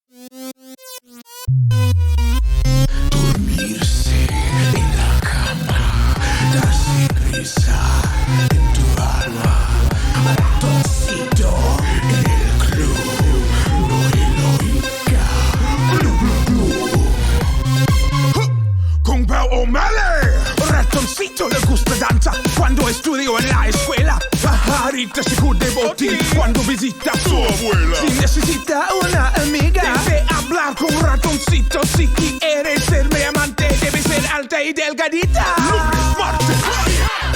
Dormirse en la cama, darse prisa en tu alma, ratoncito en el club, no le oiga, Glub Glub Glub. Kung Pao O'Malley, ratoncito le gusta danza cuando estudio en la escuela. Pajarita se de botín cuando visita a su abuela. Si necesita una amiga, debe hablar con ratoncito. Si quieres ser mi amante, debe ser alta y delgadita. Lunes, martes,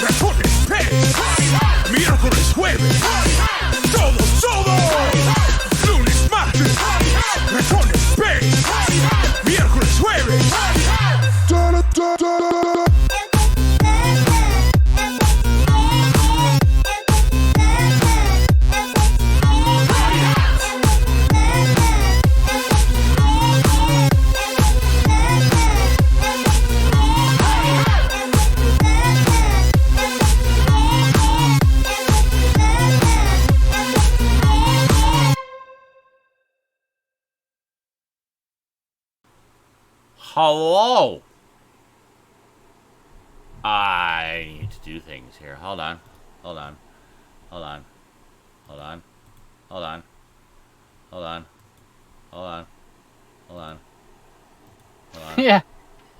ratones, pez. Miércoles, jueves, todo. Lunes, martes, ratones, pez. Miércoles, jueves. Hello. I need to do things here. Hold on. Yeah.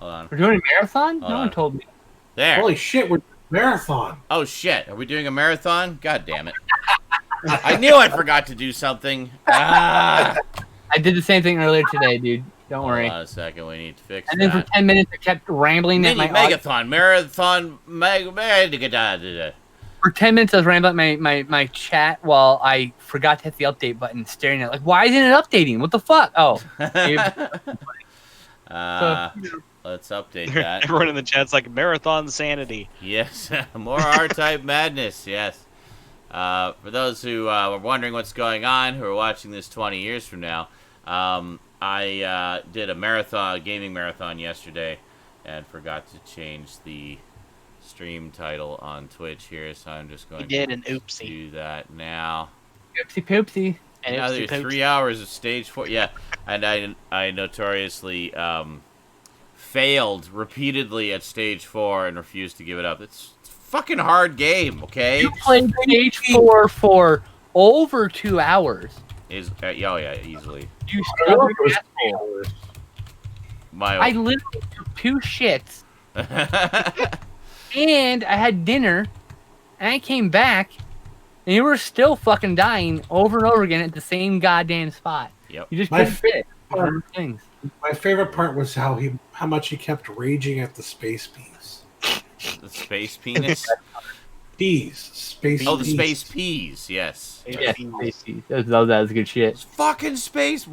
Hold on. We're doing a marathon? Hold No on. one told me. There. Holy shit, we're marathon. Oh shit. Are we doing a marathon? God damn it. I knew I forgot to do something. Ah. I did the same thing earlier today, dude. Don't worry. Hold on a second. We need to fix And then that. for 10 minutes, I kept rambling at Mini my megathon, marathon, For 10 minutes, I was rambling at my chat while I forgot to hit the update button, staring at it. Like, why isn't it updating? What the fuck? Oh. Let's update that. Everyone in the chat's like, marathon sanity. Yes, more R-Type madness, yes. For those who were wondering what's going on, who are watching this 20 years from now, I did a gaming marathon yesterday, and forgot to change the stream title on Twitch here, so I'm just going to do that now. Oopsie poopsie. And Now there's 3 hours of stage 4. Yeah, and I notoriously failed repeatedly at stage 4 and refused to give it up. It's a fucking hard game, okay? You played stage 4 for over 2 hours. Oh yeah, easily. You stubborn asshole. I literally took 2 shits, and I had dinner, and I came back, and you were still fucking dying over and over again at the same goddamn spot. Yep. You just couldn't fit things. My favorite part was how much he kept raging at the space peas. The space penis? Space Oh, the peas. space peas, yes. Yeah, space peas. That was good shit. It's fucking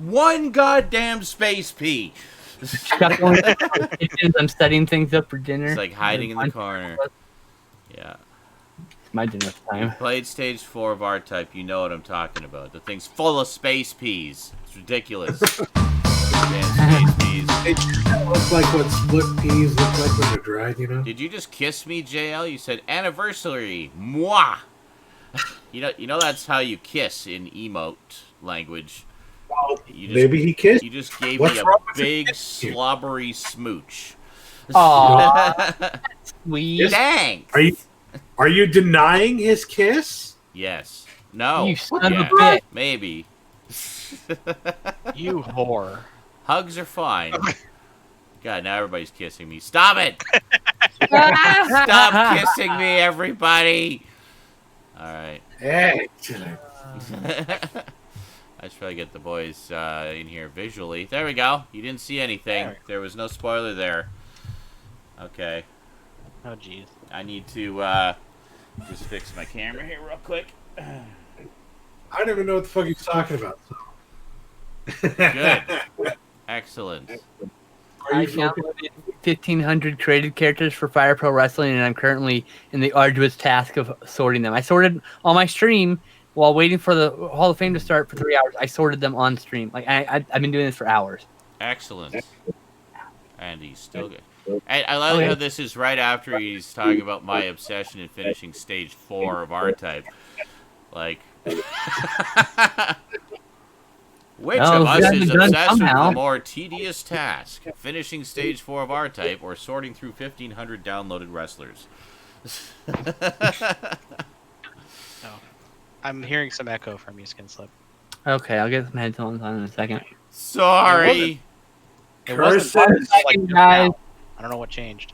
one goddamn space pea. I'm setting things up for dinner. It's like hiding in the corner. Yeah. It's my dinner time. Played stage 4 of R-Type, you know what I'm talking about. The thing's full of space peas. It's ridiculous. Damn space peas. They look like what split peas look like when they're dried, you know? Did you just kiss me, JL? You said anniversary. Mwah! You know that's how you kiss in emote language. Well, maybe he kissed. You just gave What's me a wrong with big it? slobbery smooch. Aw, sweet. Thanks. Are you denying his kiss? Yes. No. You son of a Yeah. bitch. Maybe. You whore. Hugs are fine. God, now everybody's kissing me. Stop it! Stop kissing me, everybody! Alright. Hey. I should probably get the boys in here visually. There we go. You didn't see anything. There was no spoiler there. Okay. Oh, jeez. I need to just fix my camera here real quick. I don't even know what the fuck he's talking about. So. Good. Excellent. I downloaded 1,500 created characters for Fire Pro Wrestling, and I'm currently in the arduous task of sorting them. I sorted on my stream while waiting for the Hall of Fame to start for 3 hours. I sorted them on stream. Like I've been doing this for hours. Excellent. And he's still good. I love how this is right after he's talking about my obsession in finishing stage 4 of R-Type. Like, Which Well, of if us it hasn't is been done obsessed with somehow. the more tedious task? Finishing stage 4 of R-Type or sorting through 1,500 downloaded wrestlers? Oh. I'm hearing some echo from you, Skinslip. Okay, I'll get some headphones on in a second. Sorry. It wasn't Curses. like just Guys. now. I don't know what changed.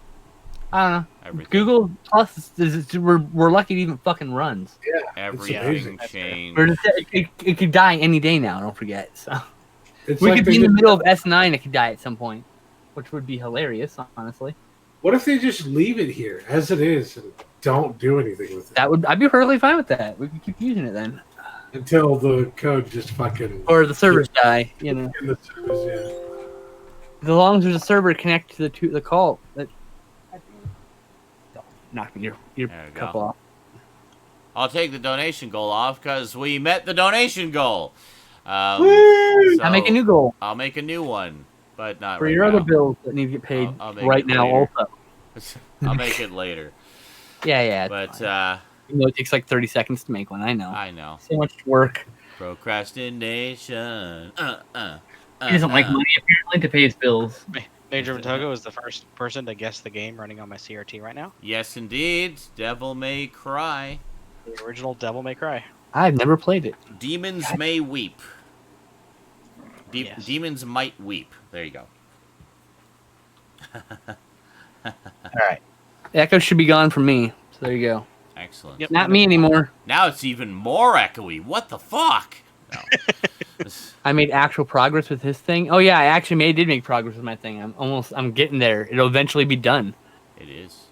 I don't know. Everything. Google Plus we're lucky it even fucking runs. Everything amazing. changed. It could die any day now. Don't forget. So It's we like could they be in the just- middle of S9. It could die at some point, which would be hilarious, honestly. What if they just leave it here as it is and don't do anything with it I'd be perfectly fine with that. We could keep using it then, until the code just fucking or the servers die. You know, in the service? as long as there's a server connected to the call. That knock your There we cup go. off. I'll take the donation goal off because we met the donation goal. Woo! So I make a new goal I'll make a new one, but not for right your now. other bills that need to get paid I'll make right it now. later. Also, I'll make it later. yeah. But Even though it takes like 30 seconds to make one. I know. I know. So much work. Procrastination. He doesn't like money apparently to pay his bills. Major Matogo is the first person to guess the game running on my CRT right now. Yes, indeed. Devil May Cry. The original Devil May Cry. I've never played it. Demons may weep. Yes. Demons might weep. There you go. All right. The echo should be gone from me. So there you go. Excellent. Yep. Not me anymore. Now it's even more echoey. What the fuck? No. I made actual progress with his thing. Oh yeah, I actually did make progress with my thing. I'm getting there. It'll eventually be done It is.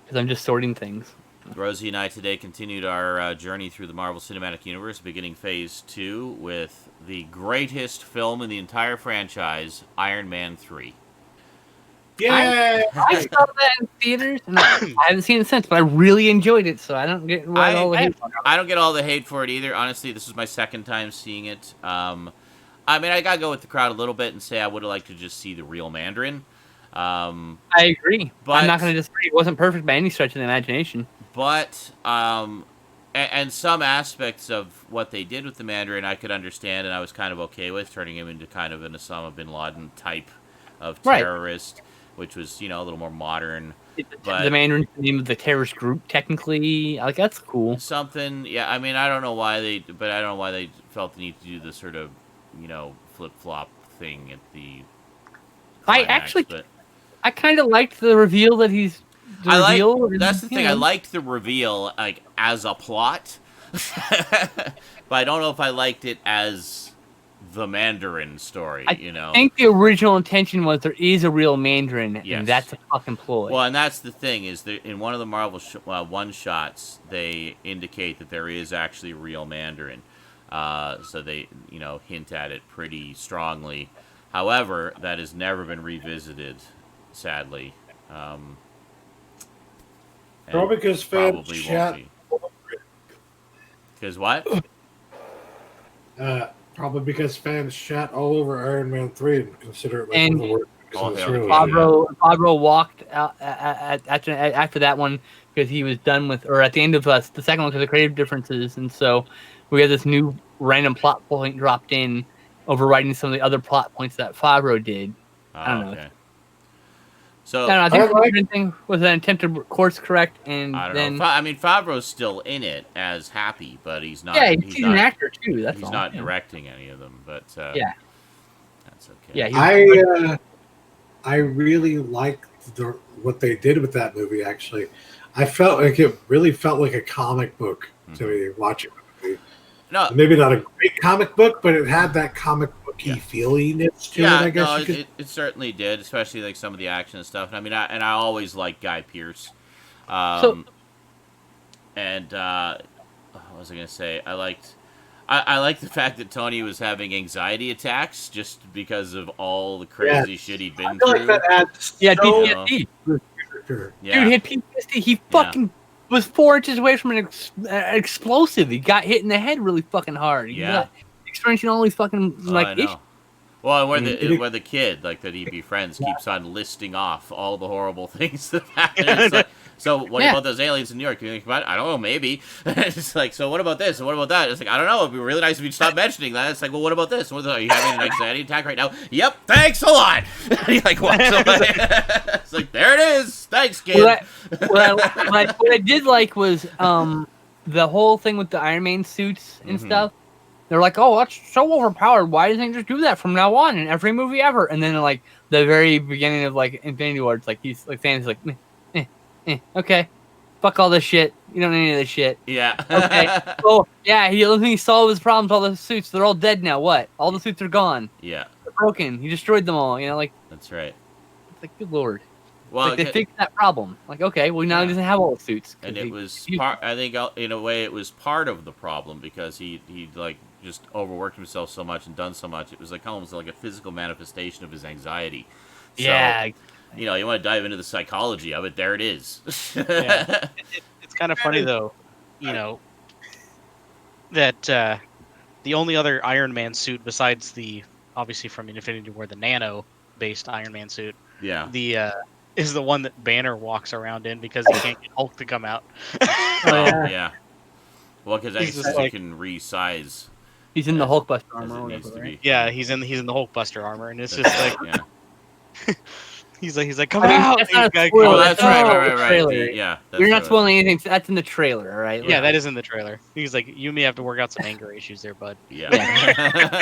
because I'm just sorting things. Rosie and I today continued our journey through the Marvel Cinematic Universe, beginning Phase 2 with the greatest film in the entire franchise, Iron Man 3. Yeah. I saw that in theaters, and I haven't seen it since, but I really enjoyed it. So I don't get what all the hate. I don't get all the hate for it either. Honestly, this is my second time seeing it. I mean, I gotta go with the crowd a little bit and say I would have liked to just see the real Mandarin. I agree. But- I'm not going to disagree. It wasn't perfect by any stretch of the imagination. But, and some aspects of what they did with the Mandarin I could understand and I was kind of okay with, turning him into kind of an Osama bin Laden type of Right. terrorist, which was, you know, a little more modern. But- The Mandarin's the name of the terrorist group, technically. Like, that's cool. Something, yeah, I mean, I don't know why they felt the need to do the sort of, you know, flip-flop thing at the climax, but I kind of liked the reveal that he's. that's the thing. I liked the reveal, like, as a plot, but I don't know if I liked it as the Mandarin story. You know, I think the original intention was there is a real Mandarin, Yes. and that's a fucking ploy. well, and that's the thing is that in one of the Marvel one shots, they indicate that there is actually a real Mandarin, so they hint at it pretty strongly. However, that has never been revisited, sadly. And Probably because fans probably shot. won't be. Because what? Probably because fans shat all over Iron Man 3 and consider it like And- one of the worst movies Oh, in this hell trilogy. Fabro walked out after that one because he was done with, or at the end of the second one because of creative differences, and so we had this new random plot point dropped in, overriding some of the other plot points that Fabro did. I don't know. Okay. So I don't know. I think I the like- Mandarin thing was an attempt to course correct, and I don't then know. I mean, Favreau's still in it as Happy, but he's not. yeah, he's he's not, an actor too. That's he's all. not Yeah. directing any of them, but Yeah. that's okay. Yeah, he- I really liked what they did with that movie. Actually, I felt like it really felt like a comic book to me watching the movie. No, Maybe not a great comic book, but it had that comic booky Yeah. feeliness to yeah, it. I guess no, you could. it certainly did, especially like some of the action and stuff. And I mean, I always liked Guy Pearce. And what was I gonna say? I liked the fact that Tony was having anxiety attacks just because of all the crazy shit he'd I been feel through. like that adds yeah, so PTSD. much character. Yeah. Dude hit PTSD. He fucking was 4 inches away from an explosive. He got hit in the head really fucking hard. He Yeah. got experiencing all these fucking Oh, I like know. issues. Well, and Mhm. where the kid like that he befriends keeps on listing off all the horrible things that happen. It's like, So what Yeah. about those aliens in New York? You think about it? I don't know, maybe. It's like, so what about this? And what about that? It's like, I don't know. It'd be really nice if you'd stop mentioning that. It's like, well, what about this? Are you having an anxiety attack right now? Yep, thanks a lot. He like walks away. It's like, there it is. Thanks, kid. What I did like was the whole thing with the Iron Man suits and stuff. They're like, oh, that's so overpowered. Why doesn't he just do that from now on in every movie ever? And then like the very beginning of like Infinity War, it's like he's like Thanos is like, okay, fuck all this shit. You don't need any of this shit. Yeah. Okay. Oh yeah, the only thing he solved his problems. All the suits, they're all dead now. What? All the suits are gone. Yeah. They're broken. He destroyed them all. You know, like That's right. it's like good lord. Well, Like they fixed that problem. Like okay, well now he doesn't have all the suits. and it was part. I think in a way it was part of the problem because he like just overworked himself so much and done so much. It was like almost like a physical manifestation of his anxiety. So, Yeah. you know, you want to dive into the psychology of it. There it is. Yeah. It's kind of funny though, you know, that the only other Iron Man suit besides the obviously from Infinity War, the nano-based Iron Man suit, Yeah. is the one that Banner walks around in because he can't get Hulk to come out. Yeah. Well, because I He's guess just you like- can resize He's in the Hulkbuster as armor. it Or needs whatever, to right? be. Yeah, he's in the Hulkbuster armor, and it's just like Yeah. he's like coming out. That's and not he's a like, spoiler. Oh, that's right, Oh, right. trailer. Yeah. That's You're not right. spoiling anything. So that's in the trailer, all right? Yeah, that is in the trailer. He's like, you may have to work out some anger issues there, bud. Yeah.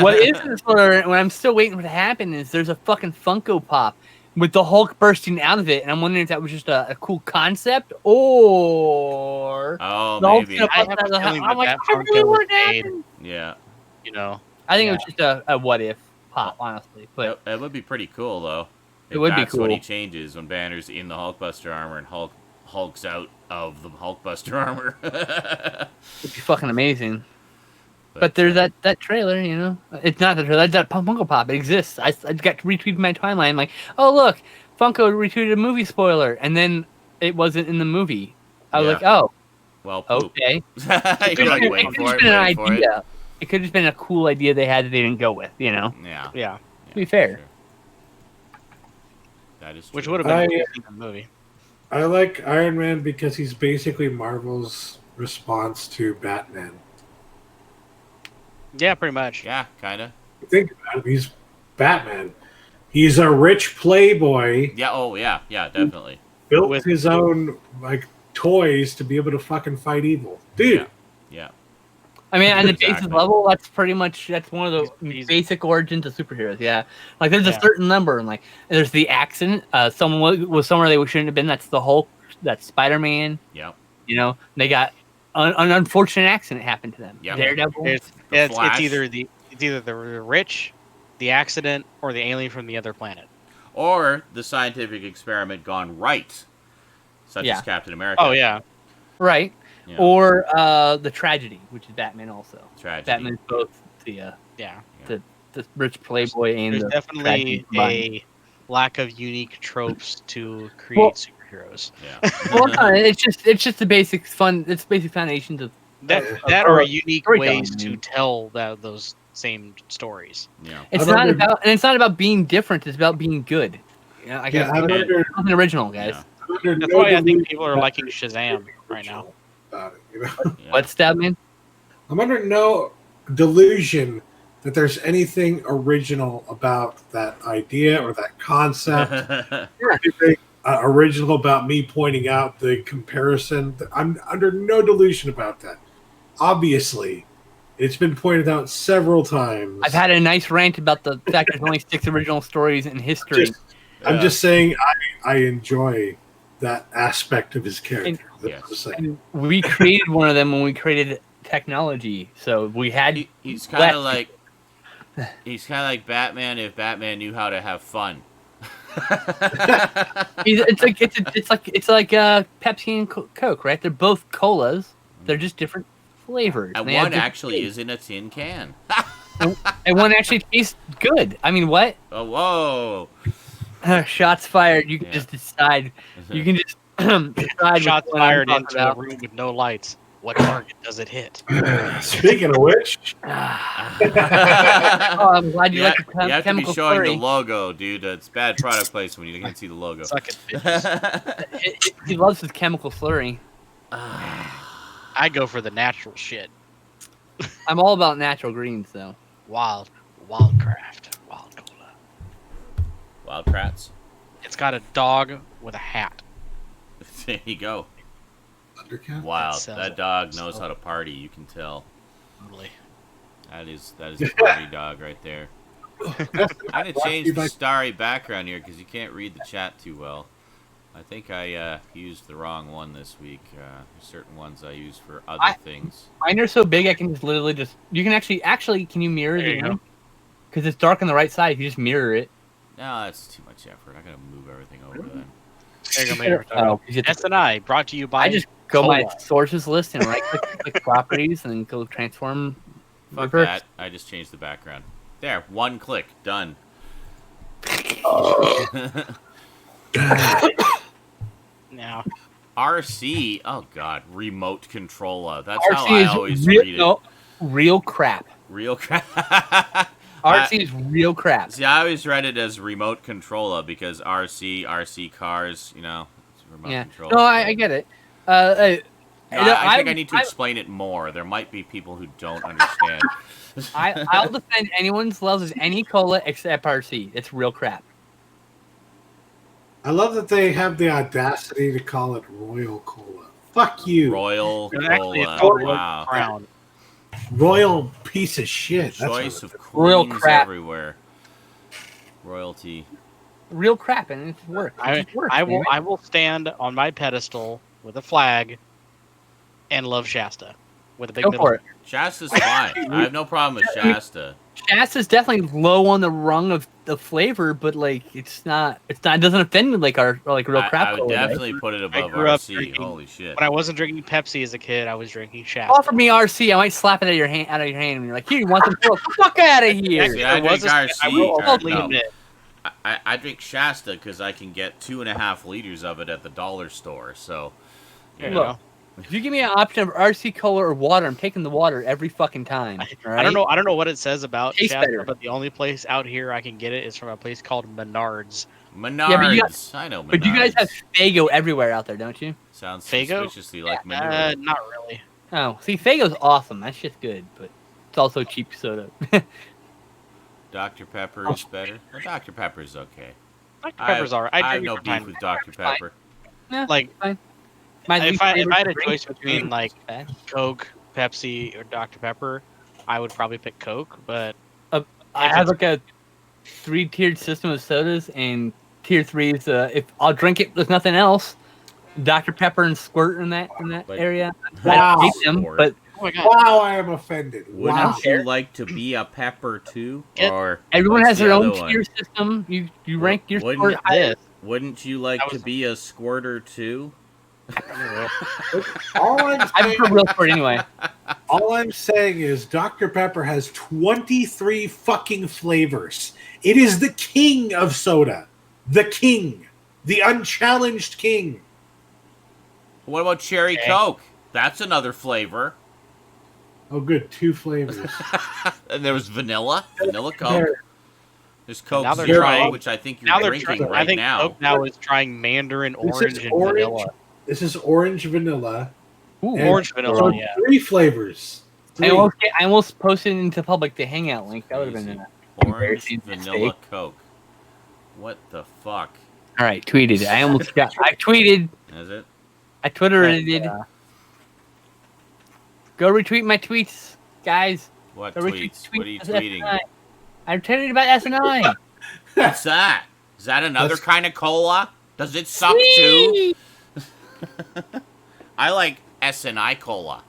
What is in the spoiler, and what I'm still waiting for to happen, is there's a fucking Funko Pop with the Hulk bursting out of it, and I'm wondering if that was just a cool concept or Oh, the Hulk's maybe. gonna I bust have out a of the feeling I'm like, that I Funko really was want that. made. Yeah. You know, I think it was just a what if pop, honestly. But That would be pretty cool, though. It would be That's what he cool. changes when Banner's in the Hulkbuster armor and Hulk's out of the Hulkbuster armor. it'd be fucking amazing. But there's that trailer, you know. It's not the trailer. That Funko Pop. It exists. I got retweeted my timeline. I'm like, oh look, Funko retweeted a movie spoiler, and then it wasn't in the movie. I was Yeah. like, oh, Well, poop. okay. You're like, It wait could for have it, been an wait for it. idea. It could have been a cool idea they had that they didn't go with, you know. Yeah. yeah, To be fair. Sure. That is true. which would have been a cool movie. I like Iron Man because he's basically Marvel's response to Batman. Yeah, pretty much. Yeah, kind of. Think about it, he's Batman. He's a rich playboy, Yeah, oh, yeah, definitely. built With- his own like toys to be able to fucking fight evil. Dude, Yeah. I mean, on the Exactly. basic level, that's one of the He's- basic origins of superheroes. Yeah, like there's Yeah. a certain number, and like there's the accident. Someone was somewhere they shouldn't have been. That's the Hulk. That's Spider-Man. Yeah. You know, they got an unfortunate accident happened to them. Yep. Daredevil. It's Flash. either the rich, the accident, or the alien from the other planet. Or the scientific experiment gone right, such Yeah. as Captain America. Oh yeah, Right. Yeah. Or the tragedy, which is Batman also. Tragedy. Batman's both the yeah. rich playboy and There's the definitely tragedy combined. a lack of unique tropes to create Well- superheroes. Yeah. Well, no, it's just the basic fun. It's basic foundations of That are unique storytelling, ways I to mean. tell those same stories. Yeah. It's I not wonder- about, and it's not about being different. It's about being good. Yeah, I guess I it's wonder, something original, guys. Yeah. under That's no why I think delusion people are liking Shazam right now. about it, you know? Yeah. What, Stoudman? I'm under no delusion that there's anything original about that idea or that concept. Anything original about me pointing out the comparison. I'm under no delusion about that. Obviously, it's been pointed out several times. I've had a nice rant about the fact there's only 6 original stories in history. I'm just saying I enjoy that aspect of his character. That's Yes. what I'm saying. And we created one of them when we created technology. So we had. He's kind of like Batman if Batman knew how to have fun. It's like Pepsi and Coke, right? They're both colas. They're just different flavors. And They have one different actually tastes. is in a tin can. And one actually tastes good. I mean, what? Oh, whoa. Shots fired. You can Yeah. just decide. You can just decide. Shots which one I'm fired talking into about. a room with no lights. What target does it hit? Speaking of which, Oh, I'm glad you like the You have to be chemical showing slurry. the logo, dude. It's bad product placement when you can't see the logo. Suck it, bitches. He loves his chemical slurry. I go for the natural shit. I'm all about natural greens, though. Wildcraft. Wild cola. Wildcrats. It's got a dog with a hat. There you go. Undercat. Wow, sells that it. dog knows how to party. You can tell. Totally. That is a party dog right there. I'm gonna change the starry background here because you can't read the chat too well. I think I used the wrong one this week. There's certain ones I use for other things. Mine are so big I can just literally just. You can actually can you mirror There the you go. room? Because it's dark on the right side. If you just mirror it. No, that's too much effort. I gotta move everything over then. There you go, Mayor. Oh, you get the- S&I brought to you by I just go my Cola. sources list and right click properties and then go transform. Fuck reverse. that. I just changed the background. There, one click, done. Now, RC, oh god, remote controller. That's RC how I is always real, read it. no, real crap. Real crap. RC is real crap. See, I always read it as remote controller because RC cars, you know, it's remote Yeah. control. No, I get it. I think I need to explain it more. There might be people who don't understand. I'll defend anyone's loves as any cola except RC. It's real crap. I love that they have the audacity to call it Royal Cola. Fuck you, Royal it's actually a Cola. total Wow. crown. Royal piece of shit. That's Choice what- of Royal queens crap. everywhere. Royalty. Real crap, and it works. I It works, will man. I will stand on my pedestal with a flag and love Shasta with a big Go middle for it. finger. Shasta's fine. I have no problem with Shasta. Shasta's definitely low on the rung of the flavor, but like it doesn't offend me like real crap. I would cola does. definitely put it above grew up RC. drinking- Holy shit. When I wasn't drinking Pepsi as a kid, I was drinking Shasta. Offer me RC, I might slap it out of your hand, and you're like, "Here, you want some? Cola? Fuck out of here!" See, I drink I RC. will or totally no. admit. I drink Shasta because I can get 2.5 liters of it at the dollar store. So, you There you know. go. If you give me an option of RC cola or water, I'm taking the water every fucking time. I don't know what it says about Tastes Shasta, better. but the only place out here I can get it is from a place called Menards. Menards. Yeah, but you I know Menards. But you guys have Fago everywhere out there, don't you? Sounds Faygo? suspiciously like manure. Not really. Oh, see, Fago's awesome. That shit's good, but it's also cheap soda. Dr. Pepper is better. Well, Dr. Pepper's okay. Dr. Pepper's alright. I have drink it no from time beef to with time. Dr. Pepper. Yeah, Like, fine. My if least I favorite had a drink choice between like bad. Coke, Pepsi, or Dr. Pepper, I would probably pick Coke. But I have like a 3-tiered system of sodas, and tier 3 is if I'll drink it with nothing else. Dr. Pepper and Squirt in that Like- area. Wow. I hate them, Squirt. but oh my god, Wow, I am offended. Wouldn't Wow. you like to be a pepper too? Get- Or everyone what's has their the own other one? tier system. You rank your Wouldn't squirt it- higher. Wouldn't you like That to was- be a squirter too? All I'm I saying, prefer real squirt anyway. all I'm saying is Dr. Pepper has 23 fucking flavors. It is the king of soda. The king. The unchallenged king. What about cherry Okay. Coke? That's another flavor. Oh, good. 2 flavors. And there was vanilla Coke. There. There's Coke Now they're Zero, trying- which I think now you're they're drinking trying. right I think now. Coke now is trying Mandarin, This orange, is and orange. vanilla. This is orange vanilla. Ooh, And Orange vanilla, so yeah. 3 flavors. I 3. almost posted it into public the hangout link. That would have been Orange embarrassing vanilla mistake. Coke. What the fuck? all right. Tweeted. I almost got. I tweeted. Is it? I Twittered. Go retweet my tweets, guys. What Go retweet tweets? tweets What are you of tweeting? SNI. I'm tweeting about SNI. What's that? Is that another That's- kind of cola? Does it suck too? I like SNI cola.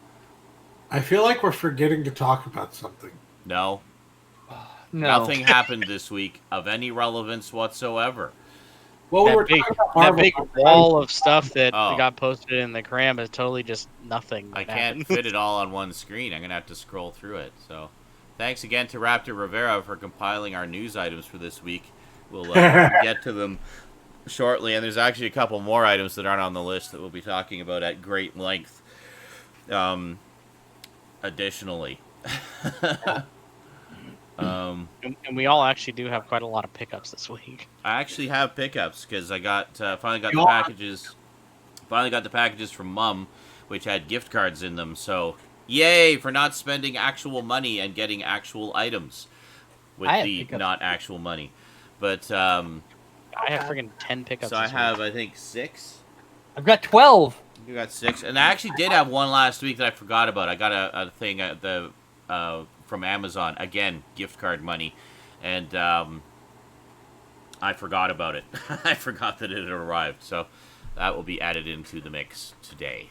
I feel like we're forgetting to talk about something. No, No. nothing happened this week of any relevance whatsoever. Well, we That were big, talking about that Marvel. big wall of stuff that Oh. got posted in the cram is totally just nothing. I that can't happened. fit it all on one screen. I'm gonna have to scroll through it. So, thanks again to Raptor Rivera for compiling our news items for this week. We'll get to them shortly, and there's actually a couple more items that aren't on the list that we'll be talking about at great length. Additionally. And we all actually do have quite a lot of pickups this week. I actually have pickups because I got finally got the packages. Finally got the packages from Mum, which had gift cards in them. So, yay for not spending actual money and getting actual items with the pickups. not actual money. But I have friggin' 10 pickups. so I this have week. I think 6. I've got 12. You got 6, and I actually did have one last week that I forgot about. I got a thing at the from Amazon again, gift card money, and I forgot about it. I forgot that it had arrived, so that will be added into the mix today.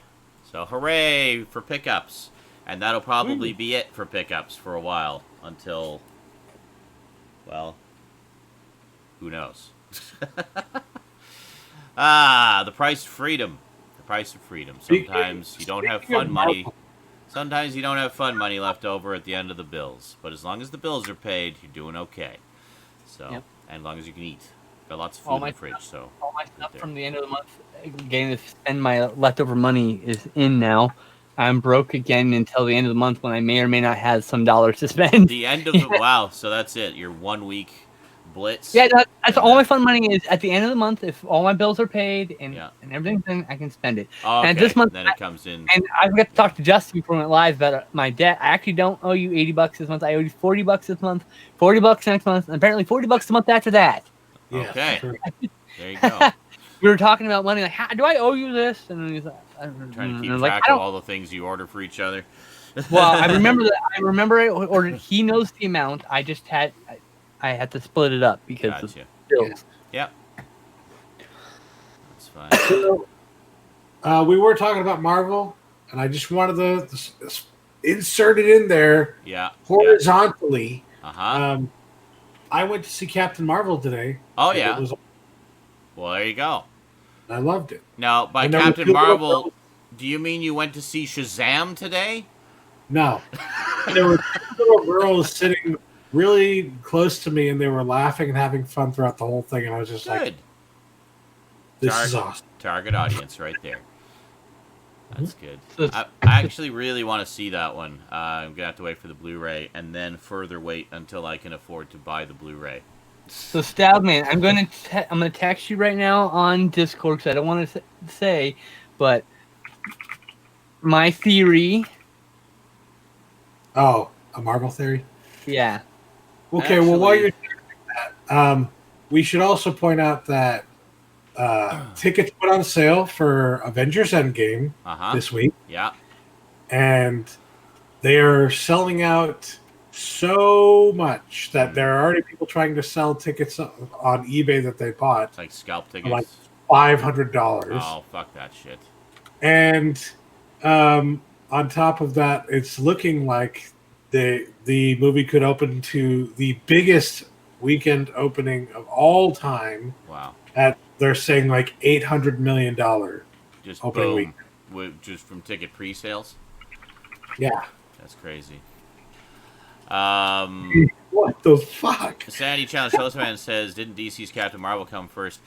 So hooray for pickups, and that'll probably be it for pickups for a while until, well, who knows? The price of freedom. The price of freedom. Sometimes you don't have fun money. Sometimes you don't have fun money left over at the end of the bills. But as long as the bills are paid, you're doing okay. So, Yep. and as long as you can eat. Got lots of food All in my the fridge, so. All my stuff there. from the end of the month, getting to spend my leftover money is in now. I'm broke again until the end of the month when I may or may not have some dollars to spend. The end of the, wow, so that's it. Your 1 week blitz. Yeah, that's and all then- my fun money is at the end of the month. If all my bills are paid and everything's done, I can spend it. Oh, okay. And this month, then it comes in. and I forgot to talk to Justin before we went live about my debt. I actually don't owe you $80 this month. I owe you $40 this month, $40 next month, and apparently $40 the month after that. Yeah, Okay. sure. There you go. We were talking about money, like, how, do I owe you this? And then he's like, Trying to keep I was like, track I of don't. all the things you order for each other. Well, I remember that. I remember I ordered. He knows the amount. I just had. I had to split it up because of Gotcha. bills. Yep. That's fine. So, we were talking about Marvel, and I just wanted to insert it in there Yeah. horizontally. Uh-huh. I went to see Captain Marvel today. Oh, and yeah. it was, Well, there you go. I loved it. Now, by And there were Captain two little Marvel, girls- do you mean you went to see Shazam today? No, there were two little girls sitting really close to me, and they were laughing and having fun throughout the whole thing. And I was just like, Good. "This is awesome." Target audience right there. That's good. So I actually really want to see that one. I'm going to have to wait for the Blu-ray and then further wait until I can afford to buy the Blu-ray. So Stoudman, I'm gonna text you right now on Discord because I don't want to say, but my theory. Oh, a Marvel theory. Yeah. Okay, well, while Actually- you're doing that, we should also point out that tickets put on sale for Avengers Endgame Uh-huh. this week, Yeah. and they are selling out so much that there are already people trying to sell tickets on eBay that they bought It's like scalp tickets. like $500. Oh, fuck that shit. And on top of that, it's looking like the movie could open to the biggest weekend opening of all time. Wow. At they're saying like $800 million. Just Opening boom. week. Just from ticket pre-sales? Yeah. That's crazy. What the fuck? Sandy Challenge Showsman says, didn't DC's Captain Marvel come first?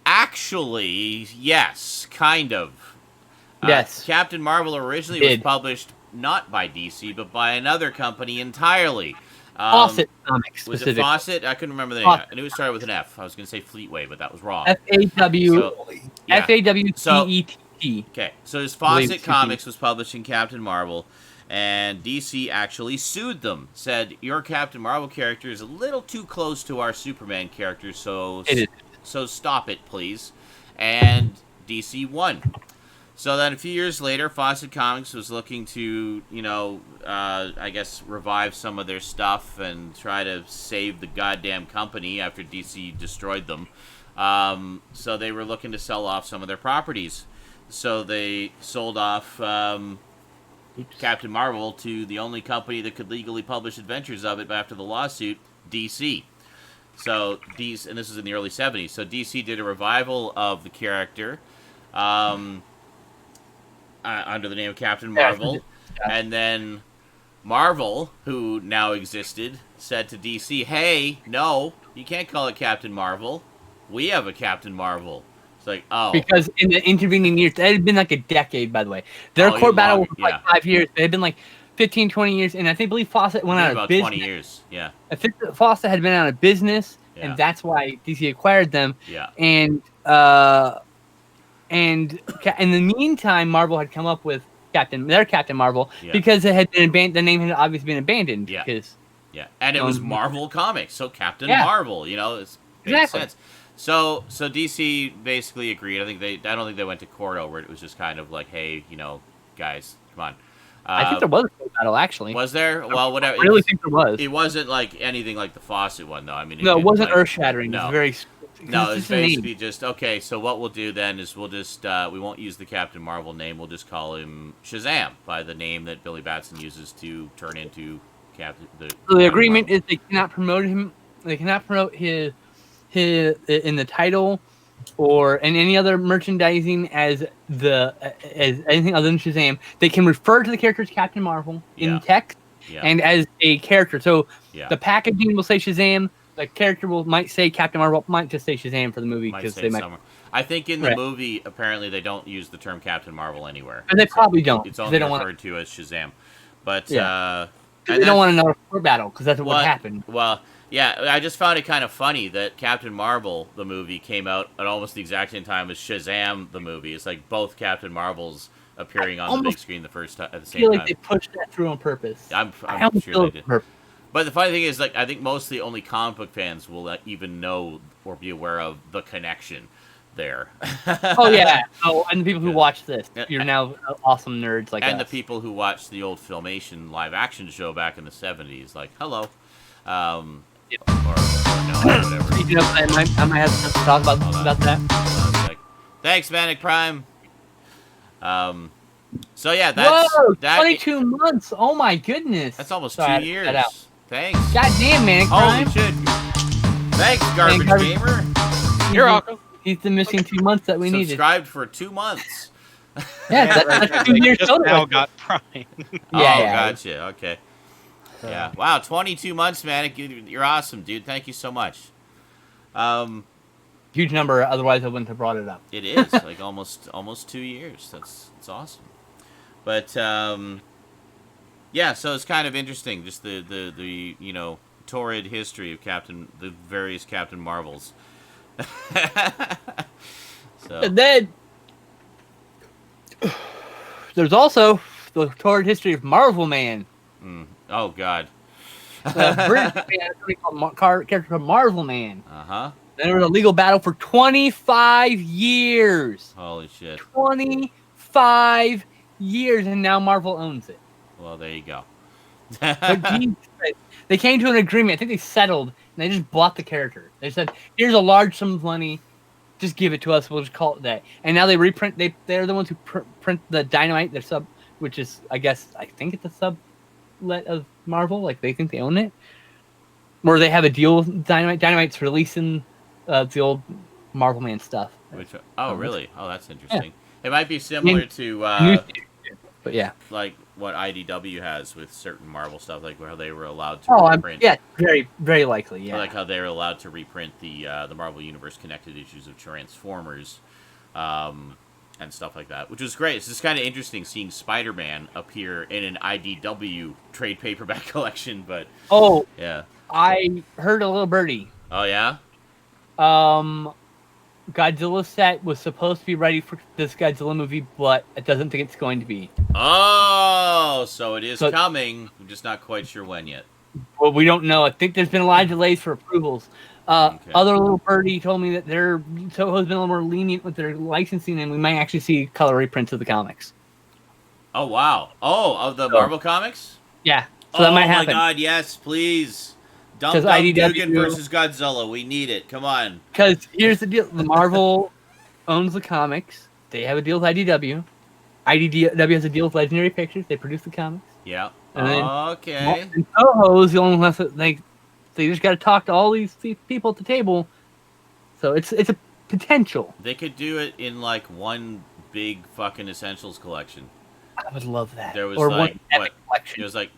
Actually, yes, kind of. Yes. Captain Marvel originally was published not by DC, but by another company entirely. Fawcett Comics Was it specifically. Fawcett? I couldn't remember the name. Fawcett. I knew it started with an F. I was going to say Fleetway, but that was wrong. FAWTETT. Okay, so his believe Fawcett CT. Comics was publishing Captain Marvel, and DC actually sued them. Said, your Captain Marvel character is a little too close to our Superman character, so stop it, please. And DC won. So then a few years later, Fawcett Comics was looking to, I guess, revive some of their stuff and try to save the goddamn company after DC destroyed them. So they were looking to sell off some of their properties. So they sold off Captain Marvel to the only company that could legally publish adventures of it after the lawsuit, DC. So and this was in the early 70s. So DC did a revival of the character under the name of Captain Marvel. And then Marvel, who now existed, said to DC, hey, no, you can't call it Captain Marvel. We have a Captain Marvel. It's like, oh. Because in the intervening years, it had been like a decade, by the way. Their court battle was like 5 years. It had been like 15, 20 years. And I think, believe Fawcett went out of business. About 20 years, yeah. I think Fawcett had been out of business, and that's why DC acquired them. Yeah. And in the meantime, Marvel had come up with Captain Marvel because it had been abandoned. The name had obviously been abandoned. Yeah. Because, and it was Marvel Comics, so Captain Marvel. You know, it makes sense. So DC basically agreed. I don't think they went to court over it. It was just kind of like, hey, you know, guys, come on. I think there was a court battle, actually. Was there? Well, whatever. I really think there was. It wasn't like anything like the Fawcett one, though. I mean, it wasn't earth-shattering. No. It was very. No, it's basically just, okay, so what we'll do then is we'll just, we won't use the Captain Marvel name, we'll just call him Shazam, by the name that Billy Batson uses to turn into Captain... The agreement is they cannot promote him, they cannot promote his in the title or in any other merchandising as anything other than Shazam. They can refer to the character as Captain Marvel in text and as a character. So the packaging will say Shazam. The character might say Captain Marvel, might just say Shazam for the movie because they might. I think in the movie, apparently they don't use the term Captain Marvel anywhere. And they probably don't. It's only referred to as Shazam. But they don't want another court battle because that's what happened. Well, yeah, I just found it kind of funny that Captain Marvel, the movie, came out at almost the exact same time as Shazam, the movie. It's like both Captain Marvels appearing on the big screen at the same time. I feel like they pushed that through on purpose. I'm sure they did. But the funny thing is, like, I think mostly only comic book fans will even know or be aware of the connection there. Oh, yeah. Oh, and the people who watch this, you're now awesome nerds like us. And the people who watched the old Filmation live-action show back in the 70s, like, hello. Or no, whatever. You know, I might have to talk about that. Thanks, Manic Prime. So, yeah, that's... Whoa, 22 months! Oh, my goodness! That's almost 2 years. Thanks. God damn, Manic Prime. Holy shit. Thanks, Garbage Gamer. You're welcome. He's the missing 2 months that we needed. Subscribed for 2 months. Yeah, that's 2 years just now got Prime. Gotcha. Okay. Yeah. Wow, 22 months, Manic. You're awesome, dude. Thank you so much. Huge number. Otherwise, I wouldn't have brought it up. It is like almost 2 years. That's awesome. But yeah, so it's kind of interesting, just the you know, torrid history of the various Captain Marvels. So. And then there's also the torrid history of Marvel Man. Oh God. British man, character called Marvel Man. There was a legal battle for 25 years. Holy shit. 25 years, and now Marvel owns it. Well, there you go. They came to an agreement. I think they settled, and they just bought the character. They said, "Here's a large sum of money. Just give it to us. We'll just call it that." And now they reprint. They're the ones who print the Dynamite, their sub, which is, I think it's a sublet of Marvel. Like they think they own it, or they have a deal with Dynamite. Dynamite's releasing the old Marvel Man stuff. Really? Oh, that's interesting. Yeah. It might be similar to. But yeah, like what IDW has with certain Marvel stuff, like where they were allowed to reprint. Yeah, very, very likely. Yeah, like how they were allowed to reprint the Marvel Universe connected issues of Transformers, and stuff like that, which was great. It's just kind of interesting seeing Spider-Man appear in an IDW trade paperback collection. But yeah, I heard a little birdie. Oh yeah. Godzilla set was supposed to be ready for this Godzilla movie, but it doesn't think it's going to be. Oh, so it is coming. I'm just not quite sure when yet. Well, we don't know. I think there's been a lot of delays for approvals. Other little birdie told me that Toho's been a little more lenient with their licensing, and we might actually see color reprints of the comics. Oh, wow. Oh, of the Marvel comics? Yeah. So that might happen. Oh, my God, yes, please. Dumb Dugan versus Godzilla. We need it. Come on. Because here's the deal. The Marvel owns the comics. They have a deal with IDW. IDW has a deal with Legendary Pictures. They produce the comics. Yeah. And then okay. And Toho's the only one that they just got to talk to all these people at the table. So it's a potential. They could do it in like one big fucking Essentials collection. I would love that. There was or like one epic collection. It was like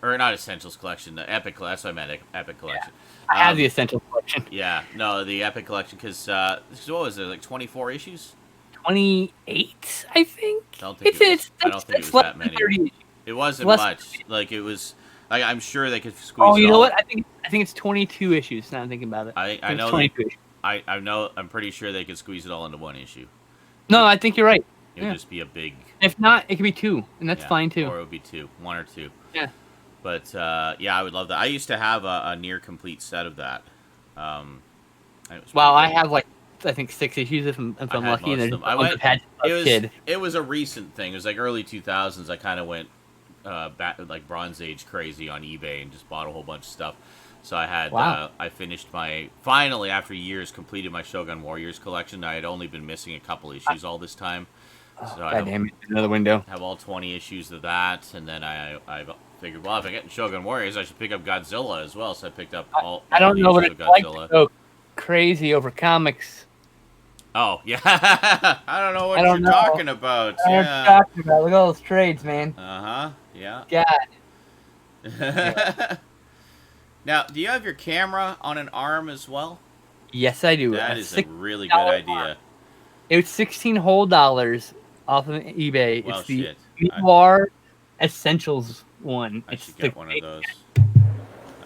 or not Essentials collection, the Epic. That's what I meant, Epic collection. I have the Essential collection. Yeah, no, the Epic collection, because what was it, like 24 issues? 28, I think. I don't think it was that many. 30. It wasn't less much. Like it was. Like, I'm sure they could squeeze. Oh, you it know all. what? I think it's 22 issues. Now I'm thinking about it. I know. 22 issues. I know. I'm pretty sure they could squeeze it all into one issue. No, I think you're right. It would just be a big. If not, it could be 2, and that's fine too. Or it would be 2, 1 or 2. Yeah. But yeah, I would love that. I used to have a near complete set of that. Wow, I have like I think 6 issues if I'm lucky. And it was a recent thing. It was like early 2000s. I kind of went back like Bronze Age crazy on eBay and just bought a whole bunch of stuff. So I had I finished finally after years completed my Shogun Warriors collection. I had only been missing a couple issues all this time. So I damn it, another window. Have all 20 issues of that, and then I figured, well, if I get Shogun Warriors, I should pick up Godzilla as well. So I picked up all. I don't know what it's like to go crazy over comics. Oh yeah, I don't know what you're talking about. I'm talking about. Look at all those trades, man. Yeah. God. Yeah. Now, do you have your camera on an arm as well? Yes, I do. That is a really good idea. It's $16 whole off of eBay. Well, it's the Noir Essentials one. I should get one of those.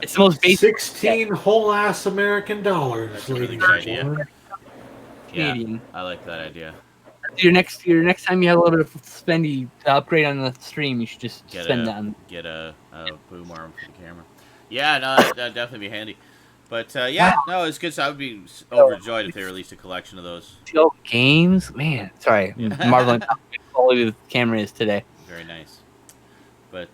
It's the most basic. 16 whole ass American dollars. That's a really good idea. Canadian. Yeah, I like that idea. Your next time you have a little bit of spendy to upgrade on the stream, you should just spend that on. Get a boom arm for the camera. Yeah, no, that'd definitely be handy. But yeah, no, it's good. So I would be overjoyed if they released a collection of those. Games, man. Sorry, marveling how good quality the camera is today. Very nice. But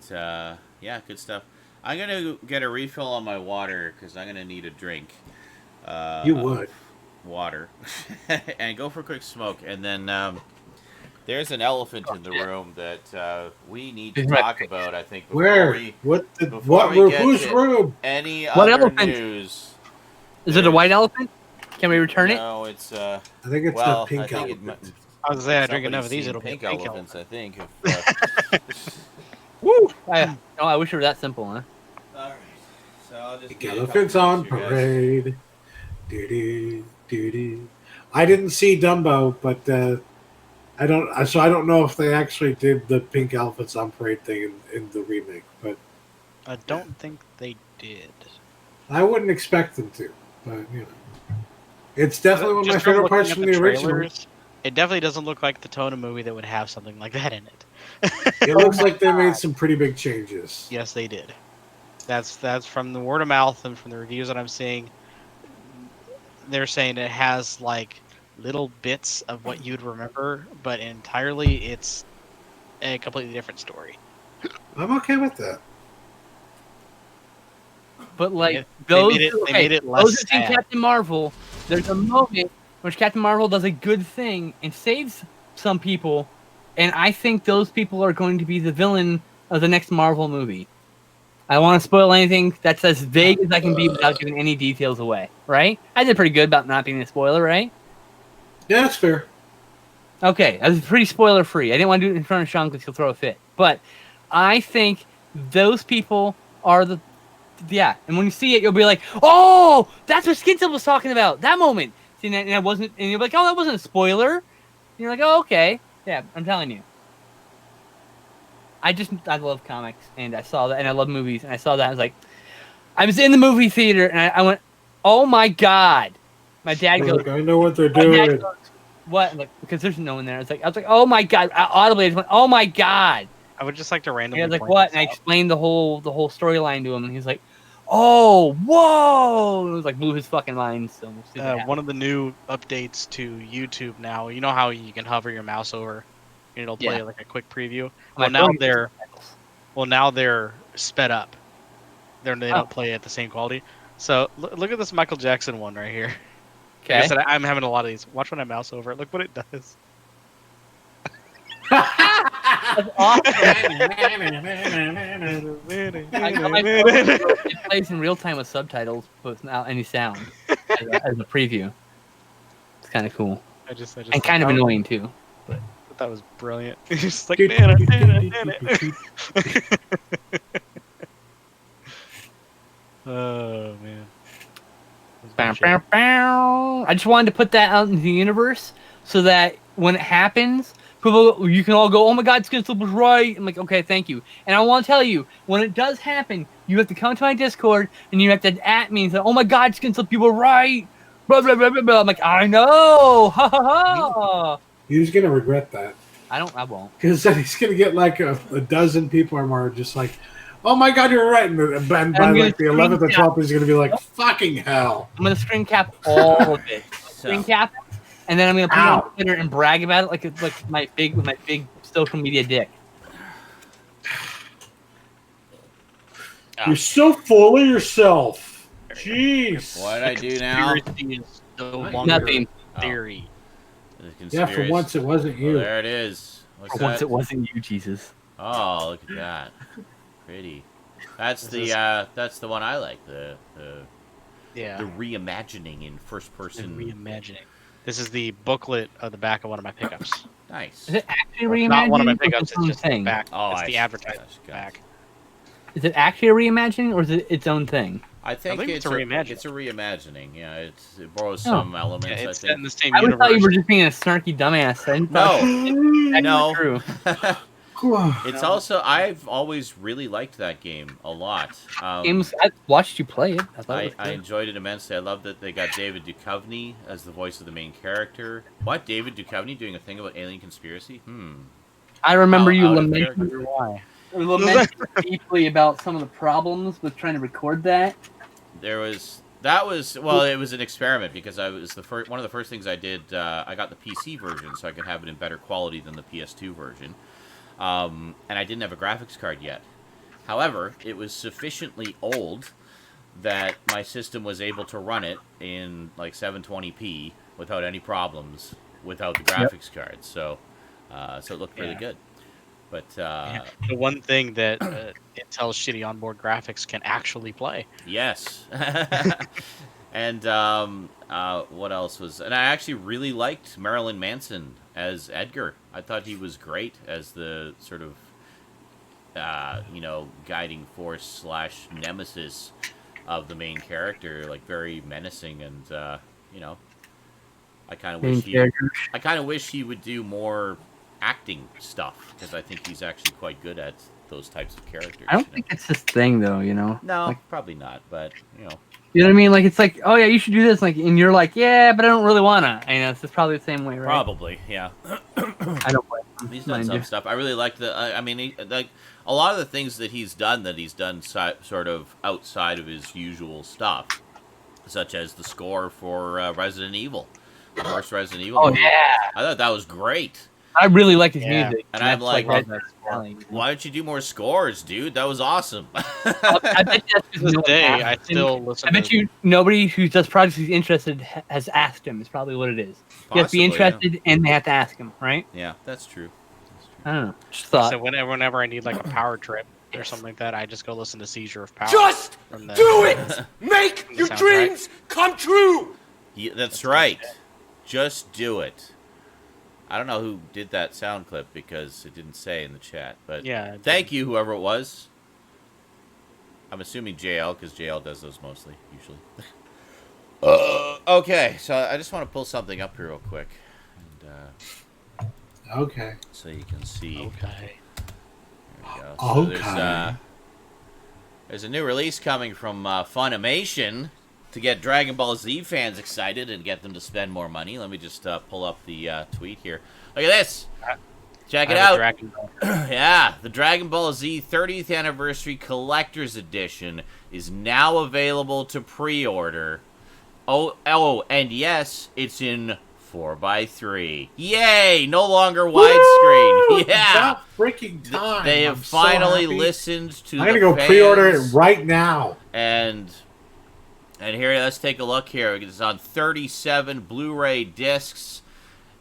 yeah, good stuff. I'm gonna get a refill on my water because I'm gonna need a drink. You would. Water and go for a quick smoke, and then there's an elephant in the room that we need to talk about. I think whose room? Any what other elephant? News? Is it a white elephant? Can we return it? No, it's I think it's the pink elephant. I was saying I drink enough of these. It'll pink be pink elephants. I think. Woo! I wish it were that simple, huh? All right. So I'll just pink elephants on parade. I didn't see Dumbo, but I don't know if they actually did the pink elephants on parade thing in the remake, but I don't think they did. I wouldn't expect them to, but you know, it's definitely one of my favorite parts from the original. It definitely doesn't look like the tone of movie that would have something like that in it. It looks like they made some pretty big changes. Yes, they did. That's from the word of mouth and from the reviews that I'm seeing. They're saying it has like little bits of what you'd remember, but entirely it's a completely different story. I'm okay with that. But like they made it less those sad. in Captain Marvel, there's a moment in which Captain Marvel does a good thing and saves some people, and I think those people are going to be the villain of the next Marvel movie. I don't want to spoil anything. That's as vague as I can be without giving any details away, right? I did pretty good about not being a spoiler, right? Yeah, that's fair. Okay, I was pretty spoiler-free. I didn't want to do it in front of Sean because he'll throw a fit. But I think those people are the... Yeah, and when you see it, you'll be like, oh, that's what Skinslip was talking about, that moment. See, and it wasn't, and you're like, oh, that wasn't a spoiler. And you're like, oh, okay. Yeah, I'm telling you. I love comics, and I saw that, and I love movies, and I saw that, and I was in the movie theater, and I went, oh my god. My dad goes, I know what they're doing. Goes, what? Like, because there's no one there. I was like, oh my god. Audibly, I just went, oh my god. I would just like to randomly. And I was like, what? And I explained the whole storyline to him, and he was like, oh, whoa. And it was like, blew his fucking mind. So we'll see one of the new updates to YouTube now, you know how you can hover your mouse over and it'll play like a quick preview? Well, now they're sped up. They don't play at the same quality. So look at this Michael Jackson one right here. Okay. Like I said, I'm having a lot of these. Watch when I mouse over it. Look what it does. That's awesome. I got my phone. It plays in real time with subtitles, but without any sound as a preview. It's kind of cool. I just and kind of annoying too. But that was brilliant. It's just like Oh man. Bow, bow, bow. I just wanted to put that out into the universe so that when it happens, you can all go, "Oh my God, Skinslip was right." I'm like, "Okay, thank you." And I want to tell you, when it does happen, you have to come to my Discord and you have to at me and say, "Oh my God, Skinslip, you were right." Blah blah blah blah blah. I'm like, "I know." Ha ha ha. He's gonna regret that I won't. because then he's gonna get like a dozen people or more just like, "Oh my God, you're right," and by like the 11th or 12th, he's gonna be like, "Fucking hell!" I'm gonna screen cap all of it. Screen cap it, and then I'm gonna put it on Twitter and brag about it like it's like my big social media dick. You're so full of yourself. Jeez. What did I do now? Conspiracy is no longer Nothing. theory. Yeah, for once it wasn't Oh, you. there it is. What's For once that? it wasn't you, Jesus. Oh, look at that. Pretty. That's the one I like. The reimagining in first person. Reimagining. This is the booklet of the back of one of my pickups. Nice. Is it actually reimagining? Not one of my or pickups. its own It's just the thing? back. Oh, it's I the see. advertisement Gotcha. back. Is it actually a reimagining or is it its own thing? I think believe it's it's a reimagining. It's a reimagining. Yeah, it borrows some elements. Yeah, I it's set think. in the same I always thought you universe. were just being a snarky dumbass. I didn't thought No, True. It's also I've always really liked that game a lot. Games. I watched you play it. I thought it was I good. enjoyed it immensely. I love that they got David Duchovny as the voice of the main character. What? David Duchovny doing a thing about alien conspiracy? I remember you out of lamenting character. Why? deeply about some of the problems with trying to record that. It was an experiment because I was one of the first things I did. I got the PC version so I could have it in better quality than the PS2 version, and I didn't have a graphics card yet. However, it was sufficiently old that my system was able to run it in like 720p without any problems without the graphics card. So it looked really good. But The one thing that Intel's shitty onboard graphics can actually play. yes. And what else was? And I actually really liked Marilyn Manson as Edgar. I thought he was great as the sort of guiding force / nemesis of the main character, like very menacing and I kind of wish he would do more acting stuff because I think he's actually quite good at those types of characters. I don't think it's his thing, though. No, Like, probably not. But you know what I mean? Like, it's like, oh yeah, you should do this. Like, and you're like, yeah, but I don't really wanna. And it's probably the same way, right? probably, yeah. I don't blame him, He's done mind some you. stuff. I really like like a lot of the things that he's done sort of outside of his usual stuff, such as the score for Resident Evil, the first Resident Evil. Oh movie. yeah, I thought that was great. I really like his Yeah. music. And I'm that's like, right up his alley, you know? Why don't you do more scores, dude? That was awesome. I bet that's To this day, I still listen I bet to you nobody who does projects he's interested has asked him. Is probably what it is. You have to be Possibly, interested, and they have to ask him, right? Yeah, that's true. I don't know. Just thought. So whenever I need like a power trip or something like that, I just go listen to Seizure of Power. Just from the, do it! Make the your soundtrack. dreams come true! Yeah, that's right. Just do it. I don't know who did that sound clip because it didn't say in the chat, but Yeah. thank you, whoever it was. I'm assuming JL because JL does those mostly, usually. Okay, so I just want to pull something up here real quick, and Okay. so you can see. Okay. There we go. So Okay. there's a new release coming from Funimation to get Dragon Ball Z fans excited and get them to spend more money. Let me just pull up the tweet here. Look at this. Check it I have a out. Dragon Ball. Yeah, the Dragon Ball Z 30th Anniversary Collector's Edition is now available to pre-order. Oh, and yes, it's in 4:3. Yay! No longer widescreen. Yeah. About freaking time. They have I'm so finally happy. listened to I'm the gonna go fans. pre-order it right now. And here, let's take a look here. It's on 37 Blu-ray discs.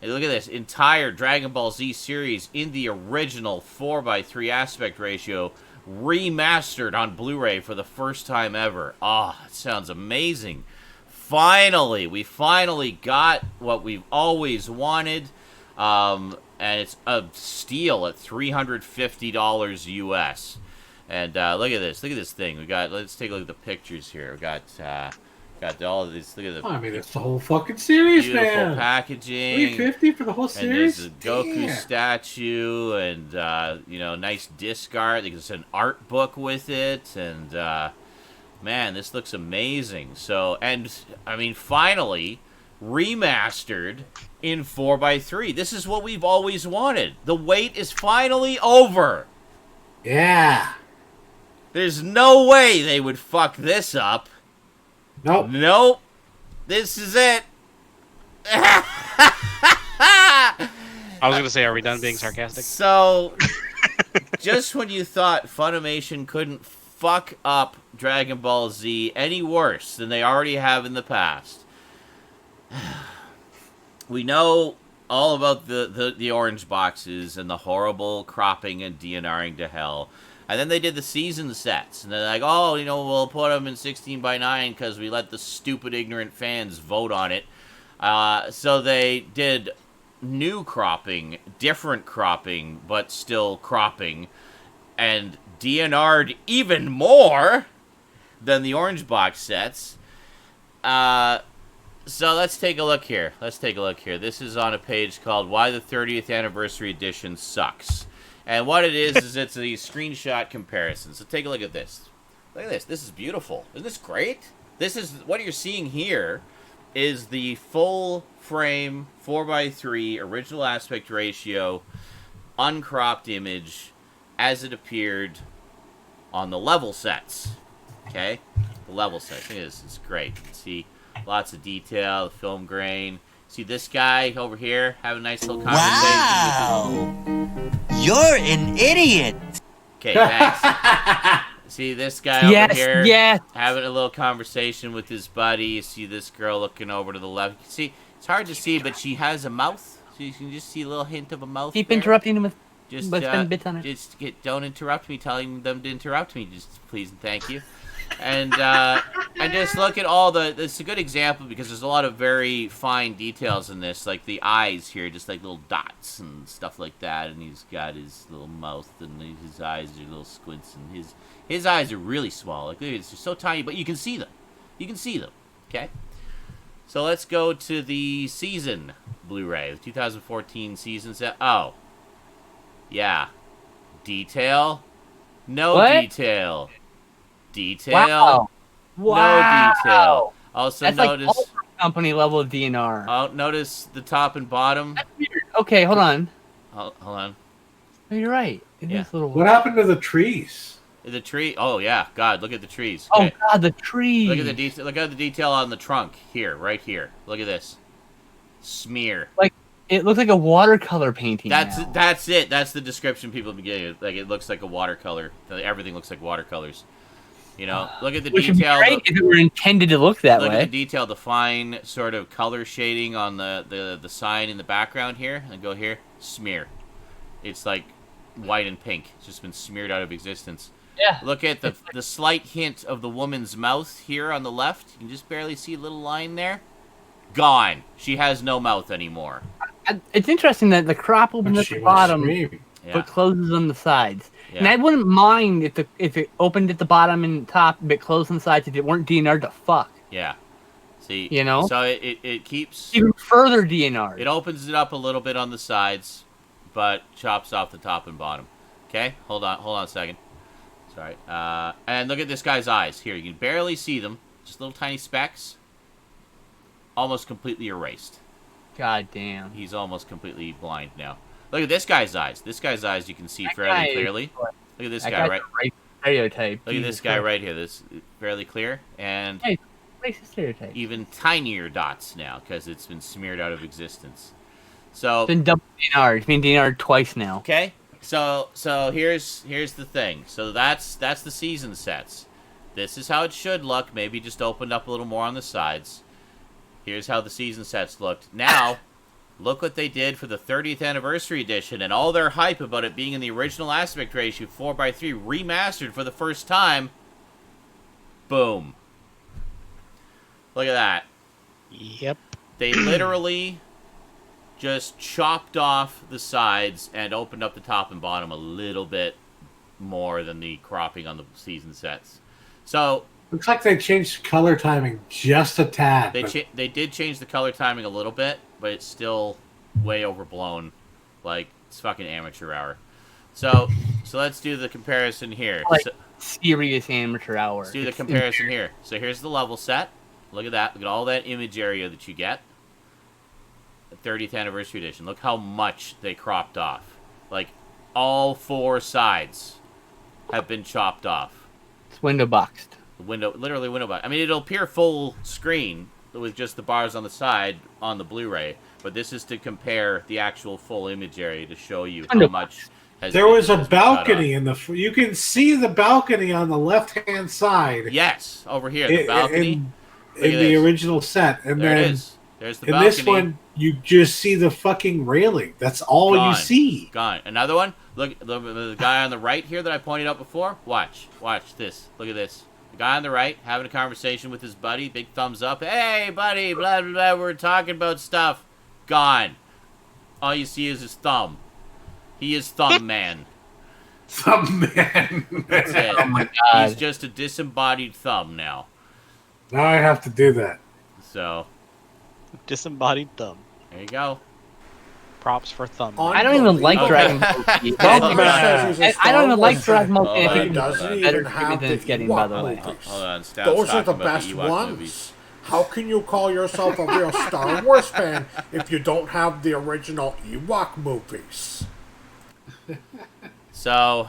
And look at this entire Dragon Ball Z series in the original 4:3 aspect ratio, remastered on Blu-ray for the first time ever. Ah, it sounds amazing. We finally got what we've always wanted. And it's a steal at $350 US. And look at this. Look at this thing. Let's take a look at the pictures here. We got all of these. Look at the I mean, it's the whole fucking series, beautiful man. packaging. $350 for the whole series. And there's a Goku statue, and nice disc art. There's an art book with it, and man, this looks amazing. So, and I mean, finally remastered in 4x3. This is what we've always wanted. The wait is finally over. Yeah. There's no way they would fuck this up. Nope. This is it. I was going to say, are we done being sarcastic? So, just when you thought Funimation couldn't fuck up Dragon Ball Z any worse than they already have in the past, we know all about the orange boxes and the horrible cropping and DNRing to hell. And then they did the season sets. And they're like, oh, we'll put them in 16:9 because we let the stupid, ignorant fans vote on it. So they did new cropping, different cropping, but still cropping. And DNR'd even more than the orange box sets. So let's take a look here. This is on a page called Why the 30th Anniversary Edition Sucks. And what it is it's a screenshot comparison. So take a look at this. Look at this. This is beautiful. Isn't this great? This is what you're seeing here is the full frame 4x3 original aspect ratio uncropped image as it appeared on the level sets. Okay? The level sets. Look at this. It's great. You can see lots of detail, the film grain. See this guy over here having a nice little conversation with You're an idiot. Okay, thanks. See this guy over here having a little conversation with his buddy. You see this girl looking over to the left. You see, it's hard to see, but she has a mouth. So you can just see a little hint of a mouth. Keep there. Interrupting him with spend bits on it. Don't interrupt me, telling them to interrupt me. Just please and thank you. And just look at all it's a good example because there's a lot of very fine details in this, like the eyes here, just like little dots and stuff like that. And he's got his little mouth, and his eyes are little squints, and his eyes are really small. Like it's just so tiny, but you can see them. Okay. So let's go to the season Blu-ray, the 2014 season set. Oh, yeah, detail, no detail. Detail. Wow. No detail. Also That's notice like company level DNR. Oh, notice the top and bottom. That's weird. Okay, hold on. Hold on. Oh, you're right. It is a little What happened to the trees? The tree. Oh yeah, God, look at the trees. Oh Okay. God, the trees. Look at the detail. Look at the detail on the trunk here, right here. Look at this. Smear. Like it looks like a watercolor painting. That's now. it. That's the description people have been getting. Like it looks like a watercolor. Everything looks like watercolors. Look at the Which detail. Would be great if it were intended to look that way. Look at the detail, the fine sort of color shading on the sign in the background here. And go here, smear. It's like white and pink. It's just been smeared out of existence. Yeah. Look at the slight hint of the woman's mouth here on the left. You can just barely see a little line there. Gone. She has no mouth anymore. It's interesting that the crop opens at the bottom, but closes on the sides. Yeah. And I wouldn't mind if it opened at the bottom and top, but closed on the sides if it weren't DNR'd to fuck. Yeah. See, so it keeps even further DNR. It opens it up a little bit on the sides, but chops off the top and bottom. Okay, hold on a second. Sorry. And look at this guy's eyes here. You can barely see them, just little tiny specks. Almost completely erased. God damn. He's almost completely blind now. Look at this guy's eyes. This guy's eyes you can see fairly clearly. Look at this guy right. Stereotype. Look at this guy right here. This fairly clear and racist stereotype. Even tinier dots now because it's been smeared out of existence. So it's been double DNR'd. It's been DNR'd twice now. Okay. So here's the thing. So that's the season sets. This is how it should look. Maybe just opened up a little more on the sides. Here's how the season sets looked. Now. Look what they did for the 30th anniversary edition and all their hype about it being in the original aspect ratio 4x3 remastered for the first time. Boom. Look at that. Yep. They literally just chopped off the sides and opened up the top and bottom a little bit more than the cropping on the season sets. So looks like they changed color timing just a tad. they did change the color timing a little bit, but it's still way overblown. Like, it's fucking amateur hour. So let's do the comparison here. Like, serious amateur hour. Let's do the comparison here. So here's the level set. Look at that. Look at all that image area that you get. The 30th anniversary edition. Look how much they cropped off. Like, all 4 sides have been chopped off. It's window boxed. Literally window box. I mean, it'll appear full screen with just the bars on the side on the Blu-ray, but this is to compare the actual full image area to show you how much. There was a balcony in the. You can see the balcony on the left-hand side. Yes, over here, the balcony. In the original set, and there then it is. There's the balcony. In this one, you just see the fucking railing. That's all you see. Gone. Another one. Look, the guy on the right here that I pointed out before. Watch this. Look at this. The guy on the right having a conversation with his buddy. Big thumbs up. Hey, buddy. Blah blah blah. We're talking about stuff. Gone. All you see is his thumb. He is Thumb Man. Thumb Man. That's it. Oh my god. He's just a disembodied thumb now. Now I have to do that. So. Disembodied thumb. There you go. Props for thumb. I don't even like Dragon Ball Z. I don't even like Dragon Ball Z. I think it's better treatment than it's getting, by the way. Hold on. Those are the best ones. Movies. How can you call yourself a real Star Wars fan if you don't have the original Ewok movies? So,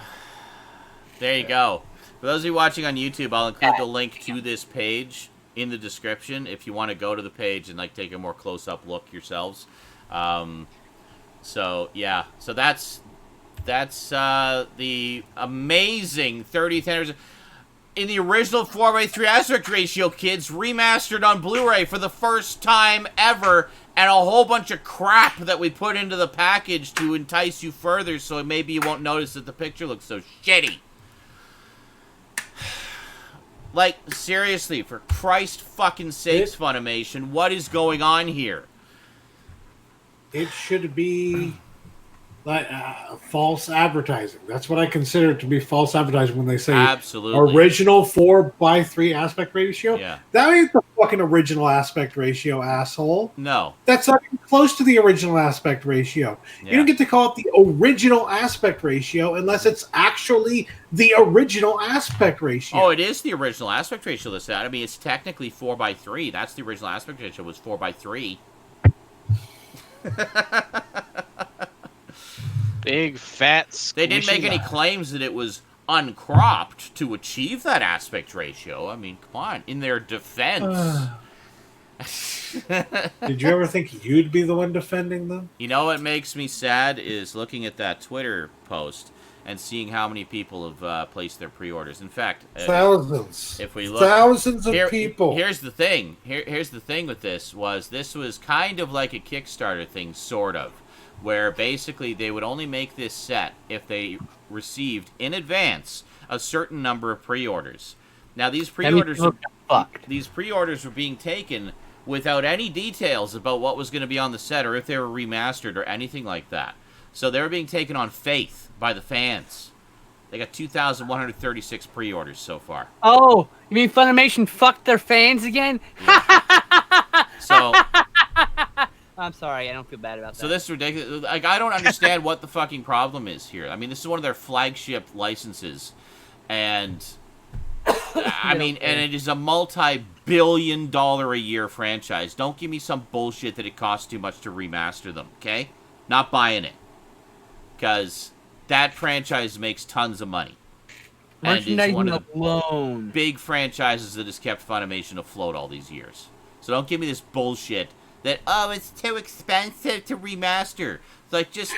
there you go. For those of you watching on YouTube, I'll include the link to this page in the description if you want to go to the page and like take a more close-up look yourselves. So yeah, so that's the amazing 30th anniversary. In the original 4:3 aspect ratio, kids, remastered on Blu-ray for the first time ever, and a whole bunch of crap that we put into the package to entice you further, so maybe you won't notice that the picture looks so shitty. Like, seriously, for Christ fucking sakes, Funimation, what is going on here? It should be like false advertising. That's what I consider it to be, false advertising, when they say absolutely original 4:3 aspect ratio. Yeah. That ain't the fucking original aspect ratio, asshole. No. That's not even close to the original aspect ratio. Yeah. You don't get to call it the original aspect ratio unless it's actually the original aspect ratio. Oh, it is the original aspect ratio that's that. I mean, it's technically 4:3. That's the original aspect ratio, was 4:3. Big fat squishy. They didn't make any claims that it was uncropped to achieve that aspect ratio. I mean, come on. In their defense. Did you ever think you'd be the one defending them? You know what makes me sad is looking at that Twitter post and seeing how many people have placed their pre-orders. In fact, thousands. If we look, thousands of people. Here's the thing. Here's the thing with this was kind of like a Kickstarter thing, sort of, where basically they would only make this set if they received in advance a certain number of pre-orders. Now these pre-orders were being taken without any details about what was going to be on the set or if they were remastered or anything like that. So they were being taken on faith by the fans. They got 2,136 pre-orders so far. Oh, you mean Funimation fucked their fans again? Yeah. So I'm sorry, I don't feel bad about that. So this is ridiculous. Like, I don't understand what the fucking problem is here. I mean, this is one of their flagship licenses, and I mean, and it is a multi-billion-dollar-a-year franchise. Don't give me some bullshit that it costs too much to remaster them. Okay, not buying it, because that franchise makes tons of money. And it's one of the big franchises that has kept Funimation afloat all these years. So don't give me this bullshit that, oh, it's too expensive to remaster. It's like, just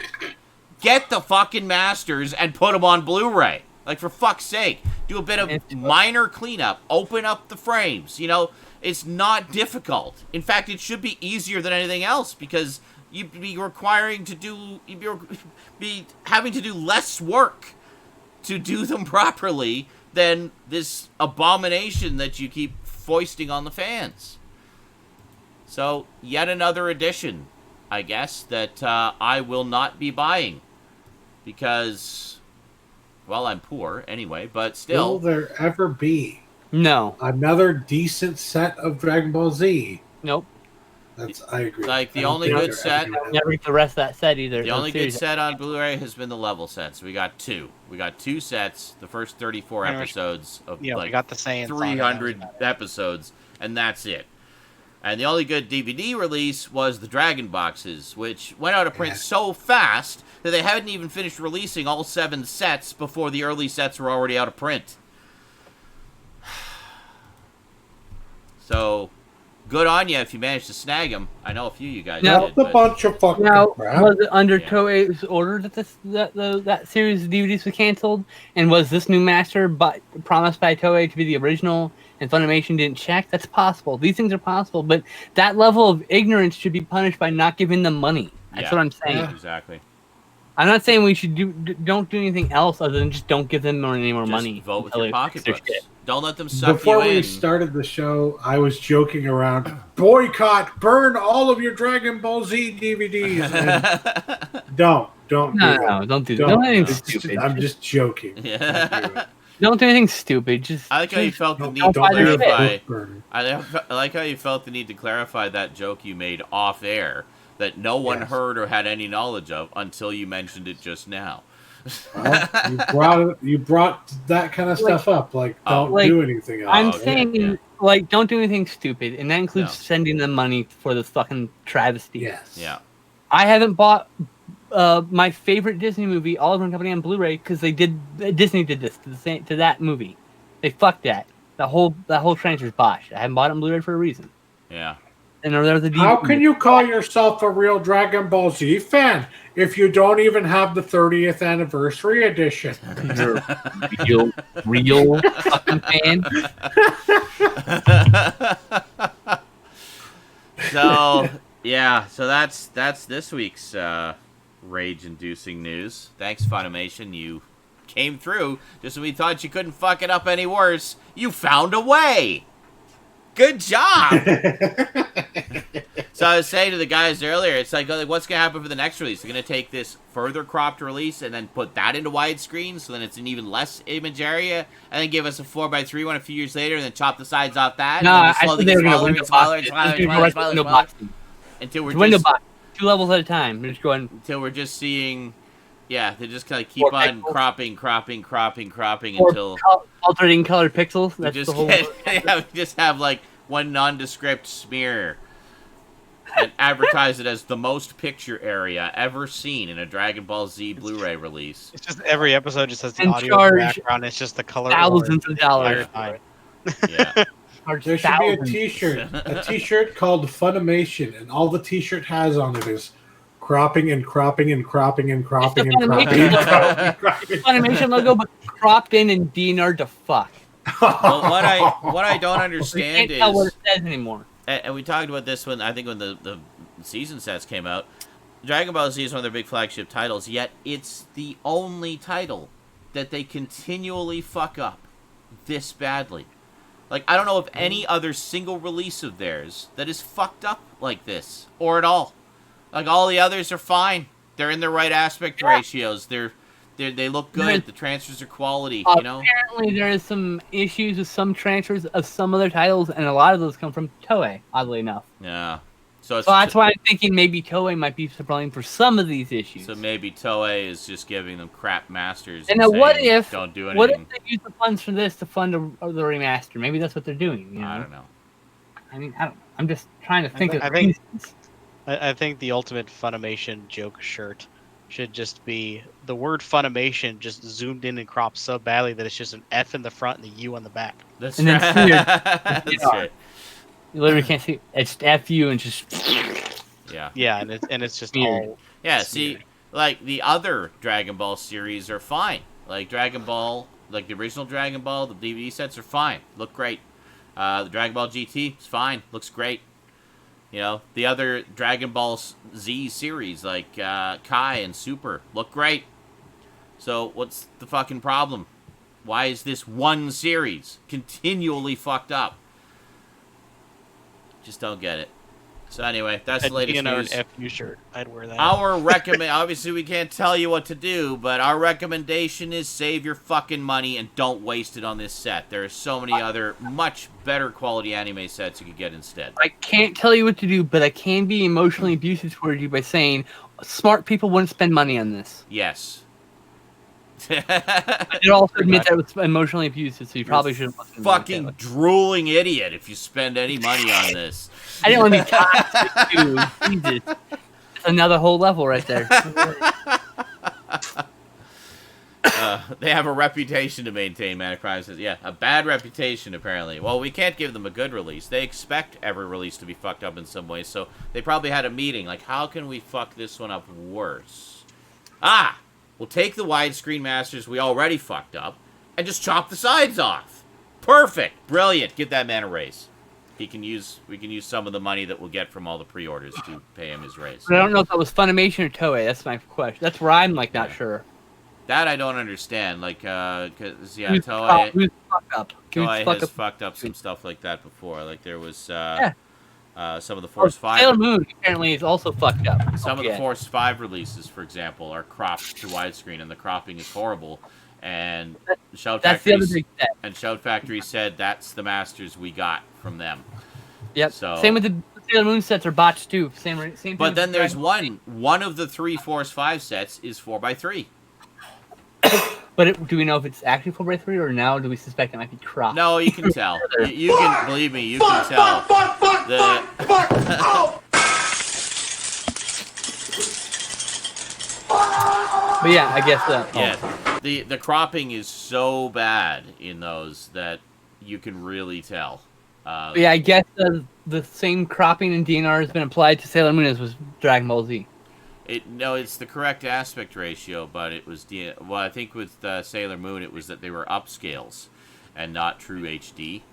get the fucking masters and put them on Blu-ray. Like, for fuck's sake. Do a bit of minor cleanup. Open up the frames. You know, it's not difficult. In fact, it should be easier than anything else because you'd be having to do less work to do them properly than this abomination that you keep foisting on the fans. So, yet another edition, I guess, that I will not be buying. Because Well, I'm poor anyway, but Will still. there ever be No. another decent set of Dragon Ball Z? Nope. I agree. Like, the I don't only think good they're set- ever gonna Never get the rest of that set either. The or only good series. set on Blu-ray has been the level sets. We got 2. We got 2 sets, the first 34 Pretty much- episodes of Yeah, we like got the Saiyan saga, 300 that was about episodes, and that's it. And the only good DVD release was the Dragon Boxes, which went out of print so fast that they hadn't even finished releasing all 7 sets before the early sets were already out of print. So, good on you if you managed to snag them. I know a few of you guys Now- did. That's a But bunch of fucking Now, crap. was it under Yeah. Toei's order that that series of DVDs was canceled? And was this new master promised by Toei to be the original and Funimation didn't check? That's possible. These things are possible, but that level of ignorance should be punished by not giving them money. That's Yeah. what I'm saying. Yeah. Exactly. I'm not saying we should don't do anything else other than just don't give them any more Just money. vote with until your they fix their pocketbooks. shit. Don't let them suck Before you we in. started the show, I was joking around. Boycott! Burn all of your Dragon Ball Z DVDs. And don't No, do that. no, don't do that. Don't. Don't do anything It's just- stupid. I'm just joking. Yeah. Don't do it. Don't do anything stupid. Just I like how you just- felt the Don't, need don't to buy their shit. clarify. Burn. I like how you felt the need to clarify that joke you made off air that no one Yes. heard or had any knowledge of until you mentioned it just now. Well, you brought that kind of stuff up. Like, don't Like, do anything else. I'm okay, saying, yeah. like, don't do anything stupid, and that includes No. sending them money for this fucking travesty. Yes. Yeah. I haven't bought my favorite Disney movie, Oliver and Company, on Blu-ray because Disney did this to that movie. They fucked that. That whole transfer's bosh. I haven't bought it on Blu-ray for a reason. Yeah. And there was a How can you call yourself a real Dragon Ball Z fan if you don't even have the 30th anniversary edition? You're real fucking fan. So yeah, so that's this week's rage-inducing news. Thanks, Funimation. You came through just when we thought you couldn't fuck it up any worse. You found a way. Good job. So I was saying to the guys earlier, it's like what's going to happen for the next release? They're going to take this further cropped release and then put that into widescreen so then it's an even less image area and then give us a 4x3 one a few years later and then chop the sides off that. No, and then I just slowly think they get were going to smaller window and smaller box and it. smaller and Window smaller and smaller and smaller box it. until we're It's window just box. 2 levels at a time. They're just going. until we're just seeing, yeah, they just kind of keep More on pixels. cropping Or until alternating colored pixels. we That's just the whole. yeah, we just have like one nondescript smear and advertise it as the most picture area ever seen in a Dragon Ball Z Blu-ray release. It's just every episode just has the And audio in charge the background. It's just the color. thousands orange of dollars. the entire time. Yeah, Charge There should be a thousands. T-shirt, a T-shirt called Funimation, and all the T-shirt has on it is cropping and cropping and cropping and cropping and cropping and cropping and cropping. Funimation logo, but cropped in and DNR'd to fuck. well, what I don't You understand can't tell what is, it says anymore. and we talked about this when I think when the season sets came out. Dragon Ball Z is one of their big flagship titles, yet it's the only title that they continually fuck up this badly. Like, I don't know of any other single release of theirs that is fucked up like this, or at all. Like, all the others are fine. They're in the right aspect ratios. They look good. The transfers are quality, you know? Apparently, there is some issues with some transfers of some other titles, and a lot of those come from Toei, oddly enough. Yeah. So That's why I'm thinking maybe Toei might be to blame for some of these issues. So maybe Toei is just giving them crap masters. And now, what saying, if don't do anything? what if they use the funds for this to fund the remaster? Maybe that's what they're doing. You know? I don't know. I mean, I'm just trying to think of I think- reasons. I think the ultimate Funimation joke shirt should just be the word Funimation just zoomed in and cropped so badly that it's just an F in the front and a U on the back. That's And then right. smeared. That's right. You literally can't see. It's FU and just. Yeah. Yeah, and it's just Weird. all Yeah, It's see, weird. like, the other Dragon Ball series are fine. Like, Dragon Ball, like, the original Dragon Ball, the DVD sets are fine. Look great. The Dragon Ball GT is fine. Looks great. You know, the other Dragon Ball Z series, like Kai and Super, look great. So, what's the fucking problem? Why is this one series continually fucked up? Just don't get it. So anyway, that's A the latest DNR news. FU shirt. I'd wear that. Our obviously we can't tell you what to do, but our recommendation is save your fucking money and don't waste it on this set. There are so many other much better quality anime sets you could get instead. I can't tell you what to do, but I can be emotionally abusive towards you by saying smart people wouldn't spend money on this. Yes. I did also admit that it was emotionally abusive, so you probably shouldn't listen to Fucking drooling idiot if you spend any money on this. I didn't want to be toxic, too. Jesus. That's another whole level right there. They have a reputation to maintain, Metacrime says. Yeah, a bad reputation, apparently. Well, we can't give them a good release. They expect every release to be fucked up in some way, so they probably had a meeting, like, how can we fuck this one up worse? We'll take the widescreen masters we already fucked up and just chop the sides off. Perfect. Brilliant. Give that man a raise. We can use some of the money that we'll get from all the pre-orders to pay him his raise. But I don't know if that was Funimation or Toei. That's my question. That's where I'm, like, not sure. That I don't understand. Like, because, yeah, Who's fucked up? Toei has fucked up some stuff like that before. Like, there was some of the Force 5... Sailor Moon, apparently, is also fucked up. Some of the Force 5 releases, for example, are cropped to widescreen, and the cropping is horrible. And Shout Factory said that's the masters we got from them. Yep. So, same with the Sailor Moon sets are botched too. Same thing. But then there's one of the 3 Force 5 sets is 4x3. But do we know if it's actually 4x3 or now do we suspect it might be cropped? No, you can tell. You can believe me. You can tell. But yeah, I guess the cropping is so bad in those that you can really tell. Yeah, I guess the same cropping in DNR has been applied to Sailor Moon as was Dragon Ball Z. It's the correct aspect ratio, but it was well, I think with Sailor Moon it was that they were upscales and not true HD,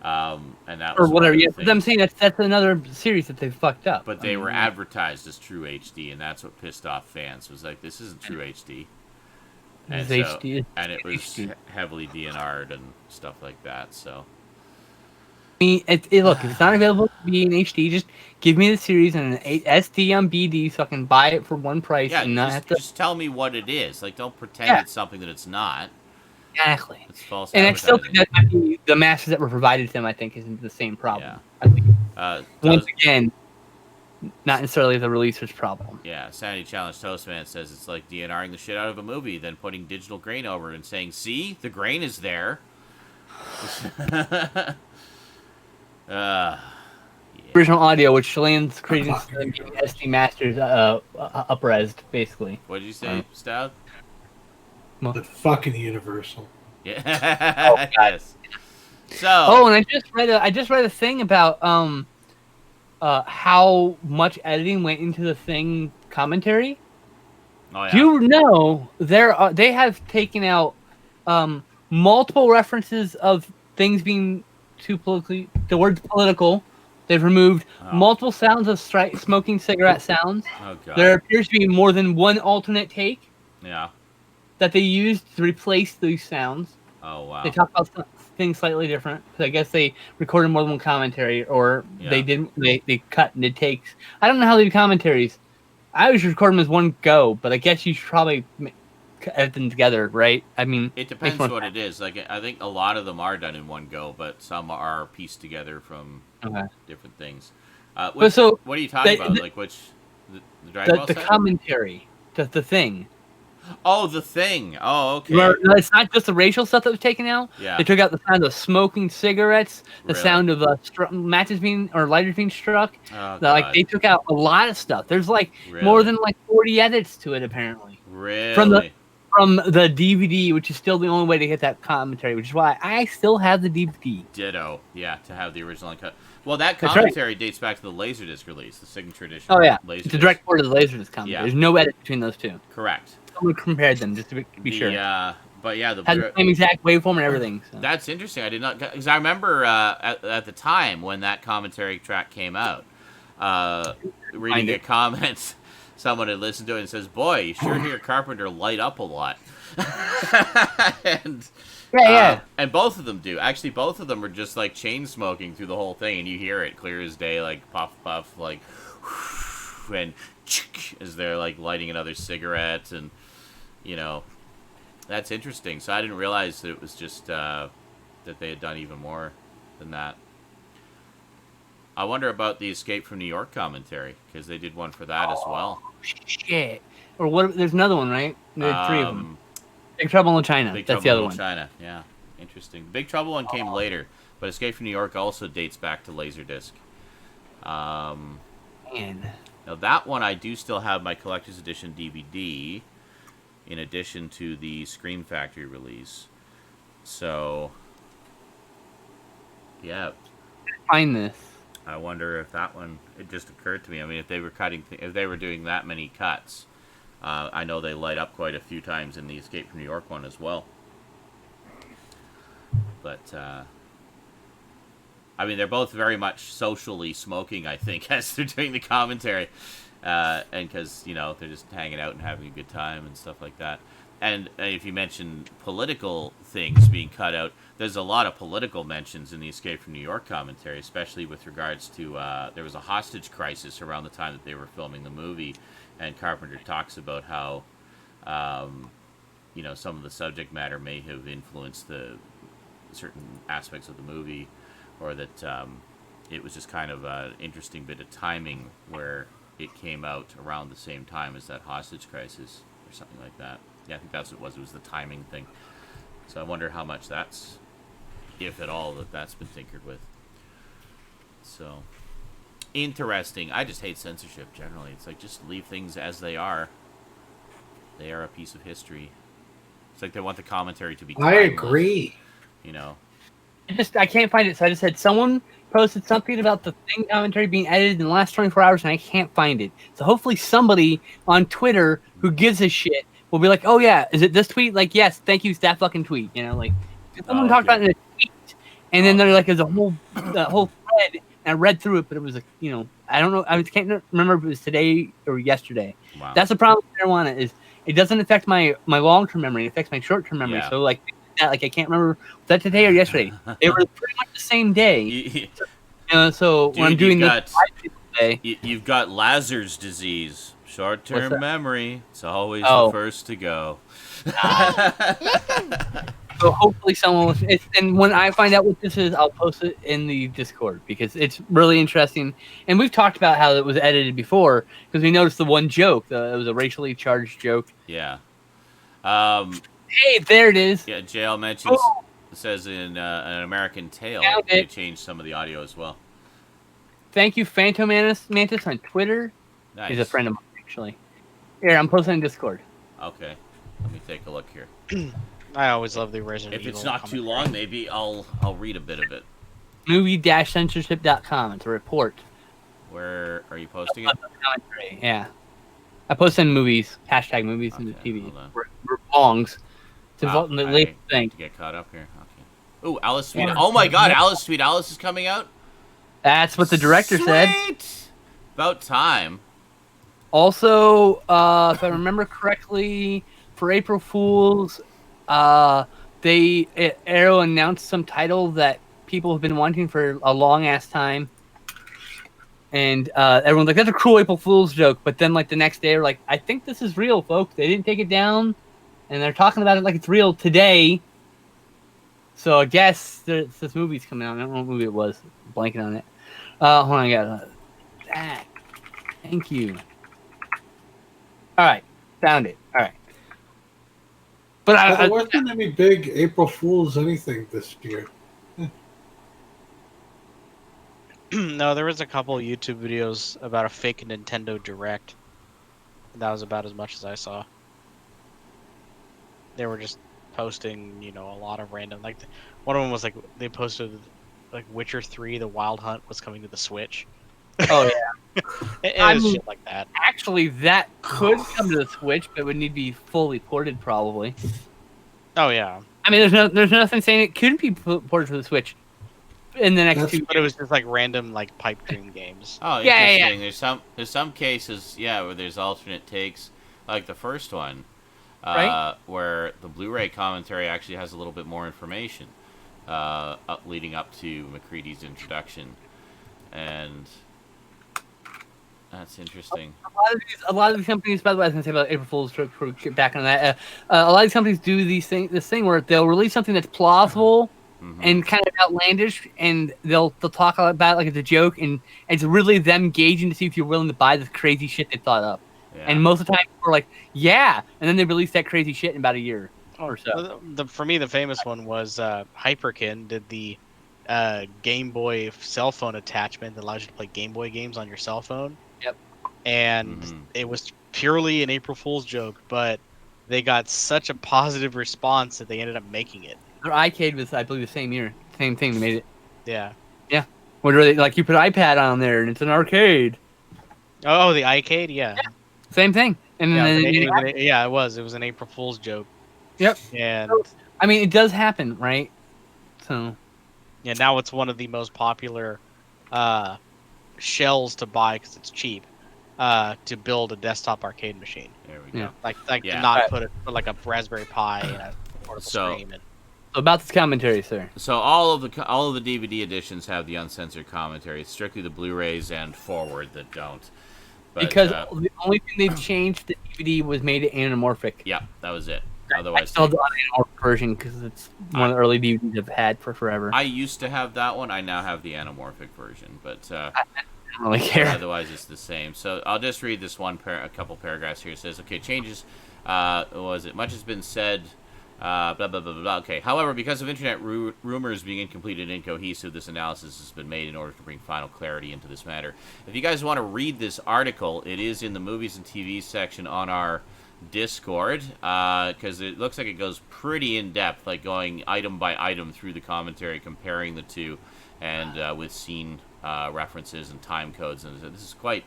and that was or whatever. Yeah, but I'm saying that's another series that they fucked up. But they were advertised as true HD, and that's what pissed off fans. Was like, this isn't true HD. And HD. And it was heavily DNR'd and stuff like that. So. I mean, look, if it's not available to be in HD, just give me the series and an SD on BD so I can buy it for one price and not have to... just tell me what it is. Like, don't pretend it's something that it's not. Exactly. It's false and I still think that might be the masters that were provided to them, I think, isn't the same problem. Yeah. I think, once again, not necessarily the releaser's problem. Yeah, Sanity Challenge Toastman says it's like DNRing the shit out of a movie, then putting digital grain over it and saying, see, the grain is there. Original audio, which lends credence to them being SD Masters upresed, basically. What did you say, Stout? The fucking Universal. Yeah. Yes. So. And I just read a thing about how much editing went into the Thing commentary. Oh, yeah. Do you know they have taken out multiple references of things being too politically, the word political. They've removed multiple sounds of smoking cigarette sounds. Oh, God. There appears to be more than one alternate take. Yeah. That they used to replace these sounds. Oh, wow. They talk about things slightly different. So I guess they recorded more than one commentary, or they didn't. They cut and did takes. I don't know how they do commentaries. I always record them as one go, but I guess you should probably edit them together, right? I mean, it depends what it is. Like, I think a lot of them are done in one go, but some are pieced together from different things. What are you talking about? Like, which the Dragon Ball the commentary, the Thing. Oh, the Thing. Oh, okay. It's not just the racial stuff that was taken out. Yeah. They took out the sound of smoking cigarettes, the sound of matches being or lighters being struck. Oh, like they took out a lot of stuff. There's like more than like 40 edits to it apparently. Really? From the DVD, which is still the only way to get that commentary, which is why I still have the DVD. Ditto. Yeah, to have the original uncut. Well, that commentary dates back to the Laserdisc release, the signature edition. Oh yeah, Laserdisc. It's a direct port of the Laserdisc commentary. Yeah. There's no edit between those two. Correct. Someone compared them just to be sure. But yeah, has the same exact waveform and everything. So. That's interesting. I did not, because I remember at the time when that commentary track came out, reading the comments. someone had listened to it and says, "Boy, you sure hear Carpenter light up a lot." And Yeah. and both of them do. Actually, both of them are just like chain smoking through the whole thing, and you hear it clear as day, like puff puff, like and as they're like lighting another cigarette, and you know, that's interesting. So I didn't realize that it was just that they had done even more than that. I wonder about the Escape from New York commentary, because they did one for that as well. Shit. Or what? There's another one, right? There are three of them. Big Trouble in China. That's the other one. China. Yeah, interesting. Big Trouble one came later, but Escape from New York also dates back to Laserdisc. Man. Now that one I do still have my collector's edition DVD, in addition to the Scream Factory release. So, yeah. Find this. I wonder if that one. It just occurred to me. I mean, if they were if they were doing that many cuts, I know they light up quite a few times in the Escape from New York one as well. But I mean, they're both very much socially smoking, I think, as they're doing the commentary, and because they're just hanging out and having a good time and stuff like that. And if you mention political things being cut out, there's a lot of political mentions in the Escape from New York commentary, especially with regards to there was a hostage crisis around the time that they were filming the movie, and Carpenter talks about how some of the subject matter may have influenced the certain aspects of the movie, or that it was just kind of an interesting bit of timing where it came out around the same time as that hostage crisis or something like that. Yeah, I think that's what it was. It was the timing thing. So I wonder how much that's, if at all, that's been tinkered with. So, interesting. I just hate censorship generally. It's like, just leave things as they are. They are a piece of history. It's like they want the commentary to be timeless, I agree. I can't find it, so I just said someone posted something about the Thing commentary being edited in the last 24 hours, and I can't find it. So hopefully somebody on Twitter who gives a shit will be like, "Oh yeah, is it this tweet?" Like, yes, thank you, that fucking tweet. Like someone talked about it in a tweet, and then they're like, "There's a whole thread," and I read through it, but it was I don't know, I can't remember if it was today or yesterday. Wow. That's the problem with marijuana, is it doesn't affect my long-term memory; it affects my short-term memory. Yeah. So like I can't remember, was that today or yesterday? They were pretty much the same day. So Dude, when I'm doing this today, you've got Lazar's disease. Short-term memory. It's always the first to go. So hopefully someone will, and when I find out what this is, I'll post it in the Discord, because it's really interesting. And we've talked about how it was edited before, because we noticed the one joke. It was a racially charged joke. Yeah. Hey, there it is. Yeah, JL mentions, says in An American Tale, they changed some of the audio as well. Thank you, Phantom Mantis on Twitter. Nice. He's a friend of mine, actually. Here, I'm posting in Discord. Okay. Let me take a look here. I always love the Resident If Evil it's not too long, maybe I'll read a bit of it. Movie-censorship.com. It's a report. Where are you posting it? Yeah. I post in movies, hashtag movies in the TV. Belongs. It's the latest thing. To get caught up here. Okay. Ooh, Alice Sweet. Oh my God, Alice Sweet Alice is coming out. That's what the director said. About time. Also, if I remember correctly, for April Fools, Arrow announced some title that people have been wanting for a long ass time, and everyone's like, "That's a cruel April Fool's joke." But then, like the next day, they're like, "I think this is real, folks. They didn't take it down, and they're talking about it like it's real today." So I guess this movie's coming out. I don't know what movie it was. I'm blanking on it. Hold on, I got that. Thank you. All right, found it. All right. But there wasn't any big April Fools anything this year. No, there was a couple YouTube videos about a fake Nintendo Direct. That was about as much as I saw. They were just posting, a lot of random. Like, one of them was like they posted like Witcher 3: The Wild Hunt was coming to the Switch. Oh yeah, it was shit like that. Actually, that could come to the Switch, but it would need to be fully ported, probably. Oh yeah. I mean, there's nothing saying it couldn't be ported to the Switch. in the next That's- 2 But it was just like random like pipe dream games. Oh, Yeah, interesting. There's some cases, where there's alternate takes, like the first one, Right. where the Blu-ray commentary actually has a little bit more information, leading up to McCready's introduction, and that's interesting. A lot of these companies, by the way, I was going to say about April Fool's joke, to get back on that. A lot of these companies do this thing where they'll release something that's plausible and kind of outlandish, and they'll talk about it like it's a joke, and it's really them gauging to see if you're willing to buy this crazy shit they thought up. Yeah. And most of the time, we're like, yeah, and then they release that crazy shit in about a year or so. For me, the famous one was Hyperkin did the Game Boy cell phone attachment that allows you to play Game Boy games on your cell phone. Yep. And it was purely an April Fool's joke, but they got such a positive response that they ended up making it. Their iCade was, I believe, the same year. Same thing. They made it. Yeah. Yeah. Where they, like, you put iPad on there, and it's an arcade. Oh, the iCade? Yeah. Same thing. And Yeah, then, it was. It was an April Fool's joke. Yep. And I mean, it does happen, right? So. yeah, now it's one of the most popular shells to buy because it's cheap to build a desktop arcade machine. There we go. Yeah. Like Yeah. to not put like a Raspberry Pi in a portable So- screen. And, So about this commentary, sir. So all of the DVD editions have the uncensored commentary. It's strictly the Blu-rays and forward that don't. But, Because the only thing they've changed, the DVD was made anamorphic. yeah, that was it. I Otherwise, still have the unanamorphic version because it's one of the early DVDs I've had for forever. I used to have that one. I now have the anamorphic version, but I don't really care. otherwise it's the same. So I'll just read this a couple paragraphs here. It says, okay, changes. What was it? Much has been said. Blah, blah, blah, blah, blah. Okay. However, because of internet rumors being incomplete and incohesive, this analysis has been made in order to bring final clarity into this matter. If you guys want to read this article, it is in the movies and TV section on our Discord, because it looks like it goes pretty in depth, like going item by item through the commentary, comparing the two, and with scene references and time codes, and this is quite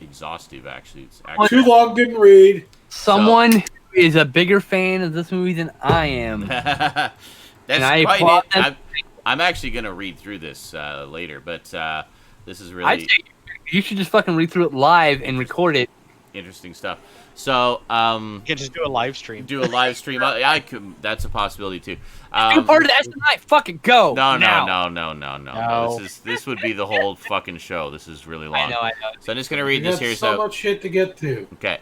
exhaustive. Actually, it's Too long, didn't read. Someone who is a bigger fan of this movie than I am. That's And I quite applaud it. them. I'm actually going to read through this later, but this is really I'd say you should just fucking read through it live and record it. interesting stuff. So, you can just do a live stream. do a live stream. I could. That's a possibility too. Do part of the SNI. Fucking go. No. No. This would be the whole fucking show. This is really long. I know. So I'm just gonna read We this got here. so much shit to get to. Okay.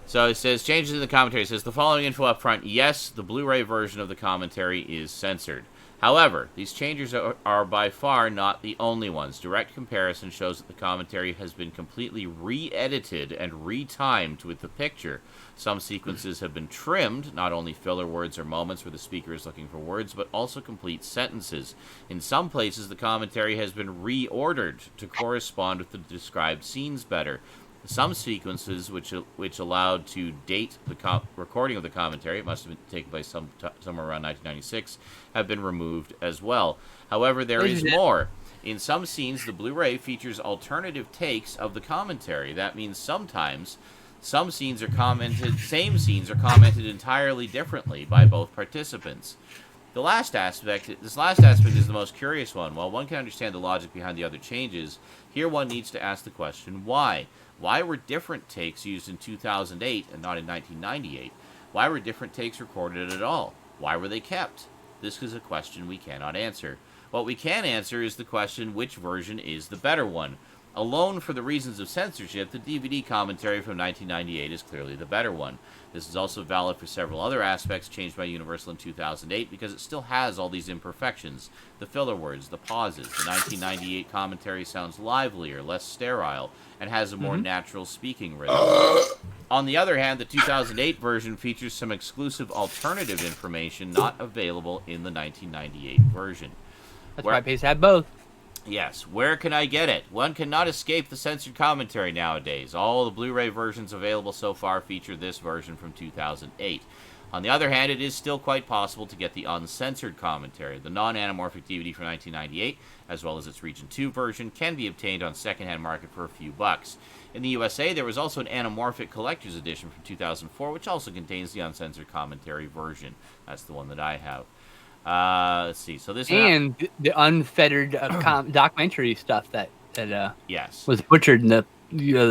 So it says, changes in the commentary. It says, the following info up front. Yes, the Blu-ray version of the commentary is censored. However, these changes are by far not the only ones. Direct comparison shows that the commentary has been completely re-edited and retimed with the picture. Some sequences have been trimmed, not only filler words or moments where the speaker is looking for words, but also complete sentences. In some places, the commentary has been reordered to correspond with the described scenes better. Some sequences, which allowed to date the recording of the commentary, it must have been taken place somewhere around 1996, have been removed as well. However, there is more. In some scenes, the Blu-ray features alternative takes of the commentary. That means sometimes some scenes are same scenes are commented entirely differently by both participants. This last aspect is the most curious one. While one can understand the logic behind the other changes, here one needs to ask the question, why? Why were different takes used in 2008 and not in 1998? Why were different takes recorded at all? Why were they kept? This is a question we cannot answer. What we can answer is the question, which version is the better one? Alone for the reasons of censorship, the DVD commentary from 1998 is clearly the better one. This is also valid for several other aspects changed by Universal in 2008 because it still has all these imperfections. The filler words, the pauses. The 1998 commentary sounds livelier, less sterile, and has a more natural speaking rhythm. On the other hand, the 2008 version features some exclusive alternative information not available in the 1998 version. That's why I pays to have both. Yes, where can I get it? One cannot escape the censored commentary nowadays. All the Blu-ray versions available so far feature this version from 2008. On the other hand, it is still quite possible to get the uncensored commentary. The non-anamorphic DVD from 1998, as well as its Region 2 version, can be obtained on secondhand market for a few bucks. In the USA, there was also an anamorphic collector's edition from 2004, which also contains the uncensored commentary version. That's the one that I have. Let's see. So this And the unfettered documentary stuff that yes was butchered in the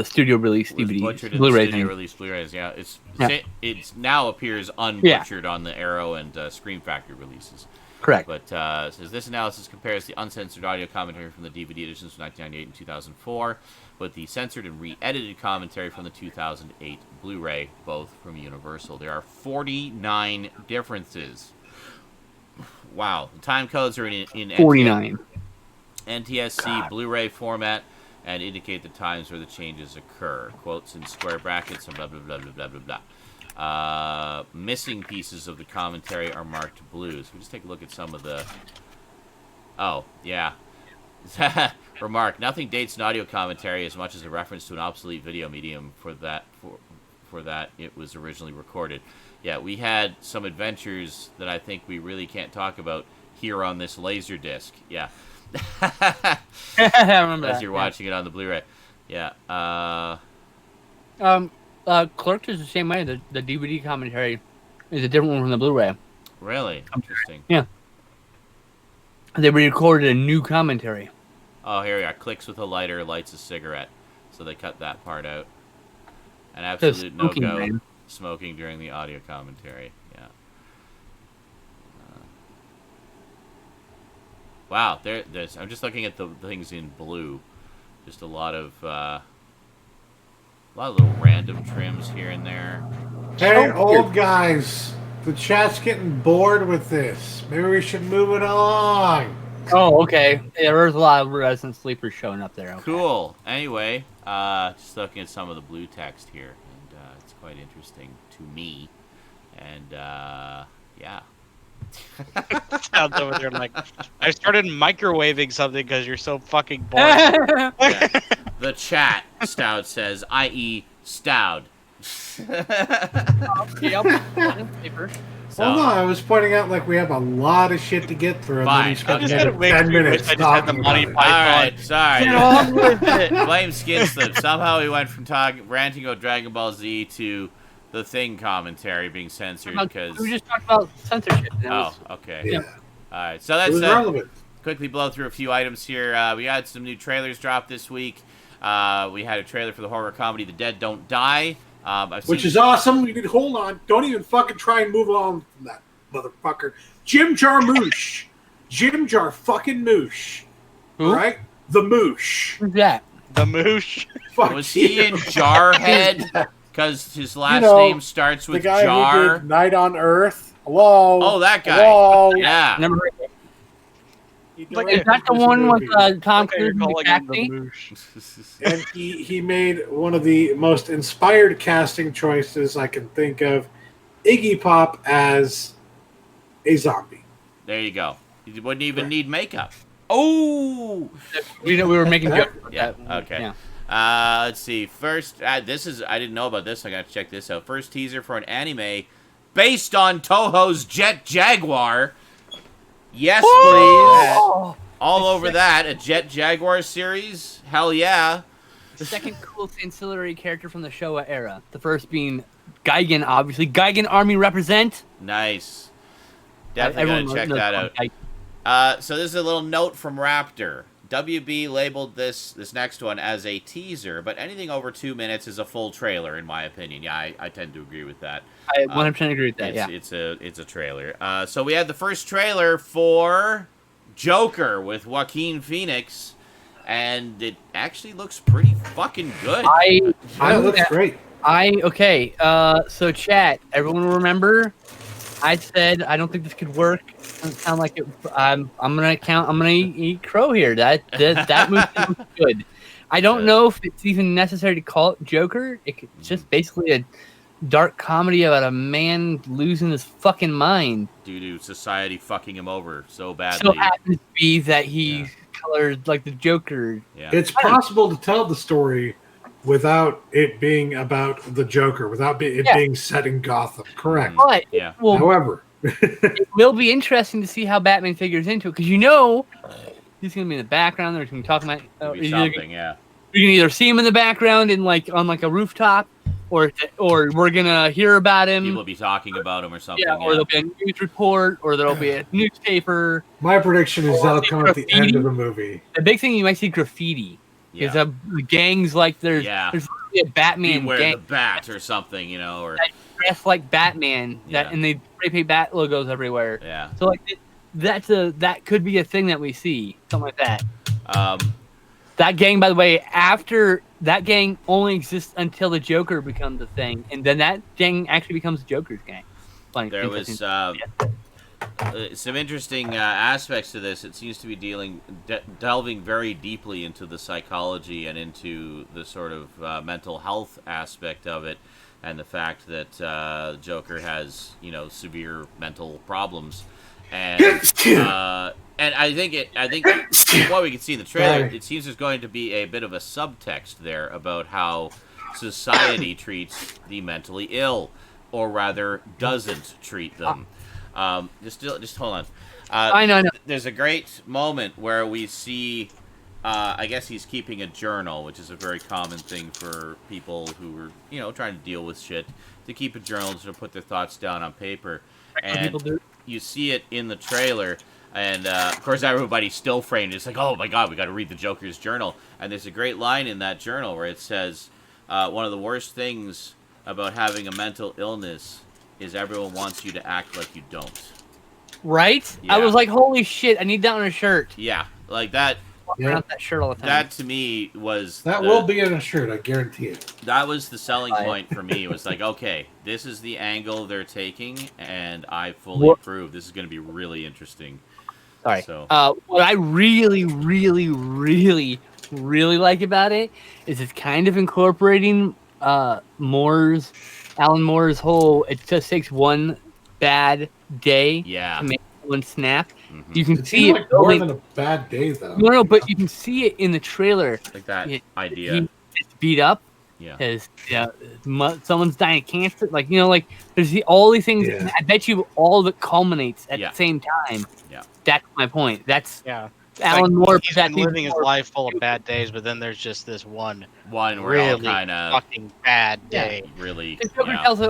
studio release was DVD, butchered in Blu-ray studio thing. release Blu-rays. Yeah, it's Yeah. it's now appears unbutchered on the Arrow and Scream Factory releases. Correct. But it says this analysis compares the uncensored audio commentary from the DVD editions from 1998 and 2004 with the censored and re-edited commentary from the 2008 Blu-ray, both from Universal. There are 49 differences. Wow. The time codes are in 49. NTSC Blu-ray format and indicate the times where the changes occur. Quotes in square brackets and blah, blah, blah, blah, blah, blah, blah. Missing pieces of the commentary are marked blue. So we just take a look at some of the... Oh, yeah. Remark, nothing dates an audio commentary as much as a reference to an obsolete video medium for that it was originally recorded. Yeah, we had some adventures that I think we really can't talk about here on this laser disc. Yeah. I remember As that, you're yeah. watching it on the Blu-ray. Yeah. Clerks is the same way. The DVD commentary is a different one from the Blu-ray. Really? Interesting. Yeah. They re-recorded a new commentary. Oh, here we are. Clicks with a lighter, lights a cigarette. So they cut that part out. An So absolute smoking, no-go. man. Smoking during the audio commentary. Yeah. Wow. There's. I'm just looking at the things in blue. Just a lot of little random trims here and there. Hey, old guys, the chat's getting bored with this. Maybe we should move it along. Oh, okay. Yeah, there's a lot of resident sleepers showing up there. Okay. Cool. Anyway, just looking at some of the blue text here, and it's quite interesting to me. And yeah. Sounds over there like I started microwaving something because you're so fucking bored. Yeah. The chat, Stout says, i.e. Stoud. Yep. So, Hold on, I was pointing out like we have a lot of shit to get through. Fine, And then okay. we Just spent gotta wait 10 till you minutes wish I just had the talking Monty about it. Python. alright, sorry. Get on with it. Blame Skinslip. Somehow we went from ranting about Dragon Ball Z to the Thing commentary being censored because... We just talked about censorship. Oh, okay. Yeah, Alright, so it that's was relevant. quickly blow through a few items here. We had some new trailers dropped this week. We had a trailer for the horror comedy The Dead Don't Die. Which is awesome. You can hold on. Don't even fucking try and move on from that motherfucker. Jim Jarmusch. Jim Jar fucking Moosh. Who? All right? The Moosh. Who's that? The moosh. Fuck Was he in you. Jarhead? Because his last know, name starts The with guy who Jar. did Night on Earth. Hello. Oh, that guy. Hello. Yeah. Never heard of it. He Like, Is directed that the this one with movie. Tom Okay, Cruise you're and the calling him the taxi? moosh. And he made one of the most inspired casting choices I can think of. Iggy Pop as a zombie. There you go. You wouldn't even need makeup. Oh! We were making jokes about Yeah, that. okay. Yeah. Let's see. First, I didn't know about this. I got to check this out. First teaser for an anime based on Toho's Jet Jaguar. Yes, please. Oh! All over that. A Jet Jaguar series? Hell yeah. The second coolest ancillary character from the Showa era. The first being Gigan, obviously. Gigan Army represent. Nice. Definitely gotta check that out. So this is a little note from Raptor. WB labeled this next one as a teaser, but anything over 2 minutes is a full trailer, in my opinion. Yeah, I tend to agree with that. I 100% agree with that, yeah. It's a trailer. So we had the first trailer for Joker with Joaquin Phoenix, and it actually looks pretty fucking good. That looks great. Okay, so chat, everyone will remember I said I don't think this could work. Doesn't sound like it. I'm gonna eat crow here. That movie sounds good. I don't know if it's even necessary to call it Joker. It's just basically a dark comedy about a man losing his fucking mind due to society fucking him over so badly. So happens to be that he's colored like the Joker. Yeah. It's possible to tell the story without it being about the Joker, without it being set in Gotham. Correct. But Yeah. However, it will be interesting to see how Batman figures into it, because he's going to be in the background. There's going to be talking about. Maybe You something, yeah. can either see him in the background in on a rooftop, or we're gonna hear about him. People will be talking about him or something. Yeah, or there'll be a news report, or there'll be a newspaper. My prediction is that'll come at the graffiti. end of the movie. The big thing, you might see graffiti. Because the gangs, like, there's a Batman Beware gang. the bat or something, you know, or dress like Batman, and they spray paint bat logos everywhere. Yeah. So like that could be a thing that we see, something like that. That gang, by the way, after that gang only exists until the Joker becomes a thing, and then that gang actually becomes Joker's gang. Funny. There was some interesting aspects to this. It seems to be delving very deeply into the psychology and into the sort of mental health aspect of it, and the fact that Joker has, you know, severe mental problems, and I think from what we can see in the trailer, it seems there's going to be a bit of a subtext there about how society treats the mentally ill, or rather doesn't treat them. Just hold on. I know. There's a great moment where we see, I guess he's keeping a journal, which is a very common thing for people who are, you know, trying to deal with shit, to keep a journal to put their thoughts down on paper. And you see it in the trailer, and of course everybody's still framed. It's like, oh my god, we got to read the Joker's journal. And there's a great line in that journal where it says, one of the worst things about having a mental illness is everyone wants you to act like you don't. Right? Yeah. I was like, holy shit, I need that on a shirt. Yeah, like that. Out that shirt all the time. That to me was will be in a shirt, I guarantee it. That was the selling point for me. It was like, okay, this is the angle they're taking, and I fully approve. This is going to be really interesting. Sorry. So, what I really, really, really, really like about it is it's kind of incorporating Alan Moore's whole, it just takes one bad day to make one snap. Mm-hmm. You can it see like more than a bad day, though. No, but you can see it in the trailer. Like that idea. He's beat up. Yeah. Someone's dying of cancer. Like, you know, like there's all these things. Yeah. I bet you all of it culminates at the same time. Yeah. That's my point. That's Alan Moore. He's been living his life full of bad days, but then there's just this one really kind of fucking bad day. Really. The Joker tells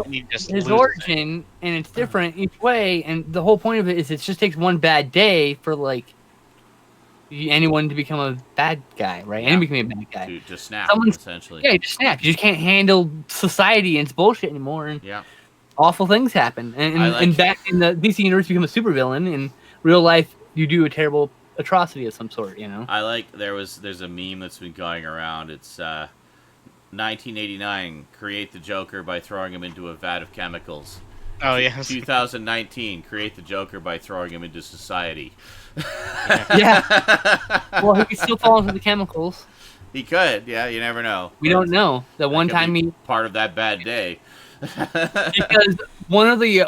his origin, and it's different each way. And the whole point of it is it just takes one bad day for like anyone to become a bad guy, right? Anyone can be a bad guy. To just snap, essentially. Yeah, just snap. You just can't handle society and its bullshit anymore. And awful things happen. And back in the DC universe, you become a supervillain. In real life, you do a terrible atrocity of some sort, you know. I like there's a meme that's been going around. It's 1989, create the Joker by throwing him into a vat of chemicals. Oh yes. 2019, create the Joker by throwing him into society. Yeah. Well, he could still fall into the chemicals. He could, yeah. You never know. We don't know. The one time he part of that bad day. Because one of the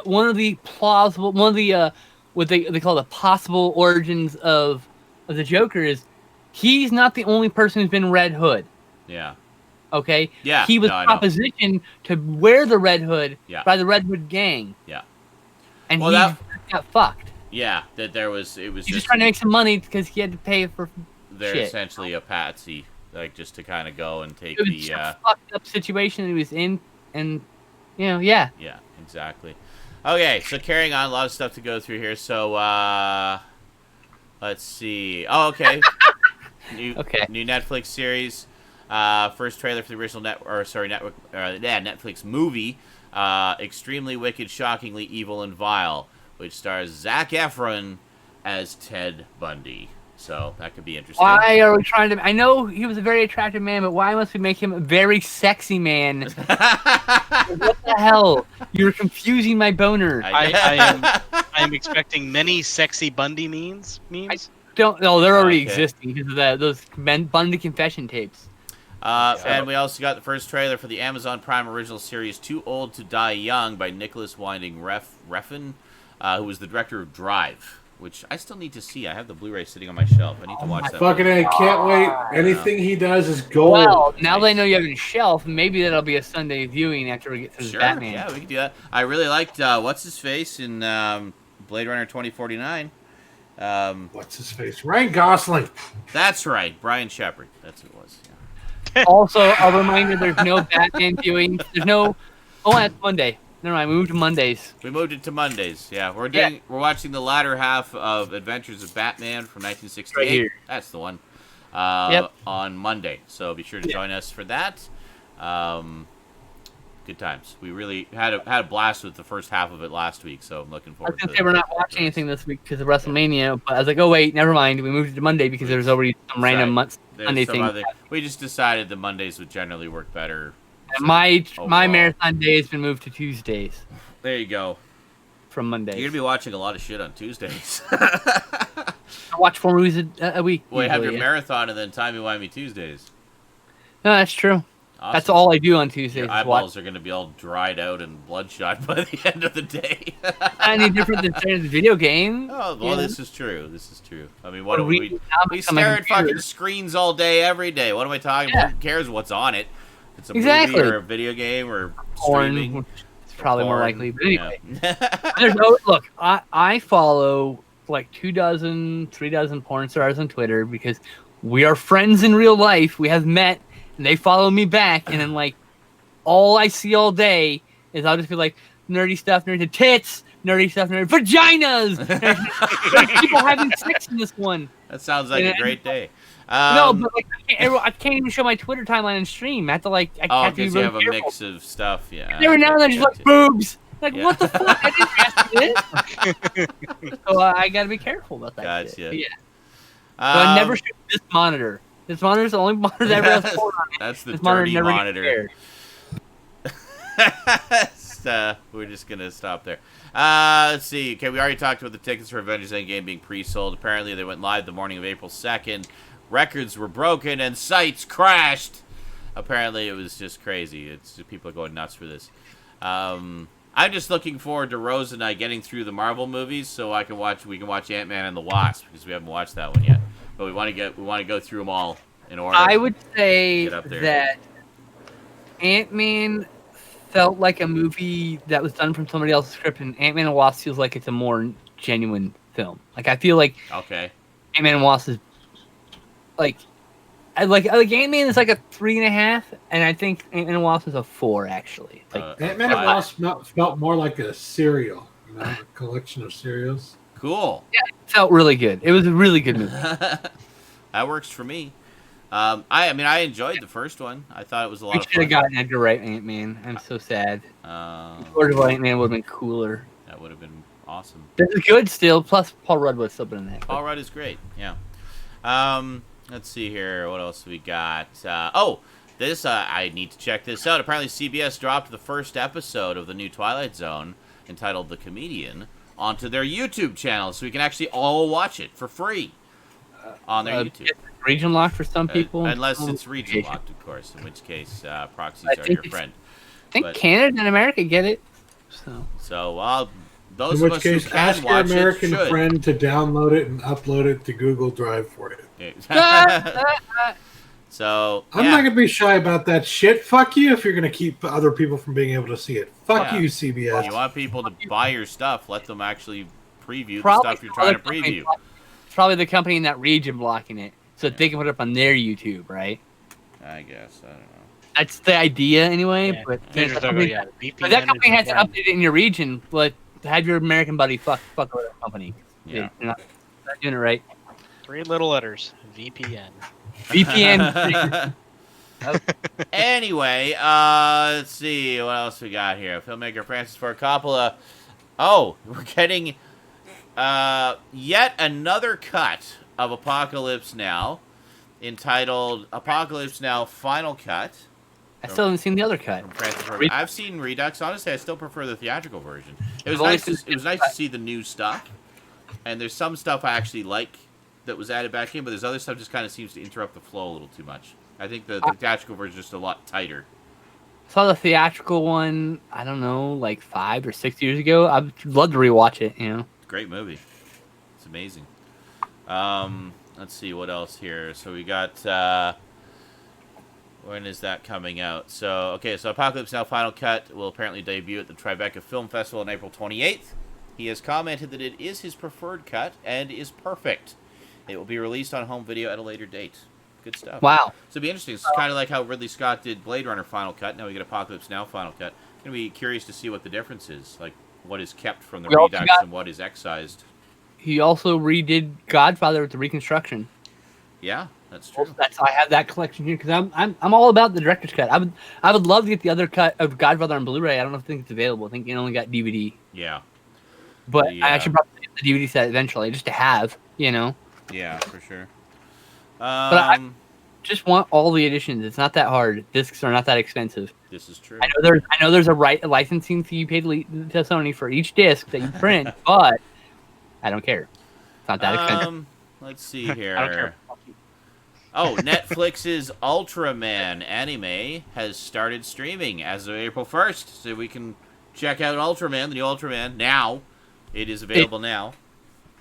what they call the possible origins of the Joker is he's not the only person who's been Red Hood. Yeah. Okay? Yeah. He was propositioned to wear the Red Hood by the Red Hood gang. Yeah. And he got fucked. Yeah, that he's just trying to make some money because he had to pay for they're shit. Essentially a patsy, like just to kind of go and take it was a fucked up situation he was in, and yeah, exactly. Okay, so carrying on, a lot of stuff to go through here. So let's see. Oh, okay. New Netflix series. First trailer for the original Netflix movie. Extremely Wicked, Shockingly Evil and Vile, which stars Zac Efron as Ted Bundy. So that could be interesting. Why are we trying to? I know he was a very attractive man, but why must we make him a very sexy man? What the hell? You're confusing my boner. I am expecting many sexy Bundy memes. They're already existing because of those Bundy confession tapes. And we also got the first trailer for the Amazon Prime original series Too Old to Die Young by Nicholas Winding Refn, who was the director of Drive, which I still need to see. I have the Blu-ray sitting on my shelf. I need to watch that. Fucking I can't wait. Anything he does is gold. Well, now they know you have it on a shelf. Maybe that'll be a Sunday viewing after we get through the Batman. Yeah, we can do that. I really liked what's his face in Blade Runner 2049. What's his face? Ryan Gosling. That's right, Brian Shepard. That's who it was. Yeah. Also, a reminder: there's no Batman viewing. There's no. Oh, that's Monday. Never mind. We moved to Mondays. We moved it to Mondays. Yeah, we're watching the latter half of Adventures of Batman from 1968. Right here. That's the one. Yep. On Monday. So be sure to join us for that. Good times. We really had a blast with the first half of it last week, so I'm looking I forward was gonna to say we're not watching anything this week because of WrestleMania, but I was like, oh wait, never mind. We moved it to Monday because there's already some random There's Monday some thing. we just decided the Mondays would generally work better. And my overall. marathon day has been moved to Tuesdays There you go. from Mondays. You're gonna be watching a lot of shit on Tuesdays. I watch 4 movies a week. Well, you have your usually, marathon and then timey-wimey Tuesdays. No, that's true. Awesome. That's all I do on Tuesdays. Your is eyeballs watch. are going to be all dried out and bloodshot by the end of the day. Any different than staring at the video game? Oh, well, Yeah. this is true. This is true. I mean, what do reading we comics on my stare at computer. fucking screens all day, every day. What am I talking about? Who cares what's on it? It's a Exactly. movie or a video game or streaming. Porn. It's probably more Porn. likely. But anyway, Yeah. there's no look. I follow like 3 porn stars on Twitter because we are friends in real life. We have met, and they follow me back, and then like all I see all day is I'll just be like nerdy stuff, nerdy tits, nerdy stuff, nerdy vaginas. There's people having sex in this one. That sounds like a great day. No, but like I can't even show my Twitter timeline and stream. I have to like. I have to be because really you have a careful. mix of stuff. Yeah. Every now and then, just like boobs. Like Yeah. what the fuck? I didn't ask you this. So I gotta be careful about that. Gotcha. Shit. But yeah. So I never shoot this monitor. This monitor is the only monitor that ever has porn on it. That's the This monitor dirty never gets monitor. aired. We're just gonna stop there. Let's see. Okay, we already talked about the tickets for Avengers Endgame being pre-sold. Apparently, they went live the morning of April 2nd. Records were broken and sites crashed. Apparently, it was just crazy. It's people are going nuts for this. I'm just looking forward to Rose and I getting through the Marvel movies so we can watch Ant-Man and the Wasp because we haven't watched that one yet. But we want to go through them all in order. I would say Get up there. that Ant-Man felt like a movie that was done from somebody else's script, and Ant-Man and Wasp feels like it's a more genuine film. Like I feel like Okay. Ant-Man and Wasp is like Ant-Man is like a 3.5, and I think Ant-Man and Wasp is a 4 actually. Like Ant-Man and Wasp felt more like a cereal, a collection of cereals. Cool. yeah, it felt really good. It was a really good movie. That works for me. I mean, I enjoyed the first one. I thought it was a lot We of should have fun. gotten Edgar Wright Ant-Man. I'm so sad. Uh, Lord of Ant-Man would have been cooler. that would have been awesome. This is good still. Plus, Paul Rudd would have still been in that. Paul Rudd is great. Yeah. Let's see here. What else we got? This I need to check this out. Apparently, CBS dropped the first episode of the new Twilight Zone, entitled "The Comedian," onto their YouTube channel, so we can actually all watch it for free on their YouTube. Region locked for some people. Unless it's region locked, of course, in which case proxies I are think your it's- friend. I think but- Canada and America get it. So those In of which us case, who can ask your watch American it should. friend to download it and upload it to Google Drive for you. So I'm yeah. not going to be shy about that shit. Fuck you if you're going to keep other people from being able to see it. Fuck Yeah. you, CBS. You want people to buy your stuff, let them actually preview Probably the stuff you're trying to other company preview. It's probably the company in that region blocking it, so that they can put it up on their YouTube, right? I guess. I don't know. That's the idea anyway. Yeah. But They're that just talking company, about, VPN but that company is has to down. update it in your region. But have your American buddy fuck with that company. Yeah. They're not doing it right. 3 little letters. VPN. VPN. Anyway, let's see what else we got here. Filmmaker Francis Ford Coppola. Oh, we're getting yet another cut of Apocalypse Now, entitled Apocalypse Now Final Cut. I still haven't seen the other cut. From Francis Ford. I've seen Redux. Honestly, I still prefer the theatrical version. It was I've only nice. seen It was nice to see the new stuff, and there's some stuff I actually like that was added back in, but there's other stuff just kind of seems to interrupt the flow a little too much. I think the theatrical version is just a lot tighter. Saw the theatrical one. I don't know, like 5 or 6 years ago. I'd love to rewatch it. You know. Great movie. It's amazing. Let's see what else here. So we got. When is that coming out? So Apocalypse Now Final Cut will apparently debut at the Tribeca Film Festival on April 28th. He has commented that it is his preferred cut and is perfect. It will be released on home video at a later date. Good stuff. Wow. So it'll be interesting. It's kind of like how Ridley Scott did Blade Runner Final Cut. Now we get Apocalypse Now Final Cut. I'm going to be curious to see what the difference is. Like, what is kept from the We also redux got- and what is excised. He also redid Godfather with the reconstruction. Yeah, that's true. I have that collection here because I'm all about the director's cut. I would love to get the other cut of Godfather on Blu-ray. I don't think it's available. I think it only got DVD. Yeah. But The, I actually probably get the DVD set eventually just to have, Yeah, for sure. But I just want all the editions. It's not that hard. Discs are not that expensive. This is true. I know there's a licensing fee you pay to Sony for each disc that you print, but I don't care. It's not that expensive. Let's see here. I don't care. Oh, Netflix's Ultraman anime has started streaming as of April 1st, so we can check out Ultraman, the new Ultraman, now. It is available now.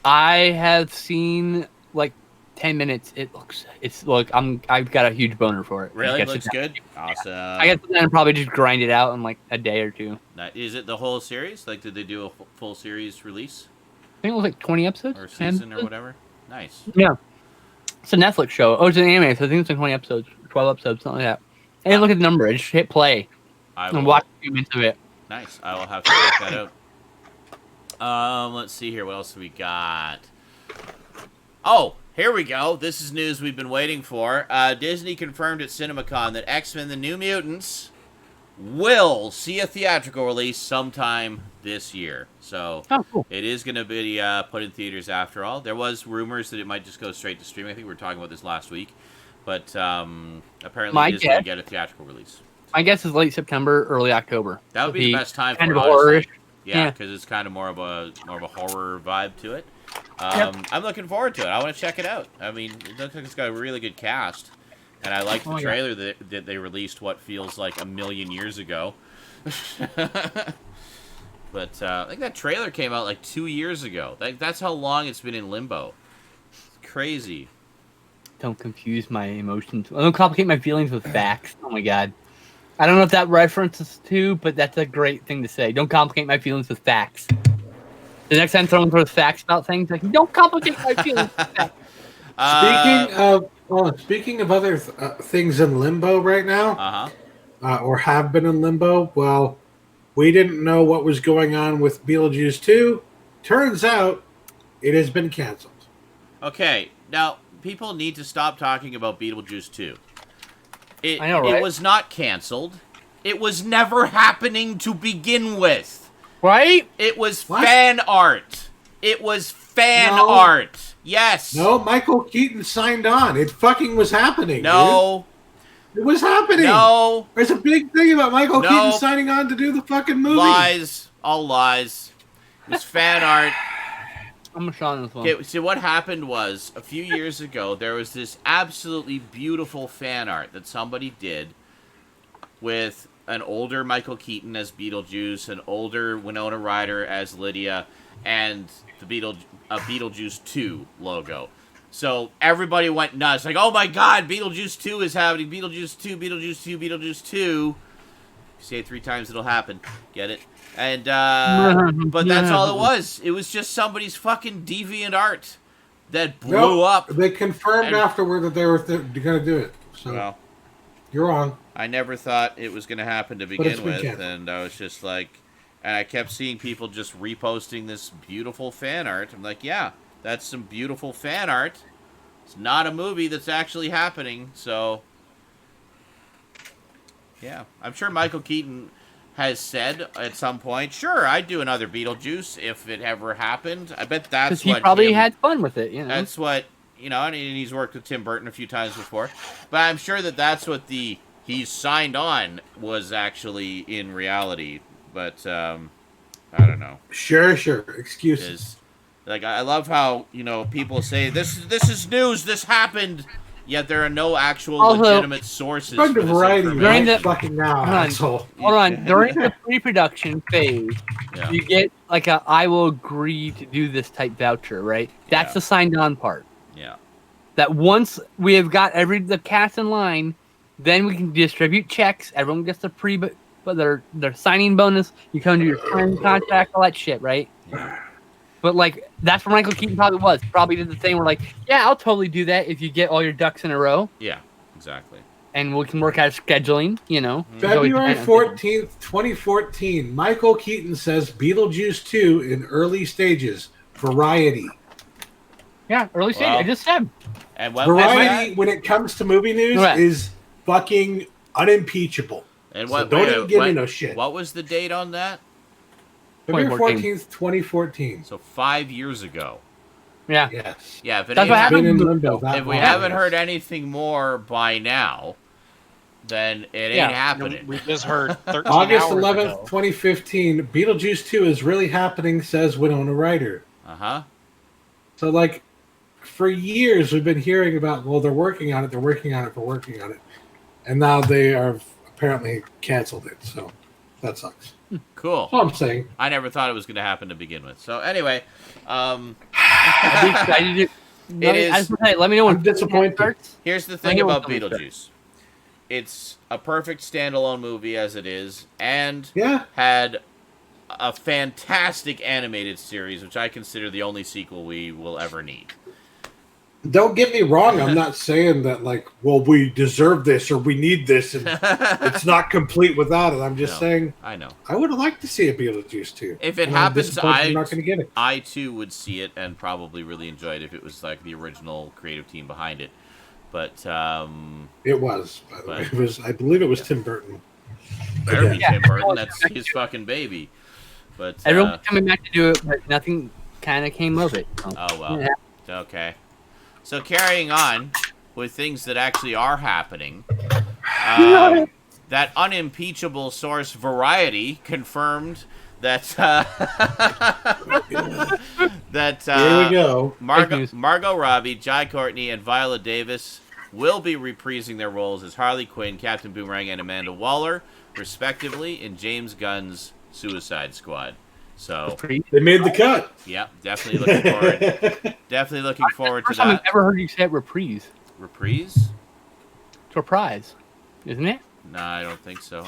I have seen like 10 minutes. I've got a huge boner for it. Really? I guess Looks good? Awesome. I guess then probably just grind it out in like a day or two. Is it the whole series? Like, did they do a full series release? I think it was like 20 episodes. Or season or whatever? Nice. Yeah. It's a Netflix show. Oh, it's an anime, so I think it's like 20 episodes, 12 episodes, something like that. And look at the number. I just hit play and watch a few minutes of it. Nice. I will have to check that out. Let's see here. What else we got? Oh, here we go. This is news we've been waiting for. Disney confirmed at CinemaCon that X-Men: The New Mutants will see a theatrical release sometime this year. So cool. It is going to be put in theaters after all. There was rumors that it might just go straight to streaming. I think we were talking about this last week. But apparently it is going to get a theatrical release. My guess is late September, early October. That would be the best time for kind it, of honestly. horror-ish. Yeah, because it's kind of more of a horror vibe to it. I'm looking forward to it. I want to check it out. I mean, it looks like it's got a really good cast. And I like the trailer that they released what feels like a million years ago. But I think that trailer came out like 2 years ago. That's how long it's been in limbo. It's crazy. Don't confuse my emotions. Don't complicate my feelings with facts. Oh my god. I don't know if that references to, but that's a great thing to say. Don't complicate my feelings with facts. The next time someone throws facts about things, like, don't complicate my feelings with facts. Speaking of other things in limbo right now, or have been in limbo, well, we didn't know what was going on with Beetlejuice 2. Turns out it has been canceled. Okay, now people need to stop talking about Beetlejuice 2. I know, right? It was not canceled. It was never happening to begin with. Right? It was fan art. It was fan art. Yes. No, Michael Keaton signed on. It fucking was happening. No. Dude. It was happening. No. There's a big thing about Michael Keaton signing on to do the fucking movie. Lies. All lies. It was fan art. I'm a Sean this one. Okay, so what happened was, a few years ago, there was this absolutely beautiful fan art that somebody did with an older Michael Keaton as Beetlejuice, an older Winona Ryder as Lydia, and the Beetlejuice 2 logo. So everybody went nuts, like, oh my god, Beetlejuice 2 is happening, Beetlejuice 2, Beetlejuice 2, Beetlejuice 2. If you say it 3 times, it'll happen. Get it? And, but that's all it was. It was just somebody's fucking deviant art that blew up. They confirmed afterward that they were going to do it. So well, you're wrong. I never thought it was going to happen to begin with, and I was just like, and I kept seeing people just reposting this beautiful fan art. I'm like, yeah, that's some beautiful fan art. It's not a movie that's actually happening, so yeah. I'm sure Michael Keaton has said at some point, sure, I'd do another Beetlejuice if it ever happened. I bet that's what he probably had fun with it, you know. That's what, you know, and he's worked with Tim Burton a few times before. But I'm sure that's what he's signed on was actually in reality. But I don't know. Sure. Excuses. Like, I love how, you know, people say this is news, this happened. Yet there are no actual legitimate sources for this information. During the fucking now, asshole. Hold on. During the pre-production phase, you get like a "I will agree to do this" type voucher, right? That's the signed-on part. Yeah. That once we have got the cast in line, then we can distribute checks. Everyone gets their signing bonus. You come to your signing contract, all that shit, right? Yeah. But like that's where Michael Keaton probably was. Probably did the thing where like, yeah, I'll totally do that if you get all your ducks in a row. Yeah, exactly. And we can work out scheduling, you know. February 14th, 2014. Michael Keaton says Beetlejuice 2 in early stages. Variety. Yeah, early stage. Well, I just said. And when Variety, when it comes to movie news, is fucking unimpeachable. And so don't even give me no shit. What was the date on that? February 14th, 2014. So 5 years ago. Yeah. Yes. Yeah. If, it That's what happened. If we haven't heard anything more by now, then it ain't happening. We just heard 13 August hours 11th, ago. 2015. Beetlejuice 2 is really happening, says Winona Ryder. Uh-huh. So, like, for years we've been hearing about, well, they're working on it, they're working on it. And now they are apparently canceled it. So, that sucks. Cool. That's all I'm saying. I never thought it was going to happen to begin with. So, anyway. It is. Let me know when I'm disappointed. Here's the thing about Beetlejuice. It's a perfect standalone movie as it is, and had a fantastic animated series, which I consider the only sequel we will ever need. Don't get me wrong. I'm not saying that, like, well, we deserve this or we need this, and it's not complete without it. I'm just saying. I know. I would have liked to see a Beetlejuice 2. If it happens, I'm not going to get it. I too would see it and probably really enjoy it if it was like the original creative team behind it. But it was. By the way, it was. I believe it was Tim Burton. Better be Tim Burton. That's his fucking baby. But everyone's coming back to do it, but nothing kind of came of it. Oh well. Okay. So carrying on with things that actually are happening, that unimpeachable source Variety confirmed that here we go. Margot Robbie, Jai Courtney, and Viola Davis will be reprising their roles as Harley Quinn, Captain Boomerang, and Amanda Waller, respectively, in James Gunn's Suicide Squad. So they made the cut. Yeah, definitely looking forward. Definitely looking forward to that. I've never heard you say reprise. Reprise? It's reprise, isn't it? No, I don't think so.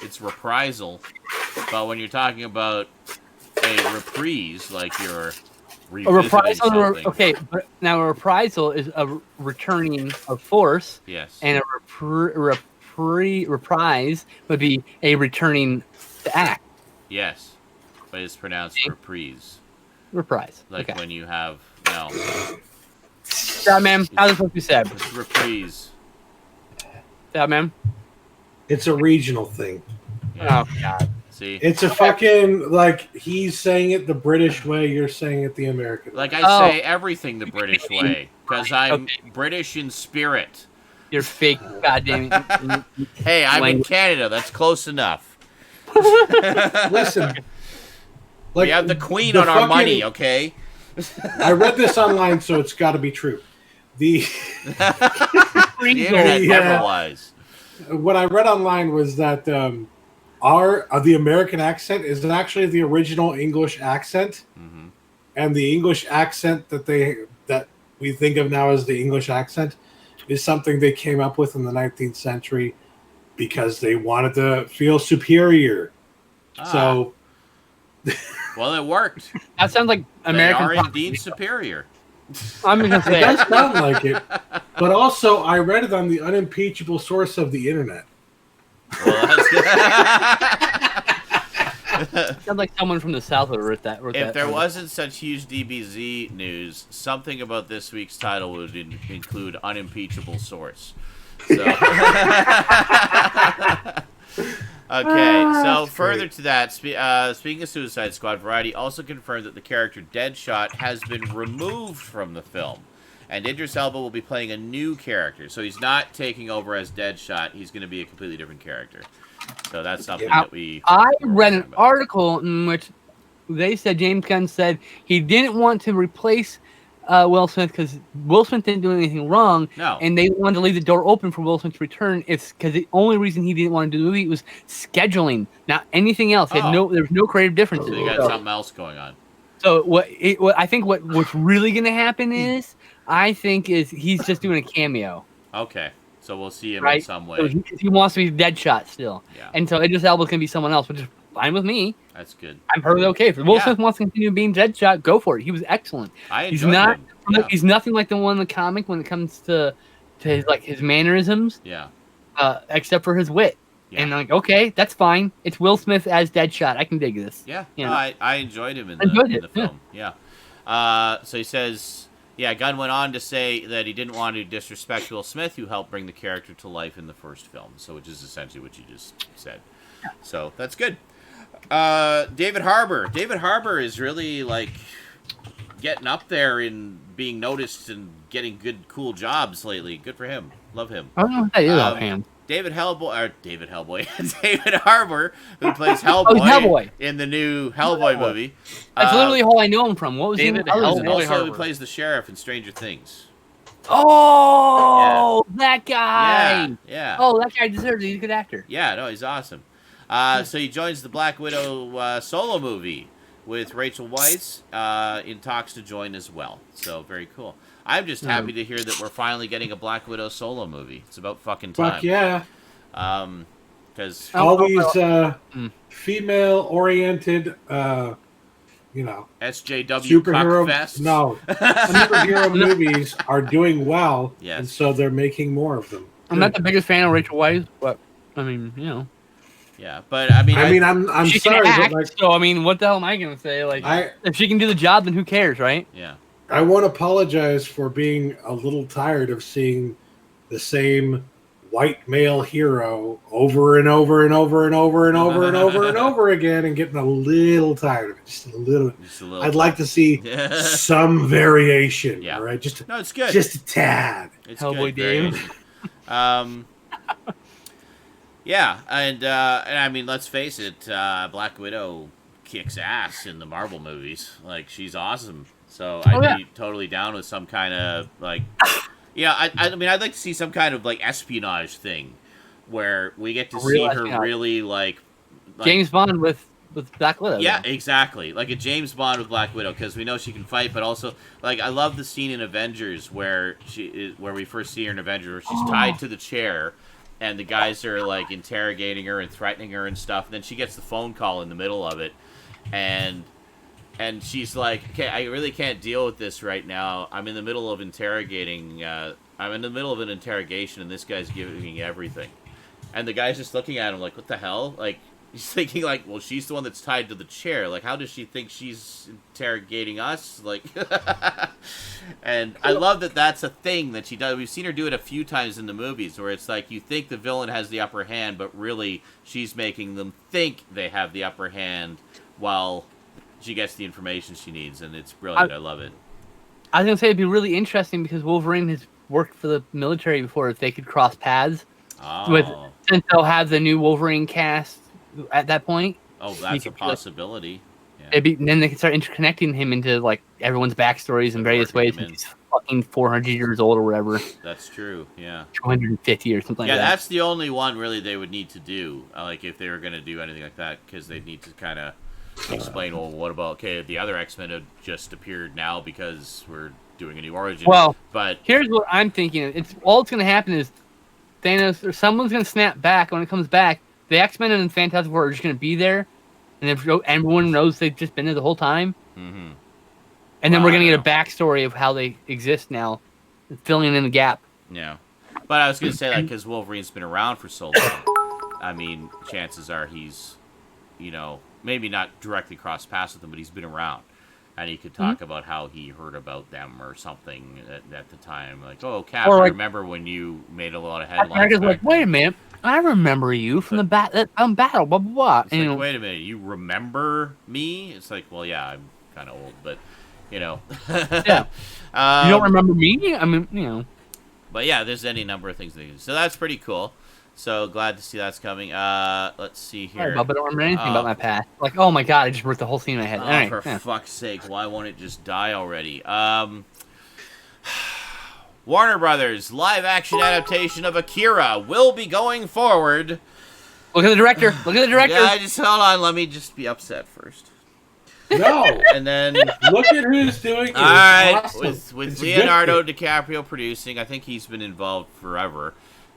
It's reprisal. But when you're talking about a reprise, like you're revisiting something. Okay, but now a reprisal is a returning of force. Yes. And a reprise would be a returning to act. Yes, but it's pronounced reprise. Reprise. Like when you have Stoudman, how does what you said? It's reprise. Stoudman. It's a regional thing. Yeah. Oh God. See, it's a fucking like he's saying it the British way, you're saying it the American way. Like I say everything the British way because I'm British in spirit. You're fake, goddamn. Hey, I'm in Canada. That's close enough. Listen, we have the Queen on our money, okay? I read this online, so it's got to be true. The internet never lies. What I read online was that the American accent is actually the original English accent, and the English accent that we think of now as the English accent is something they came up with in the 19th century. Because they wanted to feel superior. So. Well, it worked. That sounds like American. They are indeed superior. I'm going to say it does sound like it. But also, I read it on the unimpeachable source of the internet. Well, that's good. Sounds like someone from the South would wrote that. If there wasn't such huge DBZ news, something about this week's title would include unimpeachable source. So. Okay, so further to that, speaking of Suicide Squad, Variety also confirmed that the character Deadshot has been removed from the film, and Idris Elba will be playing a new character. So he's not taking over as Deadshot; he's going to be a completely different character. So that's something that I read an article in which they said James Gunn said he didn't want to replace Will Smith because Will Smith didn't do anything wrong, and they wanted to leave the door open for Will Smith to return. It's because the only reason he didn't want to do the movie was scheduling, not anything else. There was no creative differences. So you got something else going on. So what's really going to happen is he's just doing a cameo. Okay, so we'll see him in some way. So he wants to be Deadshot still, and so Idris Elba's going to be someone else, which is fine with me. That's good. I'm perfectly okay. If Will Smith wants to continue being Deadshot, go for it. He was excellent. He's not. Him. Yeah. He's nothing like the one in the comic when it comes to his mannerisms. Yeah. Except for his wit. Yeah. And I'm like, okay, that's fine. It's Will Smith as Deadshot. I can dig this. Yeah. You know? I enjoyed him in the film. Yeah. So he says, Gunn went on to say that he didn't want to disrespect Will Smith, who helped bring the character to life in the first film. So, which is essentially what you just said. Yeah. So that's good. David Harbour. David Harbour is really like getting up there in being noticed and getting good, cool jobs lately. Good for him. Love him. I don't know what that is offhand. David Harbour, David Harbour, who plays Hellboy, in the new Hellboy movie. That's literally all I know him from. What was David Hellboy? Also, he plays the sheriff in Stranger Things. Oh, that guy. Yeah. Oh, that guy deserves it. He's a good actor. Yeah, no, he's awesome. So he joins the Black Widow solo movie with Rachel Weisz in talks to join as well. So very cool. I'm just happy to hear that we're finally getting a Black Widow solo movie. It's about fucking time. Fuck yeah. Because all these female-oriented, SJW superhero fest. No, superhero movies are doing well, and so they're making more of them. I'm not the biggest fan of Rachel Weisz, but I mean, Yeah, but I mean, I'm she sorry, can act, but so I mean, what the hell am I gonna say? Like, if she can do the job, then who cares, right? Yeah. I want to apologize for being a little tired of seeing the same white male hero over and over and over and over and over and over and over again, and getting a little tired of it. Just a little. I'd like to see some variation. Yeah. All right, it's good. Just a tad. It's Hellboy good. Yeah, and I mean, let's face it, Black Widow kicks ass in the Marvel movies. Like, she's awesome. So I'd be totally down with some kind of, like, I mean, I'd like to see some kind of, like, espionage thing where we get to see her really, like James Bond with Black Widow. Yeah, exactly. Like a James Bond with Black Widow, because we know she can fight, but also, like, I love the scene in Avengers where we first see her in Avengers, where she's tied to the chair, and the guys are, like, interrogating her and threatening her and stuff, and then she gets the phone call in the middle of it, and she's like, okay, I really can't deal with this right now. I'm in the middle of interrogating, I'm in the middle of an interrogation, and this guy's giving me everything. And the guy's just looking at him like, what the hell? Like, he's thinking, like, well, she's the one that's tied to the chair. Like, how does she think she's interrogating us? Like, and I love that that's a thing that she does. We've seen her do it a few times in the movies, where it's like, you think the villain has the upper hand, but really, she's making them think they have the upper hand while she gets the information she needs, and it's brilliant. I love it. I was going to say it'd be really interesting because Wolverine has worked for the military before, if they could cross paths. Since they'll have the new Wolverine cast at that point. Oh, that's a possibility. Then they can start interconnecting him into, like, everyone's backstories in various ways. He's fucking 400 years old or whatever. That's true, yeah. 250 or something like that. Yeah, that's the only one, really, they would need to do, like, if they were going to do anything like that, because they'd need to kind of explain, well, what about, okay, the other X-Men have just appeared now because we're doing a new origin. Well, but here's what I'm thinking. All that's going to happen is Thanos, or someone's going to snap back. When it comes back, the X-Men and Fantastic Four are just going to be there, and everyone knows they've just been there the whole time. Mm-hmm. And then we're going to get a backstory of how they exist now, filling in the gap. Yeah. But I was going to say, like, because Wolverine's been around for so long, I mean, chances are he's, maybe not directly cross paths with them, but he's been around. And he could talk about how he heard about them or something at the time. Like, oh, Cap, I remember when you made a lot of headlines. I was like, wait a minute. I remember you from the battle, blah, blah, blah. It's like, wait a minute. You remember me? It's like, well, yeah, I'm kind of old, but, Yeah. You don't remember me? I mean, But, yeah, there's any number of things they do. So that's pretty cool. So glad to see that's coming. Let's see here. Sorry, Bob, I don't remember anything about my past. Like, oh my god, I just wrote the whole scene in my head. Oh, all right, for fuck's sake, why won't it just die already? Warner Brothers live-action adaptation of Akira will be going forward. Look at the director. Look at the director. Yeah, just hold on. Let me just be upset first. No. And then look at who's doing it. All right, awesome. with Leonardo DiCaprio producing. I think he's been involved forever.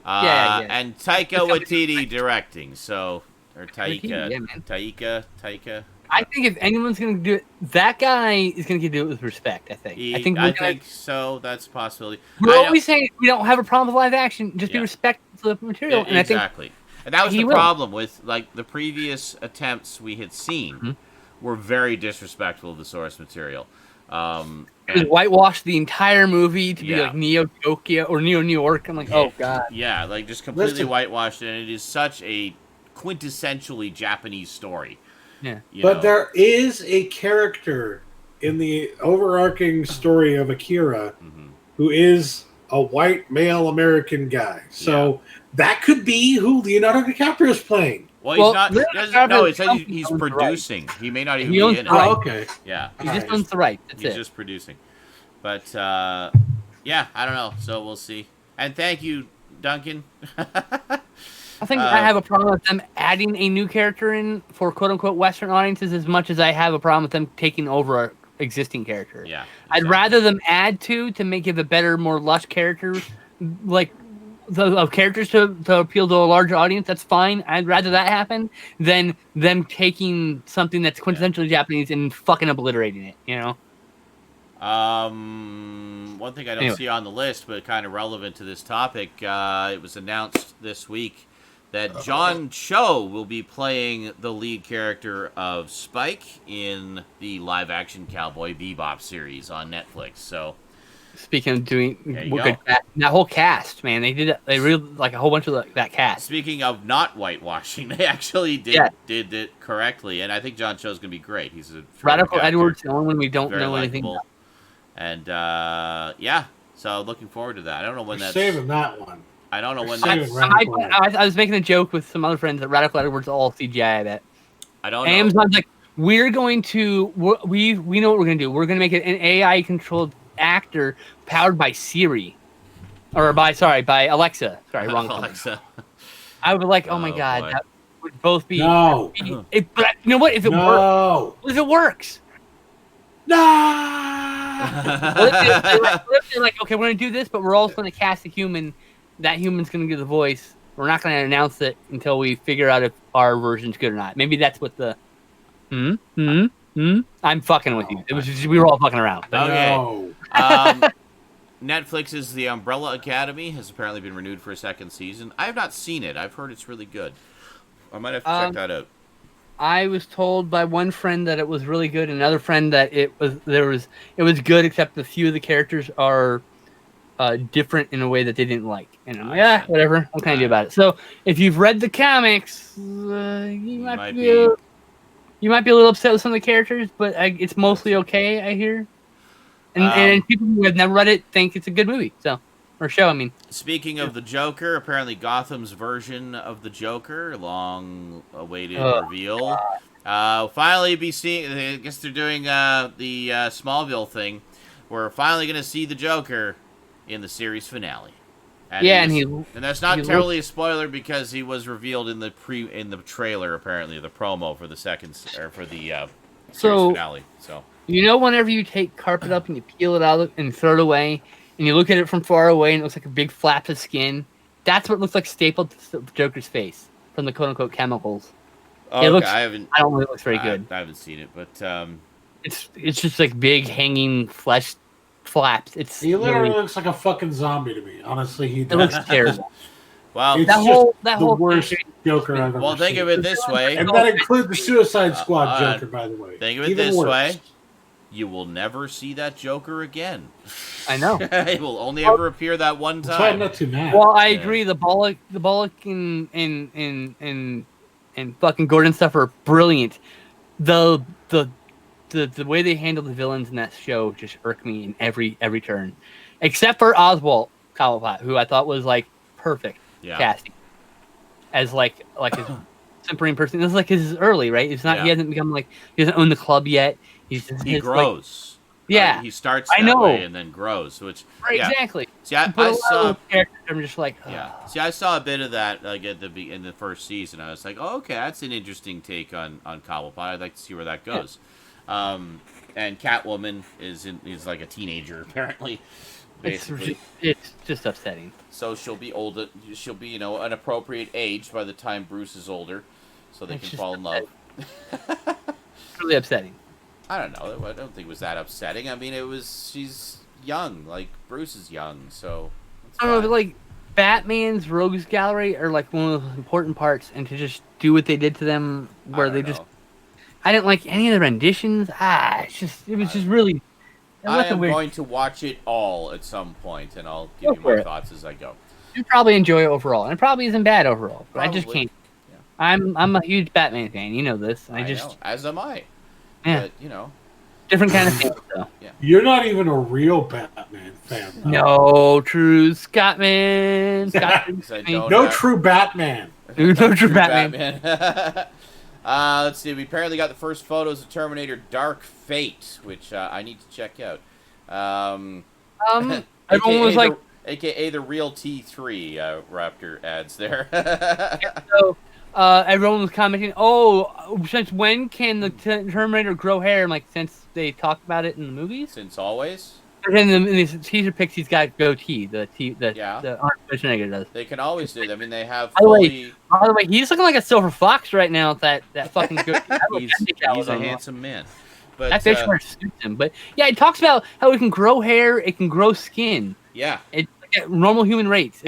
Yeah. And Taika Waititi directing. So Or TV, Taika. yeah, man. Taika. I think if anyone's gonna do it, that guy is gonna do it with respect. I think. I think so. That's a possibility. We're always saying we don't have a problem with live action. Just be respectful of the material, and exactly. I think and that was the will. problem with like the previous attempts we had seen were very disrespectful of the source material. It whitewashed the entire movie to be like Neo Tokyo or Neo New York. I'm like, oh god. Yeah, like just completely whitewashed, and it is such a quintessentially Japanese story. Yeah. But there is a character in the overarching story of Akira who is a white male American guy. So that could be who Leonardo DiCaprio is playing. Well, he's not. No, it says he's producing. He may not even be in it. Oh, okay. Yeah. He just owns the right. That's He's just producing. But, yeah, I don't know. So we'll see. And thank you, Duncan. I think I have a problem with them adding a new character in for quote-unquote Western audiences as much as I have a problem with them taking over an existing character. Yeah. Exactly. I'd rather them add to make it a better, more lush character, like of characters to appeal to a larger audience. That's fine. I'd rather that happen than them taking something that's quintessentially Japanese and fucking obliterating it, you know? One thing I don't see on the list, but kind of relevant to this topic, it was announced this week that John Cho will be playing the lead character of Spike in the live-action Cowboy Bebop series on Netflix. So, speaking of doing good, that whole cast, man, they really like a whole bunch of that cast. Speaking of not whitewashing, they actually did it correctly, and I think John Cho's gonna be great. He's a Radical Edwards, the only one we don't know anything about. And so looking forward to that. I don't know when that's saving that one. I don't know when that's. I was making a joke with some other friends that Radical Edwards all CGI. I bet. I don't know. Amazon's like, we know what we're gonna do. We're gonna make it an AI controlled actor powered by Siri, or by Alexa. Sorry, wrong. Alexa. I would be like, oh my god, boy. that would both be. No. But you know what? If it works, if it works. No. What if they're like, okay, we're gonna do this, but we're also gonna cast a human. That human's gonna give the voice. We're not gonna announce it until we figure out if our version's good or not. Maybe that's what the. I'm fucking with you. It was just, we were all fucking around. Okay. No. Netflix's The Umbrella Academy has apparently been renewed for a second season. I have not seen it. I've heard it's really good. I might have to check that out. I was told by one friend that it was really good, and another friend that it was good, except a few of the characters are different in a way that they didn't like. And I'm like, whatever. What can I do about it? So if you've read the comics, you might be a little upset with some of the characters, but it's mostly okay, I hear. And people who have never read it think it's a good movie, or show. I mean, speaking of the Joker, apparently Gotham's version of the Joker, long-awaited reveal. Finally, be seeing. I guess they're doing the Smallville thing. We're finally going to see the Joker in the series finale. And and that's not terribly a spoiler because he was revealed in the trailer, apparently, the promo for the series finale. So whenever you take carpet up and you peel it out and throw it away, and you look at it from far away and it looks like a big flap of skin, that's what looks like stapled to the Joker's face from the quote unquote chemicals. Oh, it looks. I don't know. It looks very good. I haven't seen it, but it's just like big hanging flesh flaps. He literally looks like a fucking zombie to me. Honestly, he does. It looks terrible. Well, that whole worst Joker I've ever seen. Think of it this way, and that includes the Suicide Squad Joker, by the way. Think of it this way: you will never see that Joker again. I know. It will only ever appear that one time. That's why I'm not too mad. Well, I agree. The Bullock and fucking Gordon stuff are brilliant. The way they handle the villains in that show just irk me in every turn, except for Oswald Cobblepot, who I thought was like perfect casting as like his simpering person. This is like his early, right? It's not. He hasn't become he doesn't own the club yet. He grows. He starts that way and then grows. Which exactly. See, I saw. I'm just like. See, I saw a bit of that in the first season. I was like, oh, okay, that's an interesting take on Cobblepot. I'd like to see where that goes. And Catwoman is like a teenager apparently. Basically, it's just upsetting. So she'll be older. She'll be an appropriate age by the time Bruce is older. so they It's can just fall in love. Really upsetting. I don't know. I don't think it was that upsetting. I mean, she's young. Like, Bruce is young, so... I don't know, but like, Batman's Rogues Gallery are like one of the important parts, and to just do what they did to them, where they just... I didn't like any of the renditions. It was just really... I am going to watch it all at some point, and I'll give you my thoughts as I go. You probably enjoy it overall, and it probably isn't bad overall, but I just can't. Yeah. I'm a huge Batman fan, you know this. I know, as am I. Yeah. But, you know... Different kind of fan, though. Yeah. You're not even a real Batman fan. Though. No true Scottman. No true Batman. No true Batman. Let's see. We apparently got the first photos of Terminator Dark Fate, which I need to check out. Everyone was like... AKA the real T3, Raptor adds there. So, everyone was commenting, since when can the Terminator grow hair? I'm like, since they talked about it in the movies? Since always? In the teaser pics, he's got goatee. The Arnold Schwarzenegger does. They can always do that. I mean, they have By the way, he's looking like a silver fox right now with that fucking goatee. he's a handsome man. But, that fish wear suits him. But yeah, it talks about how it can grow hair, it can grow skin. Yeah. It's like at normal human rates.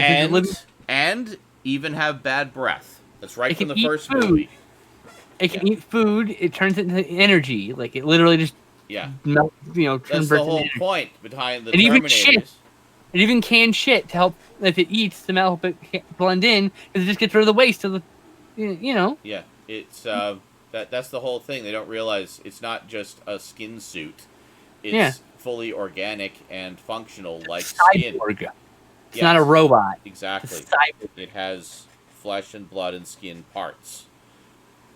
And even have bad breath. That's right from the first movie. It can eat food. It turns it into energy. Like, it literally just melts, That's the whole point behind the Terminators. It even can shit to help, if it eats, to help it blend in, because it just gets rid of the waste of the, Yeah, it's, that's the whole thing. They don't realize it's not just a skin suit. It's fully organic and functional, like skin. It's not a robot. Exactly. It has flesh and blood and skin parts.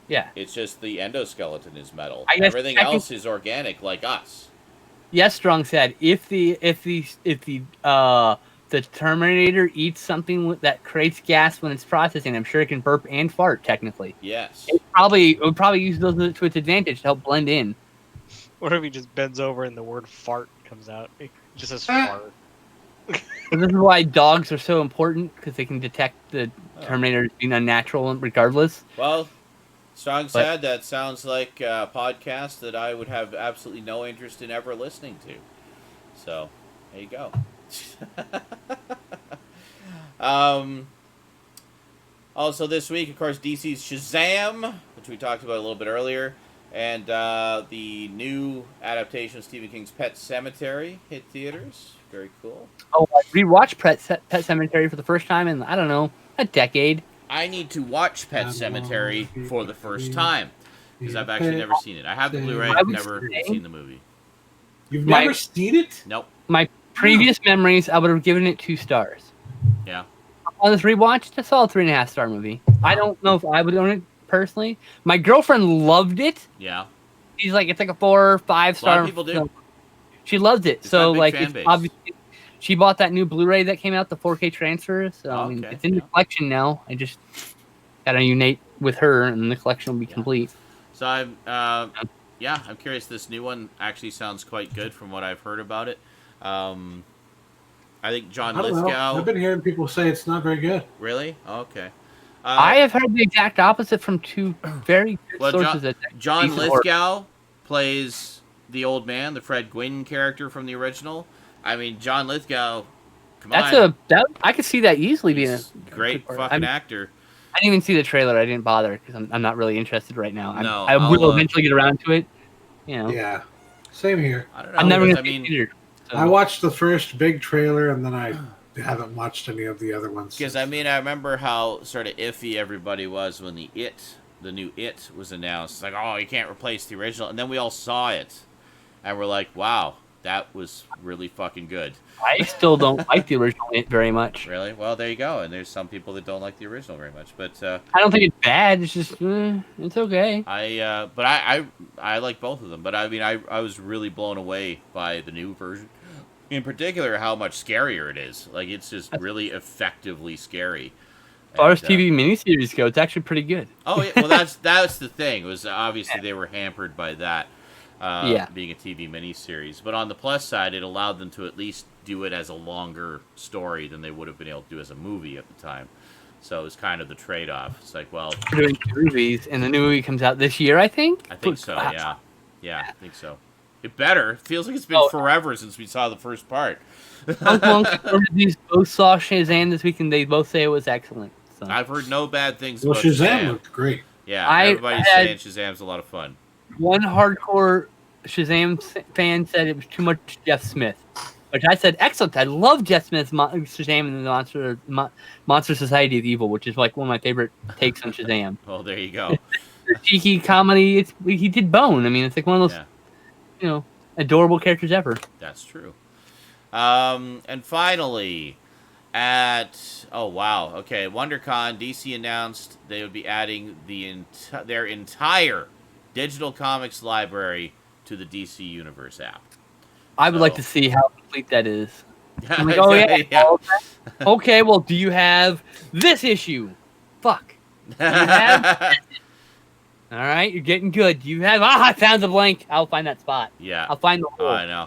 Yeah. It's just the endoskeleton is metal. Everything else is organic, like us. Yes, Strong said if the Terminator eats something that creates gas when it's processing, I'm sure it can burp and fart. Technically, yes. It would probably use those to its advantage to help blend in. What if he just bends over and the word fart comes out? It just says fart. So this is why dogs are so important, because they can detect the Terminator being unnatural regardless. Well, Strong said that sounds like a podcast that I would have absolutely no interest in ever listening to. So, there you go. Also this week, of course, DC's Shazam, which we talked about a little bit earlier, and the new adaptation of Stephen King's Pet Sematary hit theaters. Very cool. Oh, I rewatched Pet Sematary for the first time in, I don't know, a decade. I need to watch Pet Sematary for the first time, because I've actually never seen it. I have the Blu-ray, I've never seen the movie. You've never seen it? Nope. My previous memories, I would have given it 2 stars. Yeah. On this rewatch, it's a solid 3.5 star movie. I don't know if I would own it personally. My girlfriend loved it. Yeah. She's like, it's like a 4 or 5 star. A lot of people do. Film. She loved it. So like, it's obviously, she bought that new Blu-ray that came out, the 4K transfer. So I mean, it's in the collection now. I just gotta unite with her, and the collection will be complete. So I'm curious. This new one actually sounds quite good from what I've heard about it. I think John Lithgow. I've been hearing people say it's not very good. Really? Oh, okay. I have heard the exact opposite from 2 very good sources. John Lithgow plays the old man, the Fred Gwynn character from the original. I mean, John Lithgow. I could see that easily being a great fucking actor. I didn't even see the trailer. I didn't bother because I'm not really interested right now. I will eventually get around to it. Yeah, same here. I don't know. I'm never gonna see it. I watched the first big trailer, and then I haven't watched any of the other ones. Because, I mean, I remember how sort of iffy everybody was when the new It was announced. It's like, oh, you can't replace the original. And then we all saw it, and we're like, wow, that was really fucking good. I still don't like the original It very much. Really? Well, there you go. And there's some people that don't like the original very much. But I don't think it's bad. It's just, it's okay. I like both of them. But, I mean, I was really blown away by the new version. In particular, how much scarier it is. Like, it's just really effectively scary. As far as TV miniseries go, it's actually pretty good. Oh, yeah. Well, that's the thing. It was obviously they were hampered by that being a TV miniseries. But on the plus side, it allowed them to at least do it as a longer story than they would have been able to do as a movie at the time. So it's kind of the trade-off. It's like, well, We're doing 2 movies, and the new movie comes out this year, I think. I think so. Yeah, I think so. It better. It feels like it's been forever since we saw the first part. These both saw Shazam this week, and they both say it was excellent. So. I've heard no bad things Well, about Shazam looked great. Yeah, everybody's saying Shazam's a lot of fun. One hardcore Shazam fan said it was too much Jeff Smith, which I said, excellent. I love Jeff Smith's Shazam and the Monster Society of Evil, which is like one of my favorite takes on Shazam. Well, there you go. The cheeky comedy. He did Bone. I mean, it's like one of those, adorable characters ever. That's true. And finally, WonderCon, DC announced they would be adding their entire digital comics library to the DC Universe app. I would like to see how complete that is. I'm like, okay, well, do you have this issue? Fuck. Do you have all right, you're getting good. Do you have... I found the blank. I'll find that spot. Yeah. I'll find the hole. I know.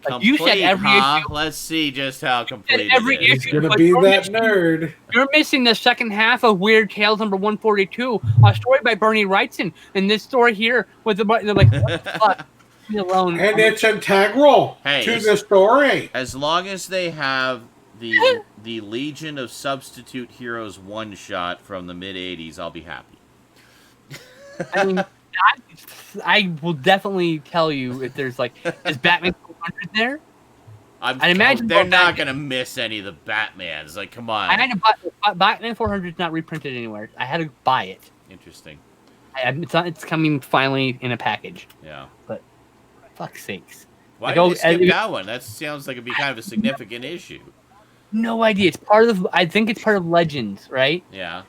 Like you said every issue. Let's see just how complete every it is. He's going to be that nerd. You're missing the second half of Weird Tales number 142, a story by Bernie Wrightson. And this story here with the... They're like, what the fuck? Leave me alone. And it's integral to the story. As long as they have the Legion of Substitute Heroes one-shot from the mid-'80s, I'll be happy. I mean, I will definitely tell you if there's like, is Batman 400 there? I imagine they're not going to miss any of the Batmans. Like, come on. I had to buy Batman 400 is not reprinted anywhere. I had to buy it. Interesting. It's coming finally in a package. Yeah. But fuck's sakes. Why did they skip that one? That sounds like it'd be kind of a significant issue. No idea. It's part of I think it's part of Legends, right? Yeah.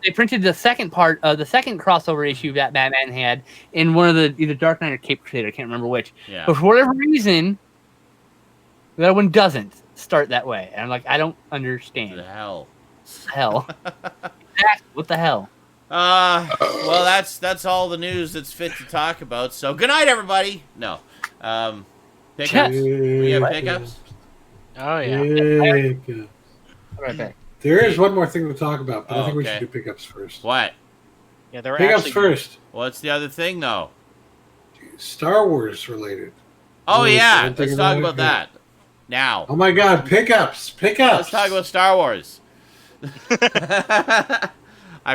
They printed the second part of the second crossover issue that Batman had in one of the either Dark Knight or Cape Crusader. I can't remember which. Yeah. But for whatever reason, the other one doesn't start that way. And I'm like, I don't understand. What the hell? What the hell? Well, that's all the news that's fit to talk about. So good night, everybody. No. Pickups. We have pickups. Oh yeah. Pickups. Right back. There is one more thing to talk about, but I think we okay. should do pickups first. What? Yeah, there were Pickups first. What's the other thing, though? Star Wars related. Oh, yeah. Let's talk about that. Now. Oh, my God. Pickups. Let's talk about Star Wars. I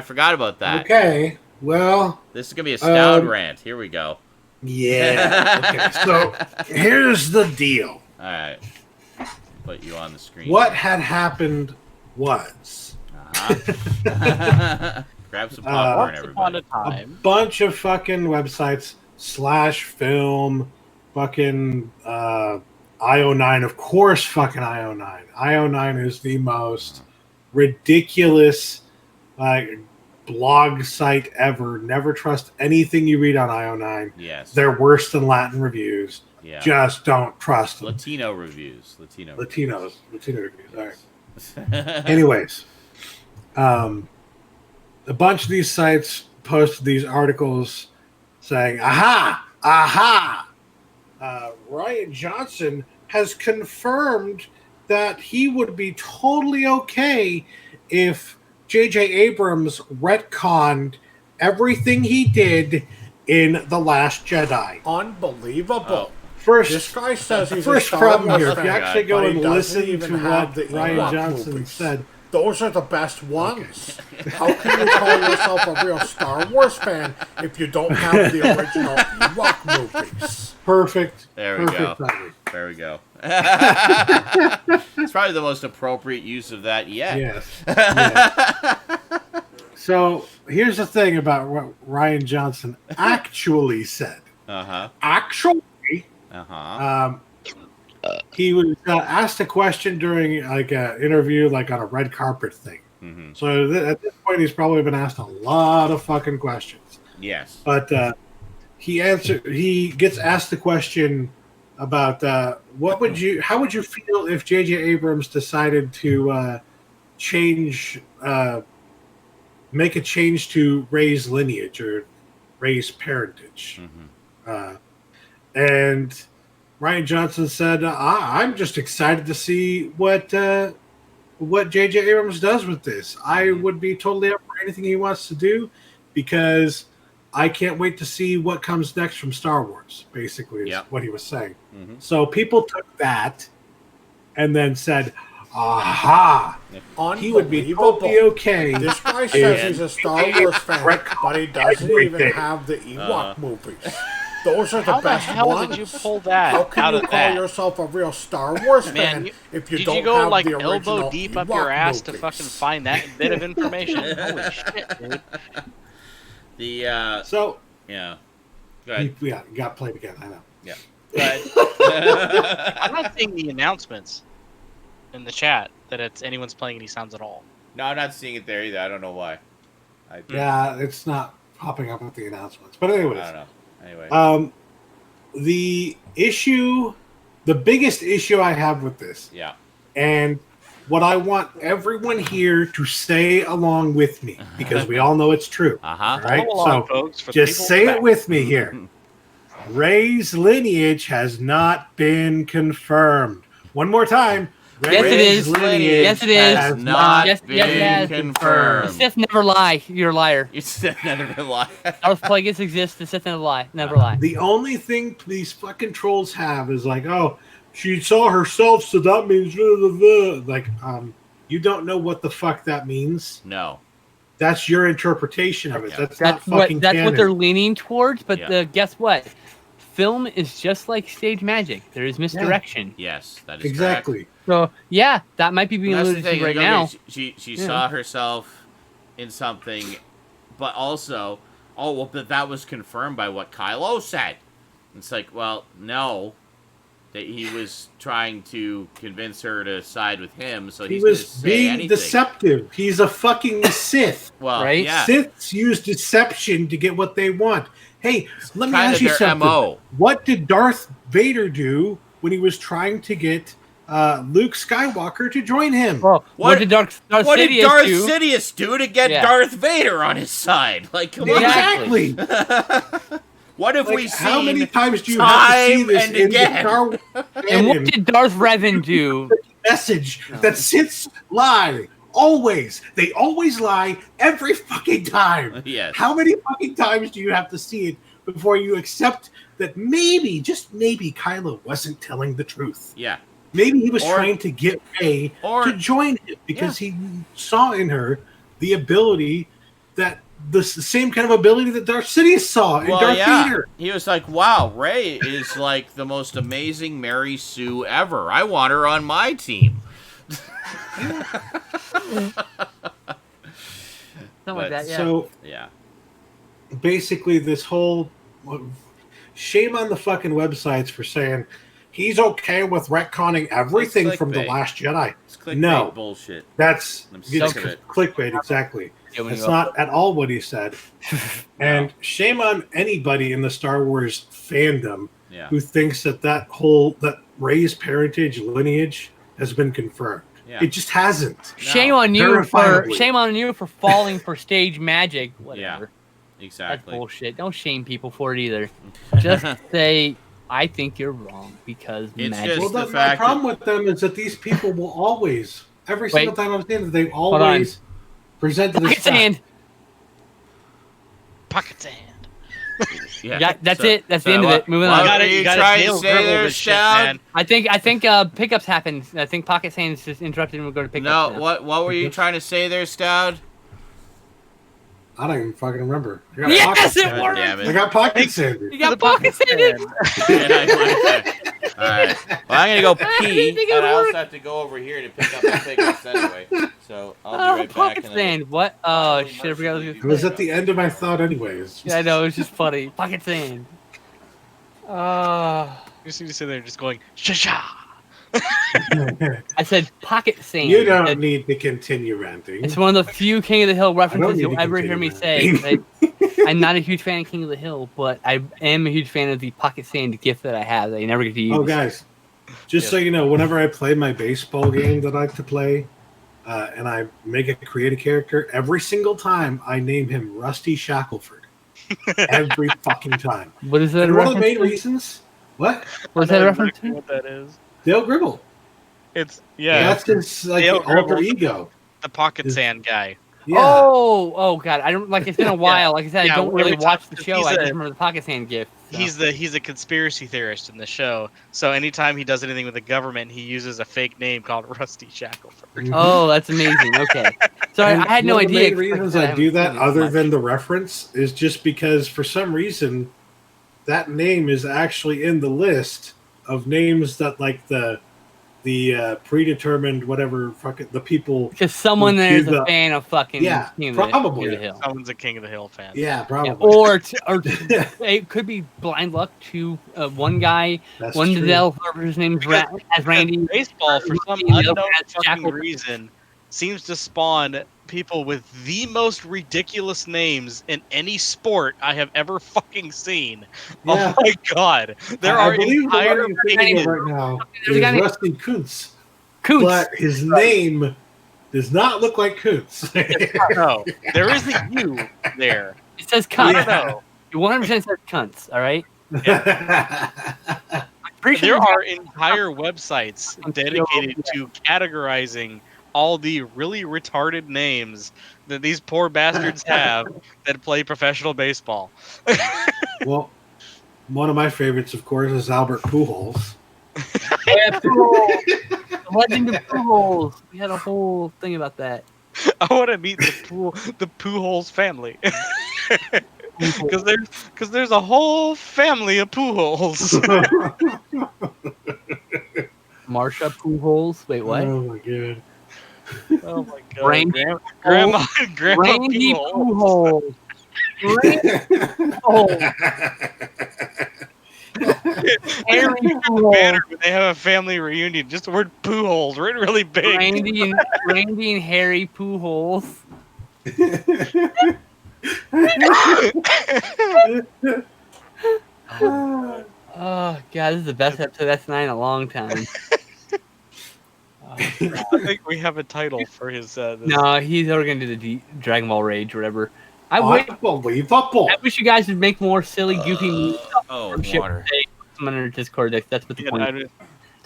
forgot about that. Okay. Well. This is going to be a Stoud rant. Here we go. Yeah. Okay. So, here's the deal. All right. Put you on the screen. What had happened was... Grab some popcorn, everybody. A bunch of fucking websites /film, fucking IO9, of course, fucking IO9. IO9 is the most ridiculous blog site ever. Never trust anything you read on IO9. Yes. They're worse than Latin reviews. Yeah. Just don't trust them. Latino reviews. Latino reviews. All right. Anyways, a bunch of these sites posted these articles saying, aha, Rian Johnson has confirmed that he would be totally okay if J.J. Abrams retconned everything he did in The Last Jedi. Unbelievable. This guy says he's first a Star problem Wars here. If fan, you actually go and listen to what the Rian Ewok Johnson movies. said, those are the best ones. Okay. How can you call yourself a real Star Wars fan if you don't have the original Ewok movies? Perfect. There we go. Timing. There we go. It's probably the most appropriate use of that yet. Yes. So here's the thing about what Rian Johnson actually said. Actually, he was asked a question during like an interview, like on a red carpet thing. Mm-hmm. So at this point, he's probably been asked a lot of fucking questions. Yes. But he gets asked the question about how would you feel if J.J. Abrams decided to make a change to Rey's lineage or Rey's parentage. Mm-hmm. And Rian Johnson said, I'm just excited to see what what J.J. Abrams does with this. I would be totally up for anything he wants to do because I can't wait to see what comes next from Star Wars, basically, is what he was saying. Mm-hmm. So people took that and then said, aha, he would be totally okay. This guy says he's a Star Wars fan, but he doesn't even have the Ewok movies. Those are the best How the hell ones. did you pull that How can out you of call that? yourself a real Star Wars fan if you did don't you go have like the original elbow deep up Ewok your ass to movies? fucking find that bit of information? Holy shit, dude! The So, yeah, go ahead. you got played again, I know. Yeah, I'm not seeing the announcements in the chat that it's anyone's playing any sounds at all. no, I'm not seeing it there either. I don't know why. Yeah, it's not popping up with the announcements. But anyways. I don't know. Anyway. The biggest issue I have with this, and what I want everyone here to say along with me, because we all know it's true. All right, so folks, just say it with me here. Rey's lineage has not been confirmed. One more time. Yes, it Rey's is. lineage Yes, it is. Has not Yes, been it has. confirmed. The Sith never lie. You're a liar. You said never lie. Darth Plagueis exists. The Sith never lie. Never lie. The only thing these fucking trolls have is like, oh, she saw herself, so that means like, you don't know what the fuck that means. No. That's your interpretation of it. That's not That's what fucking canon. they're leaning towards. But guess what? Film is just like stage magic. There is misdirection. Yes, that is exactly. correct. So yeah, that might be being That's the alluded thing. to right now. She saw herself in something, but also, but that was confirmed by what Kylo said. It's like, well, no, that he was trying to convince her to side with him, so he was being deceptive. He's a fucking Sith. Well, right? Yeah. Siths use deception to get what they want. Hey, let me Kinda ask you their something. MO. What did Darth Vader do when he was trying to get Luke Skywalker to join him? Well, what did Darth Sidious do to get Darth Vader on his side? Like, come on. Exactly. What have we seen? How many times do you have to see this in the Star Wars And what did Darth Revan do? Message that Siths lie. Always. They always lie every fucking time. Yes. How many fucking times do you have to see it before you accept that maybe, just maybe, Kylo wasn't telling the truth? Yeah. Maybe he was trying to get Rey to join him because he saw in her the ability that the same kind of ability that Darth Sidious saw in Darth Vader. He was like, wow, Rey is like the most amazing Mary Sue ever. I want her on my team. Something like that, yeah. So, basically, this whole shame on the fucking websites for saying he's okay with retconning everything from The Last Jedi. It's clickbait no bullshit. That's I'm sick of it. clickbait, exactly. It's not at all what he said. And shame on anybody in the Star Wars fandom who thinks that Rey's parentage lineage has been confirmed. Yeah. It just hasn't. Shame on you for falling for stage magic. Whatever. Yeah, exactly. That's bullshit. Don't shame people for it either. Just say, I think you're wrong because magic. Well, my problem with them is that these people will always, every single time I'm saying that, they always present this Pocket sand. Pocket sand. Yeah, that's it. That's the end of it. Moving on. You trying to say there, Stout? I think pickups happened. I think pocket sands just interrupted and we'll go to pickups. No, what were you trying to say there, Stout? I don't even fucking remember. Yes, it worked. I got pocket sand. You got pocket sand. All right. Well, I'm gonna go pee, and I also have to go over here to pick up the pickups anyway. So I'll be right back. Pocket sand. What? Oh shit! I forgot. It was at the end of my thought, anyways. Yeah, I know. It was just funny. Pocket sand. You just need to sit there just going sha. I said pocket sand. You don't need to continue ranting. It's one of the few King of the Hill references you'll ever hear me say. I'm not a huge fan of King of the Hill, but I am a huge fan of the pocket sand gift that I have that I never get to use. Oh, guys, just so you know, whenever I play my baseball game that I like to play, and I create a character, every single time I name him Rusty Shackelford. Every fucking time. What is that? And one of the main reasons. What? What's that reference to? What that is? Dale Gribble. It's That's his like Dale alter Gribble. ego. the pocket sand guy. Yeah. Oh god, I don't like. It's been a while. Like I said, I Yeah, don't really every time- watch the 'cause show. he's I a- just remember the pocket sand gift. So. He's a conspiracy theorist in the show. So anytime he does anything with the government, he uses a fake name called Rusty Shackleford. Oh, that's amazing. Okay, so I had no one of the idea. main 'cause reasons like I do haven't that, seen it other much. than the reference, is just because for some reason that name is actually in the list of names that like the predetermined whatever fucking the people. Because someone who there's do a the- fan of fucking Yeah, King of the- probably. King of the Hill. Someone's a King of the Hill fan. Yeah, probably. Yeah, or it could be blind luck to one guy. That's One true. developer's name's as Randy. Baseball, for some The other unknown one's fucking Shackleford. reason, seems to spawn people with the most ridiculous names in any sport I have ever fucking seen. Yeah. Oh my god. There I are believe the one entire you're thinking pages. of right now There's a guy is named- Rusty Kuntz, Kuntz. but his name does not look like Kuntz. No, there is a U there. It says I cunt. don't know. It 100% says cunts. All right. I'm pretty There sure are entire websites dedicated to categorizing all the really retarded names that these poor bastards have that play professional baseball. Well, one of my favorites, of course, is Albert Pujols. Yeah, Pujols. The Legend of Pujols. We had a whole thing about that. I want to meet the Pujols family. Because there's a whole family of Pujols. Marsha Pujols. Wait, what? Oh my god! Oh my god. Randy Grandma Randy Pujols. Pujols. Randy Pujols. Harry Pujols. Banner when they have a family reunion. Just the word Pujols written really big. Randy and Harry Pujols. Oh god, this is the best episode of S9 in a long time. I think we have a title for his. This. No, he's already gonna do the Dragon Ball Rage or whatever. I wish you guys would make more silly, goofy stuff Oh, from shit. water. Some on our Discord. That's what the Yeah, point. I, That's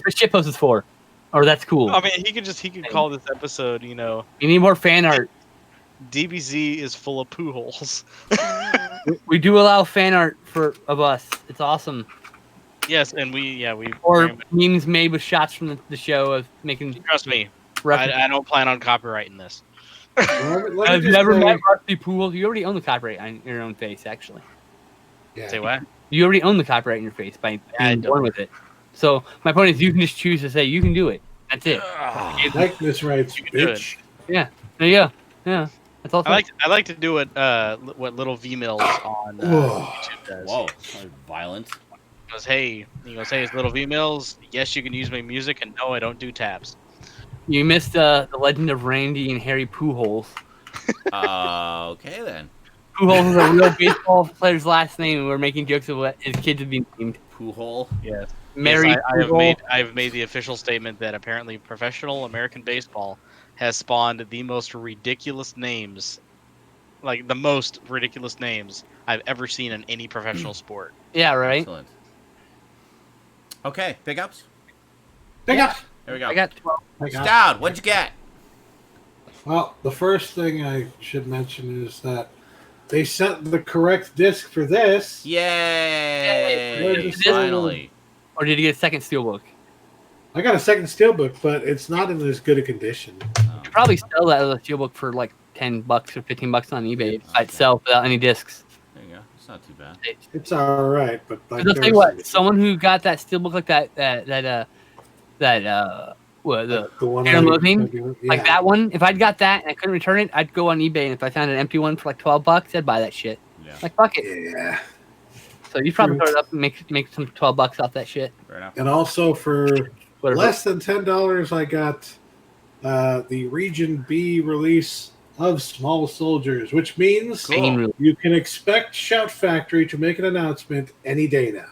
what shitpost is for. Or that's cool. I mean, he could call this episode, You need more fan art. DBZ is full of poo holes. We do allow fan art of us. It's awesome. Yes, and we Or memes made with shots from the show of making. trust me, references. I don't plan on copyrighting this. I've never met Rusty Pool. You already own the copyright on your own face, actually. Yeah. Say what? You already own the copyright in your face by being born with it. So my point is, you can just choose to say you can do it. That's it. Likeness rights, You can do it. bitch. Yeah. There you go. Yeah. That's all. I like to do what Little V Mills on YouTube does. Whoa, that's violent. He goes, hey, it's Little V Mills. Yes, you can use my music, and no, I don't do tabs. You missed the Legend of Randy and Harry Pujols. Okay then. Pujols is a real baseball player's last name, and we're making jokes of what his kids would be named. Poohole. Yes. Mary Yes, Pujol. I have made the official statement that apparently professional American baseball has spawned the most ridiculous names, like the most ridiculous names I've ever seen in any professional sport. Yeah, right. Excellent. Okay, big ups. Pick up. There we go. I got 12. Stout, what'd you get? Well, the first thing I should mention is that they sent the correct disc for this. Yay! Yay. Finally. Or did you get a second steelbook? I got a second steelbook, but it's not in as good a condition. You could probably sell that other steelbook for like $10 or $15 on eBay by itself without any discs. There you go. It's not too bad. It's all right, but like, I'll tell you what, someone who got that steelbook like the one Fear and Loathing, like yeah. that one, if I'd got that and I couldn't return it, I'd go on eBay, and if I found an empty one for like $12, I'd buy that shit. Yeah. Like fuck it. Yeah. So you probably throw it up and make some $12 off that shit. Fair enough. And also for Whatever. less than $10, I got the Region B release of Small Soldiers, which means Cool. you can expect Shout Factory to make an announcement any day now.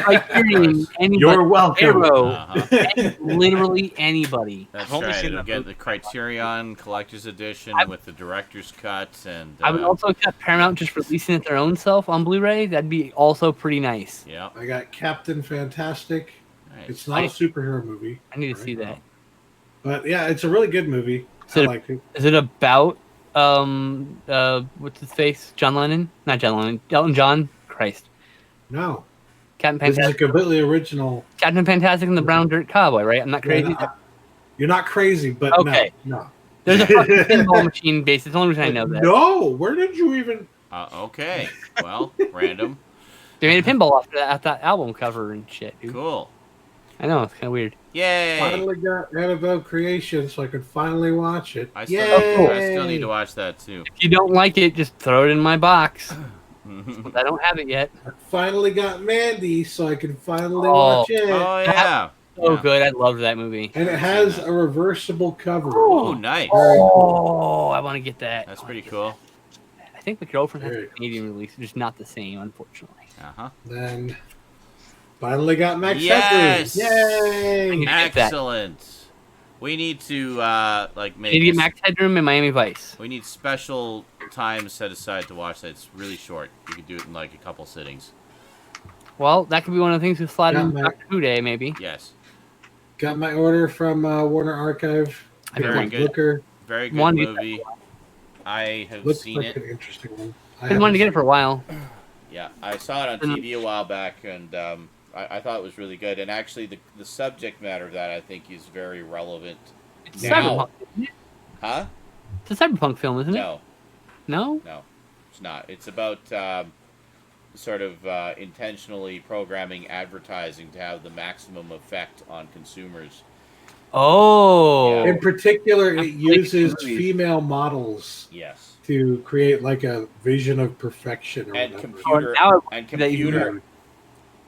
Criterion, anybody, You're welcome. Arrow, Uh-huh. literally anybody. That's I've only right. seen It'll that get movie. the Criterion Collector's Edition with the director's cut and. I would also accept Paramount just releasing it their own self on Blu-ray. That'd be also pretty nice. Yeah. I got Captain Fantastic, Nice. It's not a superhero movie. I need to see that. But yeah, it's a really good movie. Is it, liked it. Is it about what's his face? John Lennon? Not John Lennon. Elton John? Christ. No. Captain This is a Fantastic. completely original. Captain Fantastic and the Brown Dirt Cowboy, right? I'm not crazy. Yeah, you're not crazy, but Okay. no. There's a fucking pinball machine base. It's the only reason I know that. No, where did you even? Okay. Well, random. They made a pinball after that album cover and shit, dude. Cool. I know, it's kind of weird. Yay! Finally got Annabelle Creation, so I could finally watch it. I Yay! still need to watch that too. If you don't like it, just throw it in my box. I don't have it yet. I finally got Mandy, so I can finally Oh. watch it. Oh yeah. So Yeah. good. I loved that movie. And it has a reversible cover. Oh, nice. Oh, I want to get that. That's pretty cool. I think the girlfriend has a Very Canadian release, just not the same, unfortunately. Uh huh. Then finally got Max Yes! Headroom. Yay! Get that. Excellent. We need to make. Need to get Max Headroom and Miami Vice. We need special time set aside to watch that. It's really short. You could do it in like a couple sittings. Well, that could be one of the things we slide Got in Mac. Doctor Who Day, maybe. Yes. Got my order from Warner Archive. Very good. Looker. Very good Wanted to get movie. I have Looks seen like it. an interesting one. I've been wanting to get it for a while. Yeah, I saw it on TV a while back, and I thought it was really good. And actually, the subject matter of that I think is very relevant. It's Now. cyberpunk, isn't it? Huh? It's a cyberpunk film, isn't it? No, No? no, it's not. It's about sort of intentionally programming advertising to have the maximum effect on consumers. Oh. In particular, it Like uses movies. female models Yes. to create like a vision of perfection or And whatever. computer now and that you computer know.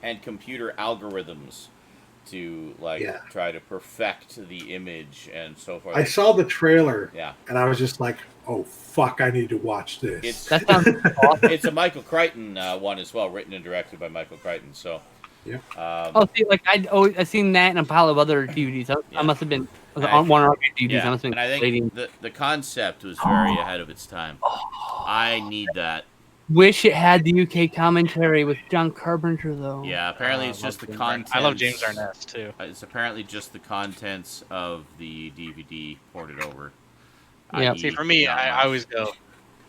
and computer algorithms to Yeah. try to perfect the image and so forth. I saw the trailer Yeah. and I was just like, "Oh fuck, I need to watch this." It's That sounds awesome. it's a Michael Crichton one as well, written and directed by Michael Crichton. So, Yep. Oh, see, like I seen that and a pile of other DVDs. Yeah. I must have been And on one of our DVDs. yeah, I must have and I been think waiting. the concept was very ahead of its time. I need that. Wish it had the UK commentary with John Carpenter though. Yeah, apparently it's just the contents. I love James Arness too. It's apparently just the contents of the DVD ported over. Yeah. i.e. See, for me, not I much. always go,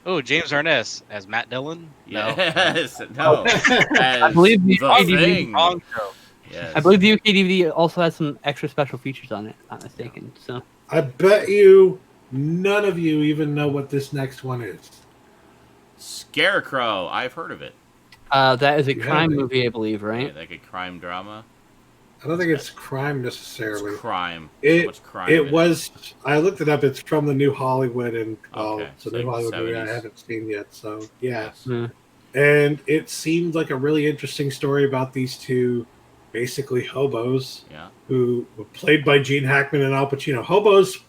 "Oh, James Arness as Matt Dillon." No, Yes, no. I believe the the DVD thing. wrong show. Yes. I believe the UK DVD also has some extra special features on it. If I'm not mistaken. So I bet you none of you even know what this next one is. Scarecrow. I've heard of it. that is a Yeah, crime they- movie, I believe, Yeah, right? like a crime drama. I don't think it's crime It's necessarily. crime. It- So much crime. in It was. I looked it up. It's from the New Hollywood, and Okay, it's a so New like Hollywood movie I 70s. haven't seen yet. So yeah, Yes. Yeah. and it seemed like a really interesting story about these two, basically hobos, Yeah. who were played by Gene Hackman and Al Pacino. Hobos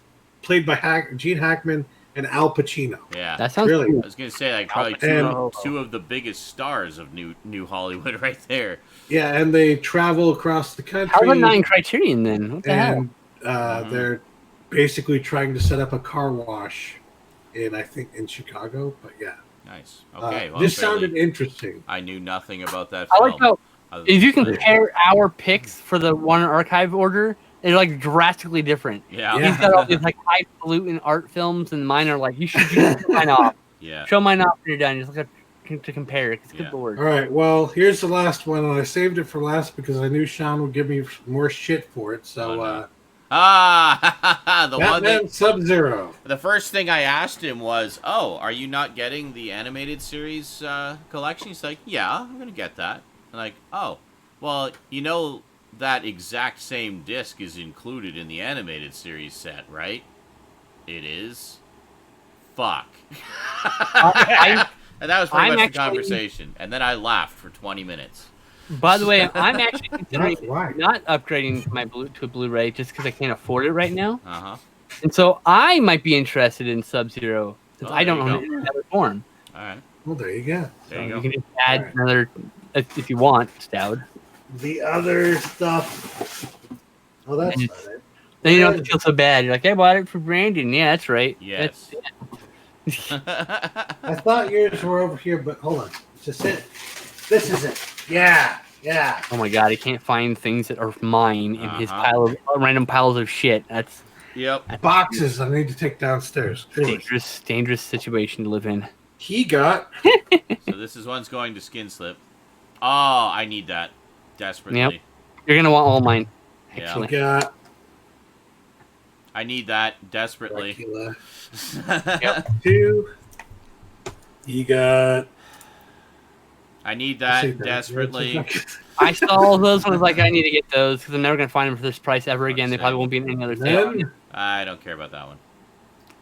played by Gene Hackman and Al Pacino. Yeah. That sounds Really? cool. I was gonna say like probably And- two of the biggest stars of New Hollywood right there. Yeah, and they travel across the country. How about Nine Criterion then? What the hell? and they're basically trying to set up a car wash in Chicago. But yeah, Nice. Okay. Well, this apparently sounded interesting. I knew nothing about that I film. like how other if you than- compare our picks for the one archive order, they're like drastically different. Yeah. Yeah. He's got all these like highfalutin art films, and mine are like you should just show mine off. Yeah. Show mine off when you're done. Just look at to compare it. 'Cause Yeah. Good lord. All right, well, here's the last one, and I saved it for last because I knew Sean would give me more shit for it. So, Oh, no. Ah, the one Batman that, Sub-Zero. the first thing I asked him was, "Oh, are you not getting the animated series collection?" He's like, "Yeah, I'm gonna get that." I'm like, "Oh, well, you know that exact same disc is included in the animated series set, right?" It is. Fuck. And that was pretty I'm much the actually- conversation. And then I laughed for 20 minutes. By the way, I'm actually considering Why? not upgrading my to a Blu-ray just because I can't afford it right now, Uh huh. and so I might be interested in Sub-Zero since Oh, I don't there you own it in another form. All right. Well, there you go. There So you you go. can just add Alright. another if you want, Stoud. The other stuff. Oh, that's And not it. Then you don't have to feel so bad. You're like, I bought it for Brandon. Yeah, that's right. Yes. I thought yours were over here, but hold on. Is this it? This is it. Yeah. Yeah. Oh my god, he can't find things that are mine in his Uh-huh. pile of random piles of shit. That's Yep. Boxes I need to take downstairs. Anyways, dangerous situation to live in. he got So this is one's going to Skinslip. Oh, I need that desperately. Yep. You're gonna want all mine. Yeah. he Actually, got I need that desperately. Dracula. Yep. 2. He got I need I'll say that desperately. I saw all those and was like, I need to get those because I'm never gonna find them for this price ever again. They probably won't be in any other sale. Then I don't care about that one.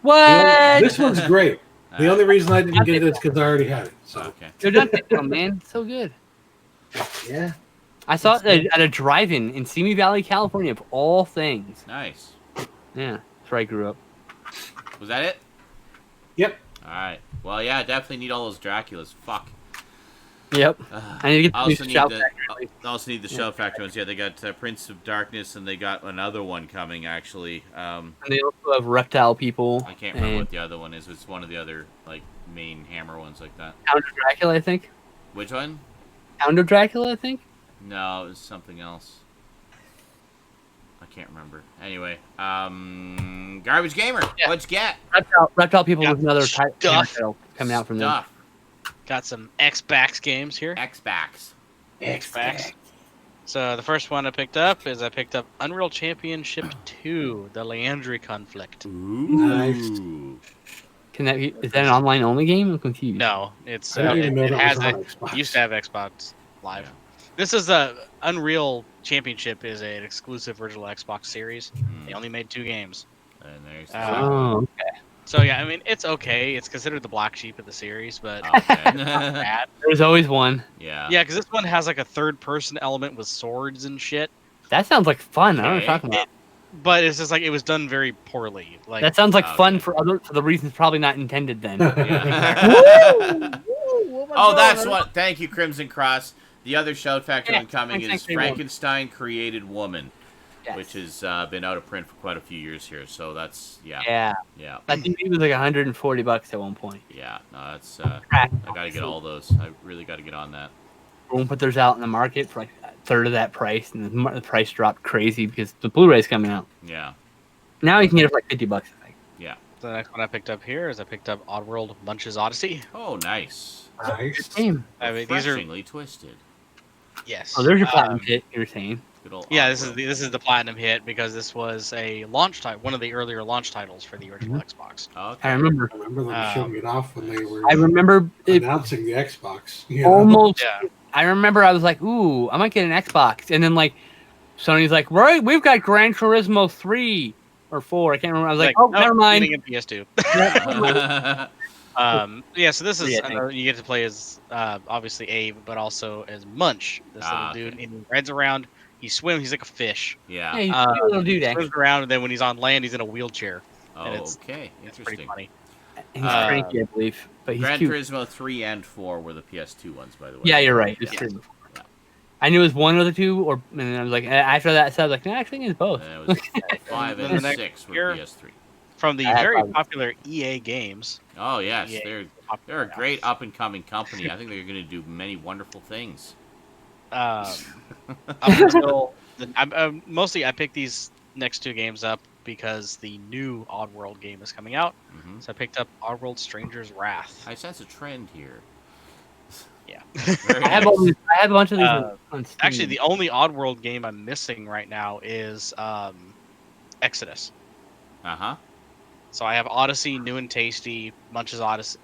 What? this one's great. The only reason I didn't get it is because I already had it. So Okay. They're done, man. So good. yeah. I saw it at a drive-in in Simi Valley, California, of all things. Nice. Yeah, that's where I grew up. Was that it? Yep. All right. Well, yeah, I definitely need all those Draculas. Fuck. Yep. I need to get I the also need Shout the Factory. I also need the Shout Factory ones. Yeah, they got Prince of Darkness, and they got another one coming actually. And they also have reptile people. I can't remember and what the other one is. It's one of the other like main Hammer ones like that. Hound of Dracula, I think. Which one? Hound of Dracula, I think. No, it was something else. I can't remember. Anyway, Garbage Gamer, Yeah. what'd you get? Reptile people Got with another stuff. title coming out from them. Stuff. Got some Xbox games here. X-Backs. Xbox. So the first one I picked up Unreal Championship 2, the Leandri Conflict. Ooh. Can that be, is that an online only game? I'm confused. No, it's I didn't even know it that has was on a, Xbox. used to have Xbox Live. Yeah. This is the Unreal Championship is an exclusive original Xbox series. They only made 2 games. And there's Oh, So yeah, I mean it's okay. It's considered the black sheep of the series, but okay. not bad. there's always one. Yeah. Yeah, because this one has like a third-person element with swords and shit. That sounds like fun. I don't know what you're Okay. talking about. But it's just like it was done very poorly. Like That sounds like fun Okay. for the reasons probably not intended then. Yeah. Oh, that's what. Thank you, Crimson Cross. The other Shout Factory Yeah, one coming is Frankenstein Woman. Frankenstein Created Woman, Yes. which has been out of print for quite a few years here. So that's yeah. Yeah. That DVD was like $140 at one point. Yeah, no, that's I gotta get all those. I really gotta get on that. Won't put theirs out in the market for like a third of that price, and the price dropped crazy because the Blu-ray's coming out. Yeah, Now you can get it for like $50, I think. yeah. the next one I picked up here is I picked up Oddworld Munch's Odyssey. Oh, nice. Nice. Game. I mean, these are Refreshingly twisted. yes. Oh, there's your platinum hit. You were saying. Good old Yeah, Oddworld. this is the platinum hit because this was a launch title, one of the earlier launch titles for the original Xbox. Okay. I remember. I remember them showing it off when they were I remember it announcing the Xbox. You know? almost. Yeah. I remember I was like, "Ooh, I might get an Xbox," and then like Sony's like, "Right, we've got Gran Turismo 3 or 4. I can't remember." I was like, "Oh, nope, never mind." getting a PS2. Yeah, so this is Yeah, I think. you get to play as obviously Abe, but also as Munch, this little dude, okay. and he rides around. He swims. He's like a fish. Yeah, Yeah. he's a cute little dude. He Actually, swims around, and then when he's on land, he's in a wheelchair. Oh, and it's- okay. It's pretty Interesting. funny. he's Uh, cranky, I believe, but he's Gran cute. Turismo 3 and 4 were the PS2 ones, by the way. Yeah, you're right. It's Yeah. true. Yeah. I knew it was one or the two, or and then I was like, after that, so I was like, no, actually, it's both. And it was 5 And and the next 6 were year- PS3. From the I had very problems. popular EA games. Oh, yes. EA They're popular a great up-and-coming company. I think they're going to do many wonderful things. Up until mostly I picked these next 2 games up because the new Oddworld game is coming out. Mhm. So I picked up Oddworld Stranger's Wrath. I sense a trend here. Yeah. Very I have nice. all these. I have a bunch of these on Steam. Actually, the only Oddworld game I'm missing right now is Exodus. Uh-huh. So I have Odyssey, New and Tasty, Munch's Odyssey,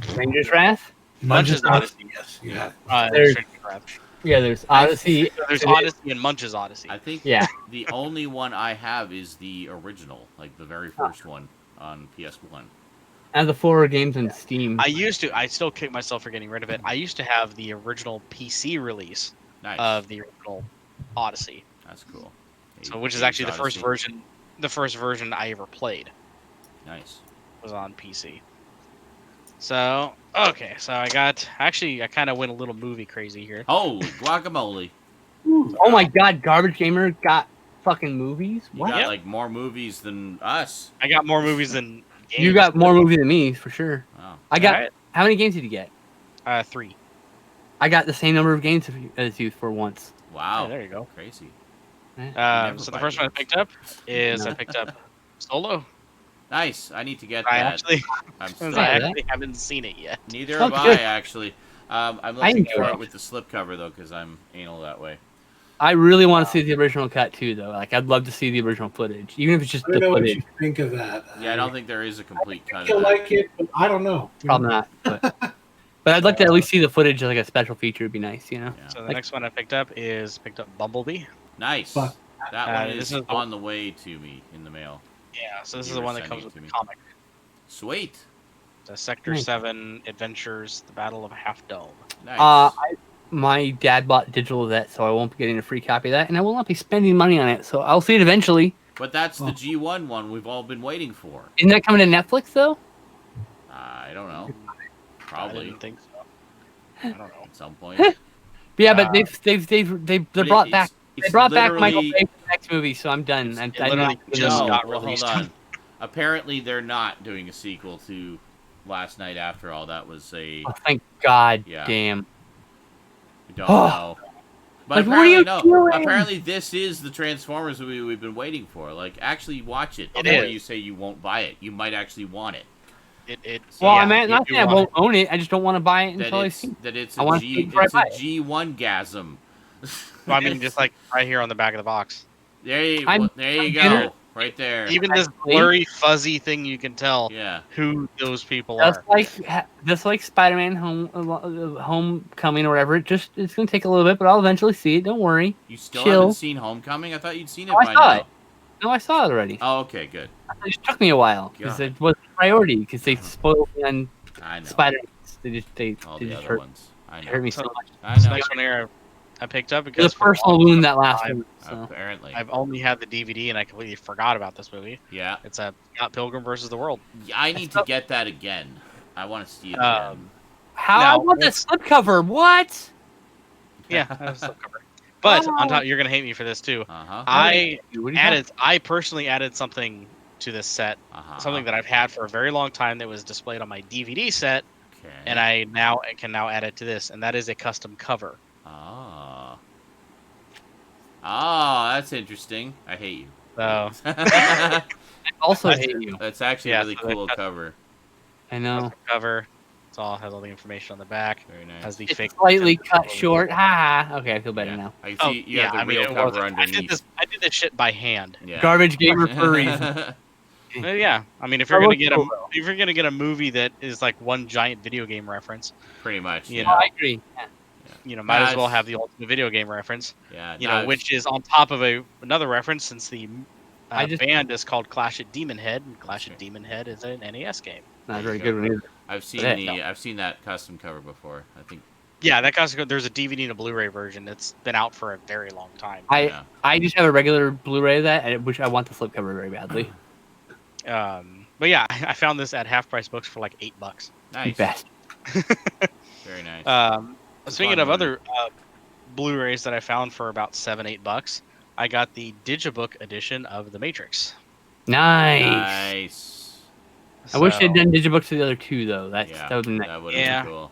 Stranger's Wrath. Munch's Odyssey. Yes. Yeah. There's- Stranger's Wrath. Yeah, there's Odyssey. So there's Odyssey and Munch's Odyssey. I think Yeah. the only one I have is the original, like the very first one on PS1. I have the 4 games on Steam. I still kick myself for getting rid of it. I used to have the original PC release Nice. of the original Odyssey. That's cool. So which is Age actually the first Odyssey. version I ever played Nice. was on PC. So okay, so I kind of went a little movie crazy here. Holy guacamole. Oh my God, Garbage Gamer got fucking movies. You What? got Yep. like more movies than us. I got more movies than games. You got more movies than me for sure. Wow. I got. Alright. How many games did you get? 3. I got the same number of games as you for once. Wow. Yeah, there you go. Crazy. So the buy first one I games. picked up is No. I picked up Solo. Nice. I need to get I that. actually, I'm since stoked. I Yeah, actually haven't seen it yet. Neither Sounds have good. I, actually. I'm I looking enjoy for it. it with the slipcover, though, because I'm anal that way. I really want to see the original cut too, though. Like, I'd love to see the original footage, even if it's just I the don't know what footage. you think of that. Yeah, I don't think there is a complete I cut think of you that. like it, but I don't know. Probably not, but I'd like to at least see the footage as like a special feature. Would be nice, you know. Yeah. So the next one I picked up Bumblebee. Nice. But- That one this is is the- on the way to me in the mail. Yeah, so this You is the were one that sending comes it with to the me. comic. Sweet. The Sector Nice. 7 Adventures: The Battle of Half Dome. Nice. My dad bought digital of that, so I won't be getting a free copy of that, and I will not be spending money on it. So I'll see it eventually. But that's the Oh. G1 one we've all been waiting for. Isn't that coming to Netflix though? I don't know. I Probably didn't think so. I don't know. at some point. Yeah, but Uh, they But brought it's- back it's they brought back Michael literally- Bay for the next movie, so I'm done. It's- I'm it literally not- just No, got well, released. hold on. Apparently, they're not doing a sequel to Last Night After All. That was a... Oh, thank God, Yeah. damn. We don't know. But Like, what are you apparently, doing? Apparently, this is the Transformers movie we've been waiting for. Like, actually watch it It before is. you say you won't buy it. You might actually want it. Well, yeah, I mean, not you saying I want won't own it. I just don't want to buy it That until I it's see. that I wanna see it before I buy it. G1-gasm. Well, I mean, just like right here on the back of the box. there you I'm go, gonna- right there. Even this Actually- blurry, fuzzy thing, you can tell Yeah. who those people Just are. like Spider-Man Homecoming or whatever. It's gonna take a little bit, but I'll eventually see it. Don't worry. You still Chill. haven't seen Homecoming? I thought you'd seen it Oh, I by saw now. it. No, I saw it already. Oh, okay, good. It just took me a while because God. it was a priority because they spoiled me on I know. Spider-Man. They All just the other hurt, ones. I hurt know. me so much. I This know. next one here, I picked up It was because a for a personal long wound that last time, week. So. Apparently. I've only had the DVD and I completely forgot about this movie. Yeah. It's a Scott Pilgrim versus the World. I need to get that again. I want to see it again. How I Now, want the let's- slipcover? What? Yeah, that's the cover. But on Oh. top, you're gonna hate me for this too. Uh-huh. I personally added something to this set, Uh-huh. something that I've had for a very long time that was displayed on my DVD set, Okay. and I can now add it to this, and that is a custom cover. Oh. Oh, that's interesting. I hate you. So I also That's- hate you. That's actually Yeah, a really so cool that's- cover. I know. custom cover. It's all has all the information on the back. Very nice. Has the It's fake slightly cut short. Ha ha. Okay, I feel better Yeah. now. I can Oh, see you yeah, have the I mean, real it cover wasn't- underneath. I did this shit by hand. Yeah. Garbage gamer for a reason. Yeah, I mean, if That you're gonna looks get cool, though. if you're gonna get a movie that is like one giant video game reference, Pretty much. You Yeah. Oh, know. I agree. Yeah. might as well Nice. have the ultimate video game reference. Yeah. You no, know, which is on top of another reference since the I just- band is called Clash at Demon Head, and Clash at Demon Head is an NES game. Not a There very you good go. one either. I've seen Yeah. I've seen that custom cover before. I think. Yeah, that costs. There's a DVD and a Blu-ray version that's been out for a very long time. Yeah. I just have a regular Blu-ray of that, which I want the slipcover very badly. But yeah, I found this at Half Price Books for like $8. Nice. Best. Very nice. Speaking fun of movie. other Blu-rays that I found for about $7-8, I got the Digibook edition of The Matrix. Nice. Nice. I wish they'd So- done digibooks to the other two though. That Yeah. would have been nice. That would have Yeah. been cool.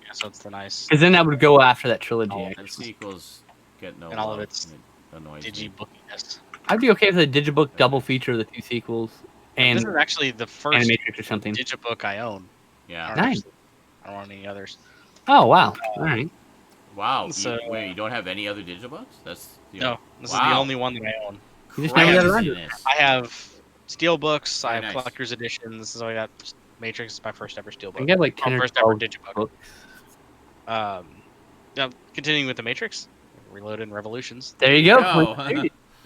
Yeah, so it's the nice Because then that would go after that trilogy. Oh, And actually. sequels get no And all of love, its and it annoys me. Digibookiness. I'd be okay with a digibook double feature of the two sequels and This is actually the first Animatrix or something. Digibook I own. Yeah. Nice. I don't own any others. Oh wow! All right. Wow. So- Wait, you don't have any other Digibooks? That's the No, this is the Wow. only one that I own. You just never got around to it. Craziness. I have Steelbooks, I Very have nice. collector's editions, so I got Matrix is my first ever I Steelbook. think I have like 10 or First ever 12 Digibook. books. Now, continuing with the Matrix, Reloaded and Revolutions. There you go. Go.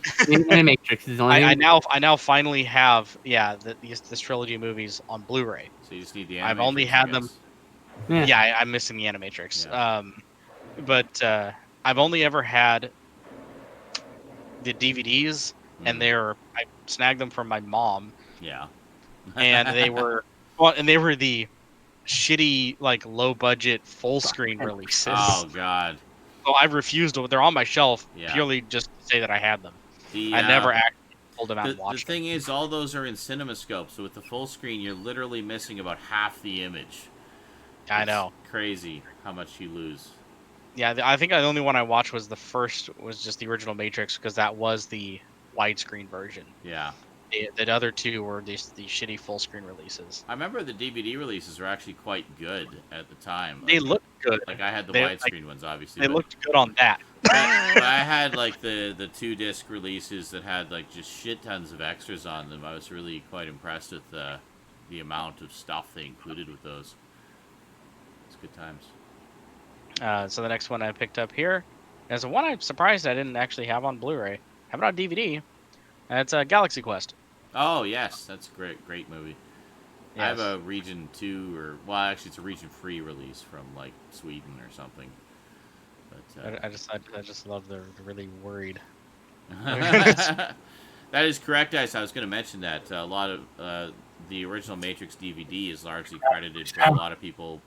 Animatrix is the only. I now finally have this trilogy of movies on Blu-ray. So you just need the I've Animatrix, only I had them- Yeah. Yeah, I'm missing the Animatrix. Yeah. But I've only ever had the DVDs, and I snagged them from my mom, Yeah. and they were the shitty like low budget full screen releases. Oh God. So I refused to. They're on my shelf Yeah. purely just to say that I had them. The, I never actually pulled them out and The watched them. thing is, all those are in CinemaScope, so with the full screen, you're literally missing about half the image. I It's know. Crazy how much you lose. Yeah, I think the only one I watched was the first, was just the original Matrix, because that was the widescreen version. Yeah. The other two were the shitty full screen releases. I remember the DVD releases were actually quite good at the time. They looked good. Like I had the They- widescreen ones, obviously. They but, looked good on that. but I had like the 2-disc releases that had like just shit tons of extras on them. I was really quite impressed with the amount of stuff they included with those. It's good times. So the next one I picked up here is one I'm surprised I didn't actually have on Blu-ray. Have it on DVD. It's Galaxy Quest. Oh yes, that's a great movie. I have Yes. a Region 2 actually it's a Region 3 release from like Sweden or something. But I just love the really worried. that is correct, guys. I was going to mention that a lot of the original Matrix DVD is largely credited for a lot of people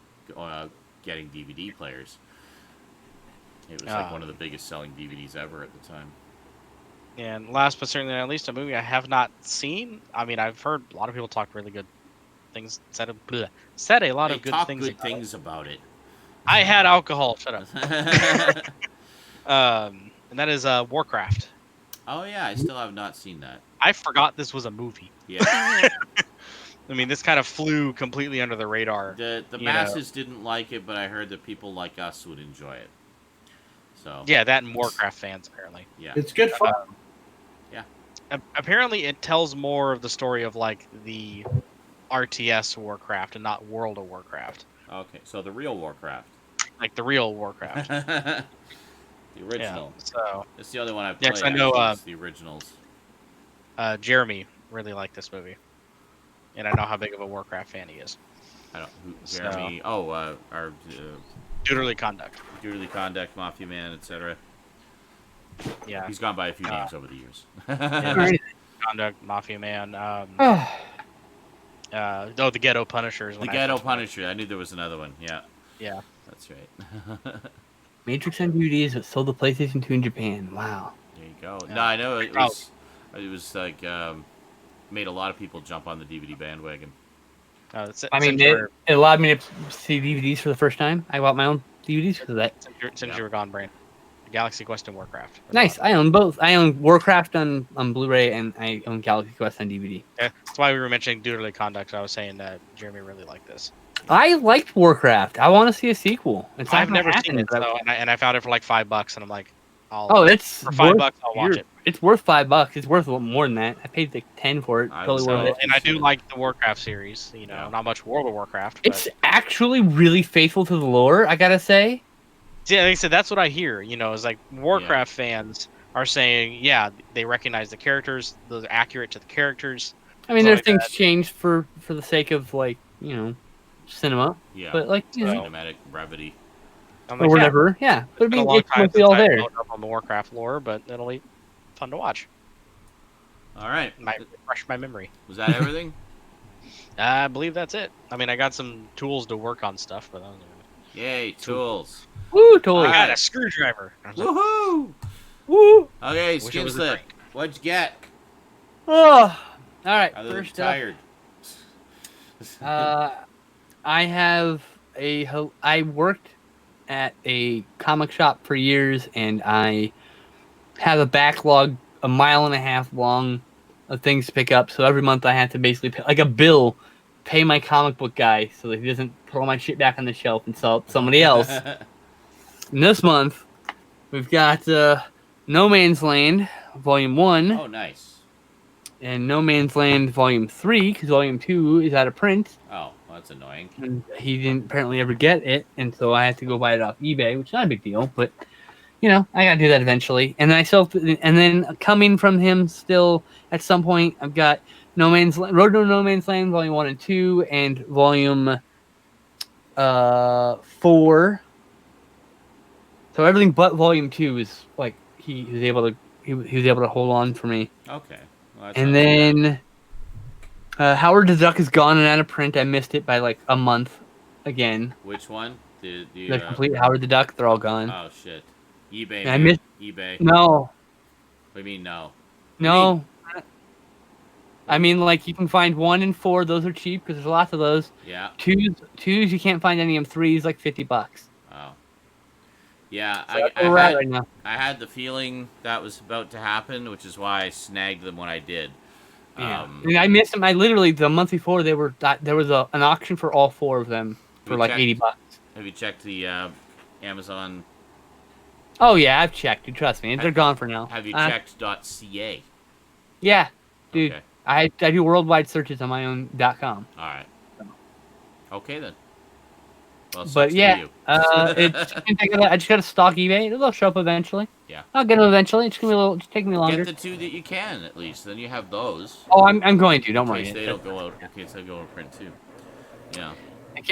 getting DVD players. It was like one of the biggest selling DVDs ever at the time. And last but certainly not least, a movie I have not seen. I mean, I've heard a lot of people talk really good things. Said a lot They of good talk things. good things about it. I had alcohol. Shut up. And that is Warcraft. Oh yeah, I still have not seen that. I forgot this was a movie. Yeah. I mean, this kind of flew completely under the radar. The masses didn't like it, but I heard that people like us would enjoy it. So Yeah, that and Warcraft fans apparently. yeah. It's good fun. Apparently, it tells more of the story of like the RTS Warcraft and not World of Warcraft, Okay, so the real Warcraft. like the real Warcraft. The original. Yeah, so It's the only one I've Yeah, played. 'cause I know, actually, is the originals. Jeremy really liked this movie, and I know how big of a Warcraft fan he is. I don't. So- Jeremy. our Duderly Conduct. Duderly Conduct, Mafia Man, etc. Yeah, He's gone by a few names over the years. Alright. Conduct, Mafia Man. Oh, The Ghetto Punishers. The when I Ghetto first played. Punisher. I knew there was another one. Yeah, Yeah. that's right. Matrix on DVDs that sold the PlayStation 2 in Japan. Wow. There you go. Yeah. No, I know it Wow. was. It was like made a lot of people jump on the DVD bandwagon. I mean, it allowed me to see DVDs for the first time. I bought my own DVDs because of that. Since you were gone, Brain. Galaxy Quest and Warcraft. Nice. I own both. I own Warcraft on Blu-ray and I own Galaxy Quest on DVD. Yeah, that's why we were mentioning Duderly Conduct. I was saying that Jeremy really liked this. I liked Warcraft. I want to see a sequel. It's not I've gonna never happen, seen it, but- though, and I found it for like $5, and I'm like, it's for $5, worth- I'll watch it. It's worth $5. It's worth a lot more than that. I paid like 10 for it. I Totally was worth it. out. And I do like the Warcraft series. You know, Yeah. not much World of Warcraft. But It's actually really faithful to the lore. I gotta say. yeah, like I said, that's what I hear. You know, is like Warcraft fans are saying, yeah, they recognize the characters. Those are accurate to the characters. I mean, Something there's like things that. changed for the sake of like cinema, Yeah. but like you know, Cinematic brevity. I'm or like, whatever. Yeah, but I It's been a mean, long it's time mostly since all I there. loaded up on the Warcraft lore, but it'll be fun to watch. All right. Might refresh my memory. Was that everything? I believe that's it. I mean, I got some tools to work on stuff, but Yay, tools. Woo, totally. I got a Alright. screwdriver. I was like, Woohoo! Woo. Okay, Wish it was a Skinslip. drink. What'd you get? Oh, all right. Other than First up, tired. I have I worked at a comic shop for years, and I have a backlog 1.5 miles long of things to pick up. So every month I have to basically pay, like a bill, pay my comic book guy so that he doesn't put all my shit back on the shelf and sell it to somebody else. And this month we've got No Man's Land Volume 1 Oh, nice. and No Man's Land Volume 3 because Volume 2 is out of print. Oh, well, that's annoying. And he didn't apparently ever get it, and so I had to go buy it off eBay, which is not a big deal, but you know, I gotta do that eventually. And then coming from him still at some point, I've got Road to No Man's Land Volume 1 and 2 and Volume 4. So everything but Volume 2 is like he was able to hold on for me. Okay. Well, that's And not too bad. then Howard the Duck is gone and out of print. I missed it by like a month again. Which one? The Complete Howard the Duck, they're all gone. Oh, shit. eBay. I man. missed- eBay. No, What do you mean, no? no. I mean, like, you can find 1 and 4. Those are cheap because there's lots of those. Yeah. Twos, you can't find any of them. 3s, like $50. Oh. Yeah, So that's where we're at right now. I had the feeling that was about to happen, which is why I snagged them when I did. Yeah, and I missed them. I literally the month before there was an auction for all 4 of them for like $80. Have you checked the Amazon? Oh yeah, I've checked. Dude, trust me, they're gone for now. Have you checked .ca? Yeah, dude. Okay. I do worldwide searches on my own .com. All right. Okay then. Well, But yeah, it's I just got to stock eBay. It'll show up eventually. Yeah. I'll get them eventually. It's gonna just take me longer. Get the 2 that you can at least. Then you have those. Oh, I'm going to. Don't worry. In case they don't go out. In case they go out print too. Yeah.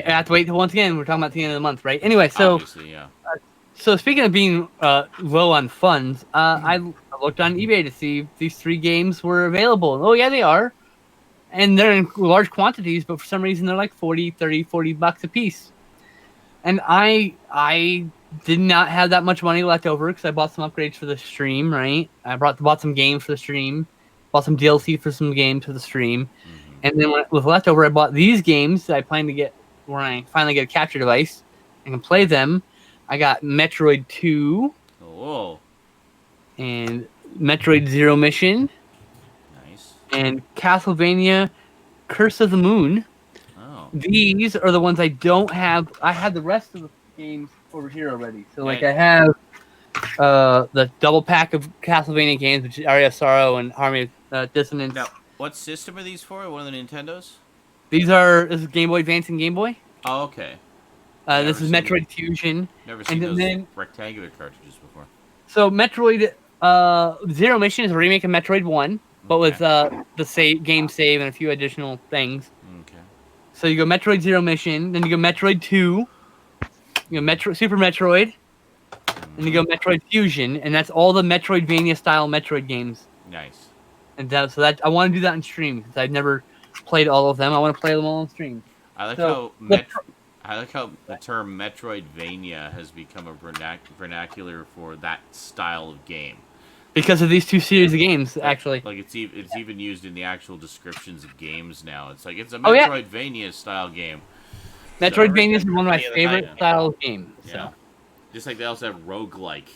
I have to wait till once again. We're talking about the end of the month, right? Anyway, so obviously, yeah. So speaking of being low on funds, I looked on eBay to see if these 3 games were available. Oh yeah, they are. And they're in large quantities, but for some reason they're like 40, 30, 40 bucks a piece. And I did not have that much money left over because I bought some upgrades for the stream, right? I bought some games for the stream, bought some DLC for some games for the stream. Mm-hmm. And then with leftover, I bought these games that I plan to get when I finally get a capture device and can play them. I got Metroid 2. Oh. And Metroid Zero Mission. Nice. And Castlevania Curse of the Moon. Oh. These are the ones I don't have. I have the rest of the games over here already. So, like, I have the double pack of Castlevania games, which is Aria of Sorrow and Harmony of Dissonance. Now, what system are these for? One of the Nintendos? This is Game Boy Advance and Game Boy. Oh, okay. This is Metroid Fusion. Never seen those rectangular cartridges before. So Metroid Zero Mission is a remake of Metroid 1, but with the game save and a few additional things. Okay. So you go Metroid Zero Mission, then you go Metroid 2, you go Super Metroid, and you go Metroid Fusion, and that's all the Metroidvania style Metroid games. Nice. And so I want to do that on stream because I've never played all of them. I want to play them all on stream. I like how the term Metroidvania has become a vernacular for that style of game. Because of these 2 series of games, actually. Like it's even used in the actual descriptions of games now. It's like it's a Metroidvania style game. Metroidvania is one of my favorite style of games. So. Yeah. Just like they also have roguelike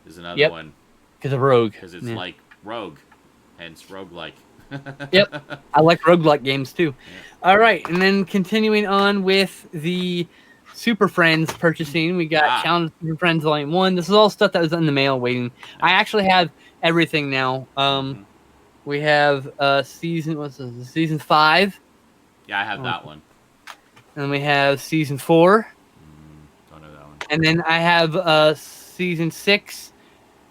is another one. Because of Rogue. Because it's like Rogue, hence roguelike. Yep. I like roguelike games too. Yeah. All right, and then continuing on with the Super Friends purchasing, we got Challenge Super Friends Volume 1. This is all stuff that was in the mail waiting. I actually have everything now. We have season 5. Yeah, I have that one. And we have season 4. Don't know that one. And then I have season 6,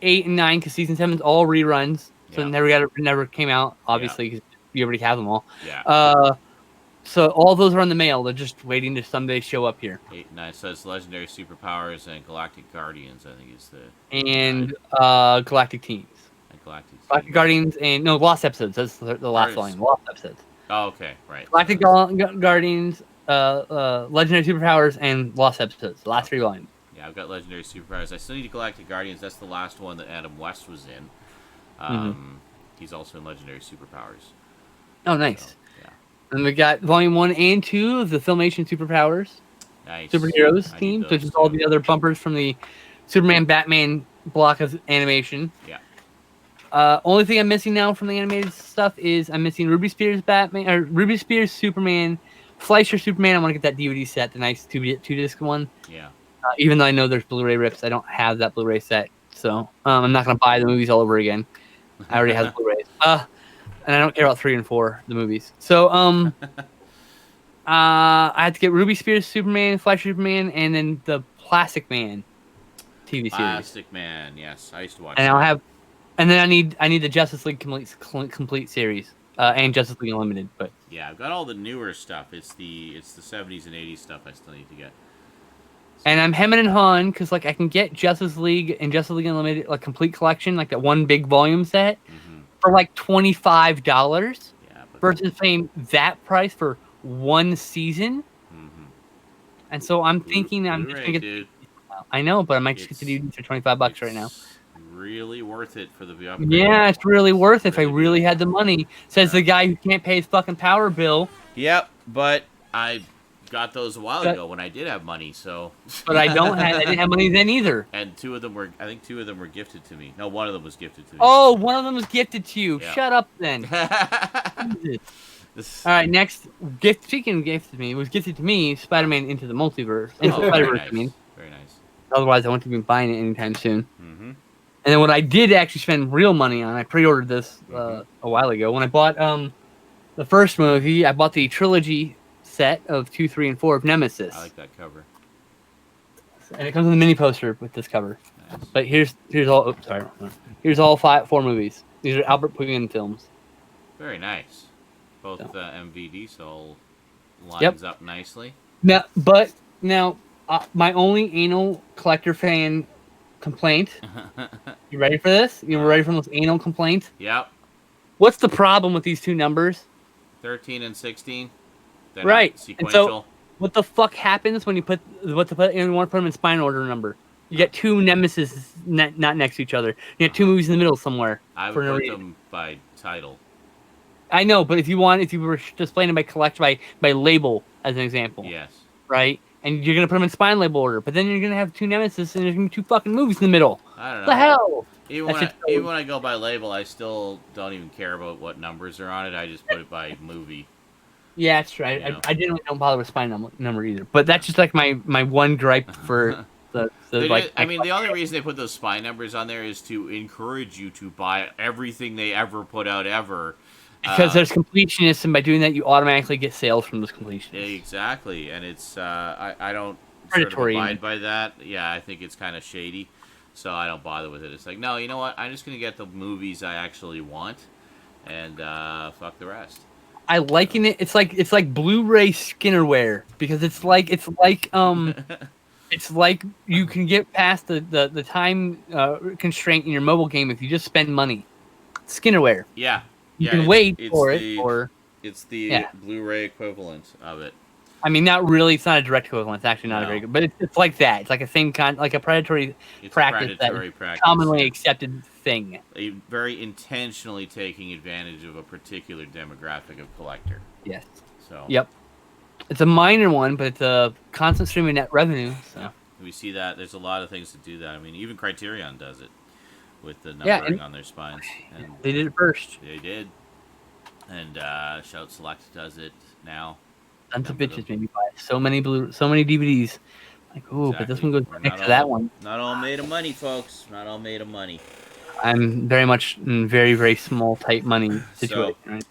8, and 9 because season 7 is all reruns. So never came out, obviously, because you already have them all. Yeah. So all those are on the mail. They're just waiting to someday show up here. 8 and 9. So it's Legendary Superpowers and Galactic Guardians, I think is the... And Galactic Teens. And Galactic Guardians and... No, Lost Episodes. That's the last volume. Lost Episodes. Oh, okay. Right. Galactic Guardians, Legendary Superpowers, and Lost Episodes. The last 3 volumes. Yeah, I've got Legendary Superpowers. I still need Galactic Guardians. That's the last one that Adam West was in. He's also in Legendary Superpowers. Oh, nice. So, yeah. And we got Volume 1 and 2 of the Filmation Superpowers. Nice. Superheroes team, which is all the other bumpers from the Superman Batman block of animation. Yeah. Only thing I'm missing now from the animated stuff is I'm missing Ruby Spears Batman, or Ruby Spears Superman, Fleischer Superman. I want to get that DVD set, the nice 2-disc one. Yeah. Even though I know there's Blu-ray rips, I don't have that Blu-ray set. So I'm not going to buy the movies all over again. I already have the Blu-rays. And I don't care about 3 and 4, the movies. So I had to get Ruby Spears Superman, Fleischer Superman, and then the Plastic Man TV series. Plastic Man, yes, I used to watch. And I'll have, and then I need the Justice League complete series and Justice League Unlimited. But yeah, I've got all the newer stuff. It's the 70s and 80s stuff I still need to get. And I'm hemming and hawing because like I can get Justice League and Justice League Unlimited like complete collection, like that one big volume set, for like $25. Yeah, versus paying that price for one season. And so I'm thinking I'm just gonna get. Dude. I know, but I might just get the DVD for $25 right now. Really worth it for the upgrade. Yeah, it's really worth it if I really had the money. Says the guy who can't pay his fucking power bill. Yep, but I got those a while ago when I did have money. So. But I didn't have money then either. And I think two of them were gifted to me. No, one of them was gifted to me. Oh, one of them was gifted to you. Yeah. Shut up then. This- All right, next gift. Speaking of gifted to me, it was gifted to me. Spider-Man Into the Multiverse. Into the very Spider-Verse, nice. I mean. Very nice. Otherwise, I wouldn't be buying it anytime soon. Mm-hmm. And then what I did actually spend real money on, I pre-ordered this a while ago. When I bought the first movie, I bought the trilogy set of 2, 3, and 4 of Nemesis. I like that cover. And it comes with a mini poster with this cover. Nice. But here's all. Oops, sorry. Here's all 4 movies. These are Albert Pugan films. Very nice. Both MVD, so lines Yep. up nicely. Now, my only anal collector fan complaint. You ready for this? You ready for this anal complaint? Yep. What's the problem with these two numbers? 13 and 16. They're Right. not And sequential. so, what the fuck happens when you want to put them in spine order number? You get two Nemesis not next to each other. You get two movies in the middle somewhere. I for would no put reason. them by title. I know, but if you were displaying them by label as an example, Yes. right? And you're gonna put them in spine label order, but then you're gonna have two Nemesis and there's gonna be two fucking movies in the middle. I don't know. What the hell? Even when I go by label, I still don't even care about what numbers are on it. I just put it by movie. Yeah, that's right. You know. I generally don't bother with spine number either. But that's just like my one gripe for the the only reason they put those spy numbers on there is to encourage you to buy everything they ever put out ever. because there's completionists, and by doing that, you automatically get sales from those completionists. Exactly, and it's I don't Predatory. sort of abide by that. Yeah, I think it's kind of shady, so I don't bother with it. It's like, no, you know what? I'm just gonna get the movies I actually want, and fuck the rest. I liken it. It's like Blu-ray Skinnerware because it's like it's like you can get past the time constraint in your mobile game if you just spend money. Skinnerware. Yeah, You can wait for the, it, or it's the Yeah. Blu-ray equivalent of it. I mean, not really. It's not a direct equivalent. It's actually not a No. very good, but it's like that. It's like a same like a predatory It's practice a predatory practice. commonly accepted thing. Very intentionally taking advantage of a particular demographic of collector. Yes. So Yep. It's a minor one, but it's a constant stream of net revenue. So. yeah, we see that there's a lot of things to do that. I mean, even Criterion does it with the Yeah, numbering and- on their spines. And They did it first. They did. And Shout Select does it now. Tons of Remember bitches made me buy so many DVDs. Like, ooh, but this one goes We're next not to that all- one. Not all made of money, folks. Not all made of money. I'm very much in very, very small, tight money situation. Right?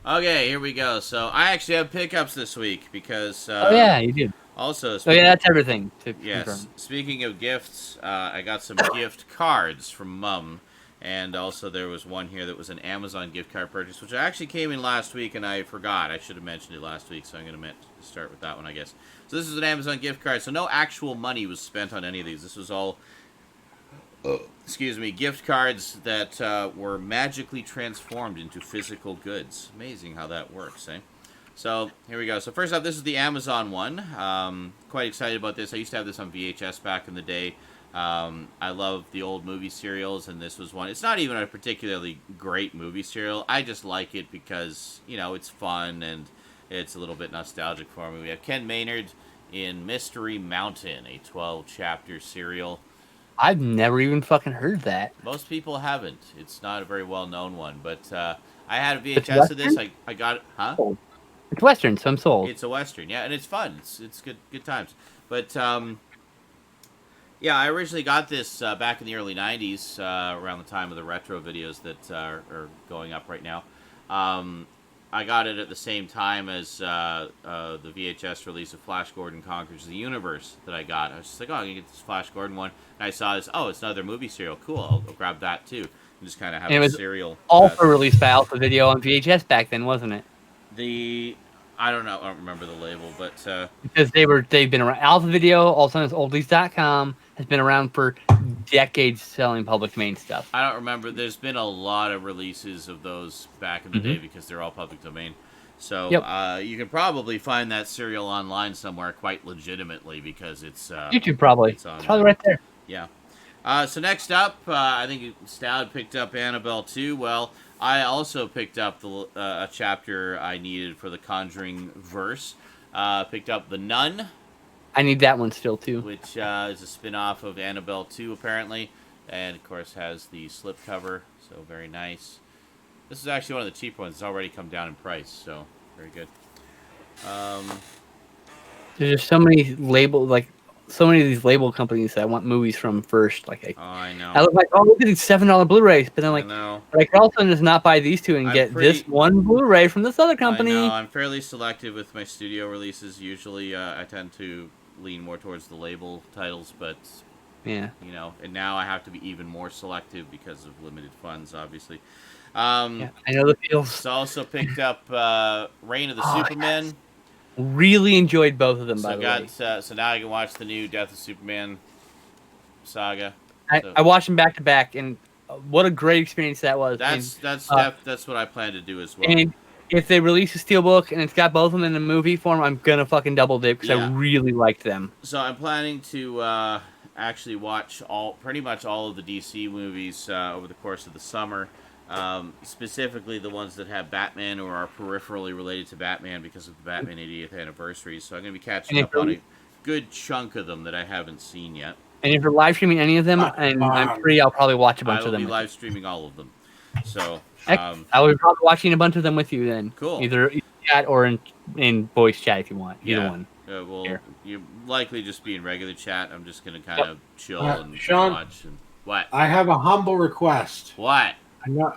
Okay, here we go. So I actually have pickups this week because. Oh yeah, you did. Also. Oh yeah, that's everything. To Yes. confirm. Speaking of gifts, I got some gift cards from Mum, and also there was one here that was an Amazon gift card purchase, which actually came in last week, and I forgot. I should have mentioned it last week, so I'm going to start with that one, I guess. So this is an Amazon gift card. So no actual money was spent on any of these. This was all, gift cards that were magically transformed into physical goods. Amazing how that works, eh? So here we go. So first off, this is the Amazon one. Quite excited about this. I used to have this on VHS back in the day. I love the old movie serials, and this was one. It's not even a particularly great movie serial. I just like it because, it's fun and it's a little bit nostalgic for me. We have Ken Maynard in Mystery Mountain, a 12-chapter serial. I've never even fucking heard that. Most people haven't. It's not a very well-known one, but I had a It's VHS of this. Western? I got it. Huh? It's Western, so I'm sold. It's a Western, yeah, and it's fun. It's good times. But yeah, I originally got this back in the early '90s, around the time of the retro videos that are going up right now. I got it at the same time as the VHS release of Flash Gordon Conquers the Universe that I got. I was just like, oh, I can get this Flash Gordon one. And I saw this, oh, it's another movie serial. Cool, I'll grab that too. And just kind of have And it a was serial. Also released by Alpha Video on VHS back then, wasn't it? I don't know. I don't remember the label, but Because they've been around. Alpha Video, also known as oldies.com, has been around for decades selling public domain stuff. I don't remember. There's been a lot of releases of those back in the day because they're all public domain. So you can probably find that serial online somewhere quite legitimately because it's YouTube probably. It's probably right there. Yeah. So next up, I think Stoud picked up Annabelle 2. Well, I also picked up a chapter I needed for the Conjuring verse. Picked up The Nun, I need that one still too. which is a spin-off of Annabelle 2, apparently. And, of course, has the slipcover, so very nice. This is actually one of the cheaper ones. It's already come down in price, so very good. There's just so many so many of these label companies that I want movies from first. I know. I look like, oh, look at these $7 Blu-rays, but then I know. but I can also just not buy these two and I'm get pretty- this one Blu-ray from this other company. I know. I'm fairly selective with my studio releases. Usually, I tend to lean more towards the label titles, but Yeah. you know, and now I have to be even more selective because of limited funds, obviously. Yeah, I know the feels. So also picked up Reign of the Oh, Superman. Really enjoyed both of them, by the way. So now I can watch the new Death of Superman saga. I watched them back to back, and what a great experience that was. That's what I plan to do as well. And if they release a steelbook and it's got both of them in a movie form, I'm gonna fucking double dip because I really liked them. So I'm planning to actually watch pretty much all of the DC movies over the course of the summer. Specifically the ones that have Batman or are peripherally related to Batman because of the Batman 80th anniversary. So I'm going to be catching up on a good chunk of them that I haven't seen yet. And if you're live streaming any of them, and I'm free, I'll probably watch a bunch of them. I will be live streaming all of them. So I will be probably watching a bunch of them with you then. Cool. Either chat or in voice chat if you want. Either one. Well, you likely just be in regular chat. I'm just going to kind of chill and Sean, watch. And what? I have a humble request. What?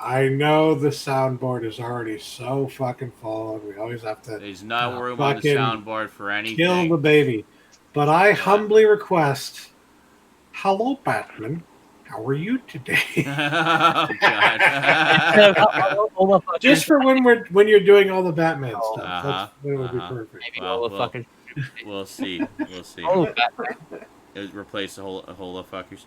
I know the soundboard is already so fucking full, and we always have to. There's no room on the soundboard for anything. Kill the baby. But I humbly request, hello, Batman. How are you today? Oh, God. Just for when you're doing all the Batman stuff. That's when it would be perfect. Maybe We'll see. We'll see. Oh, Batman. Replace a whole of fuckers.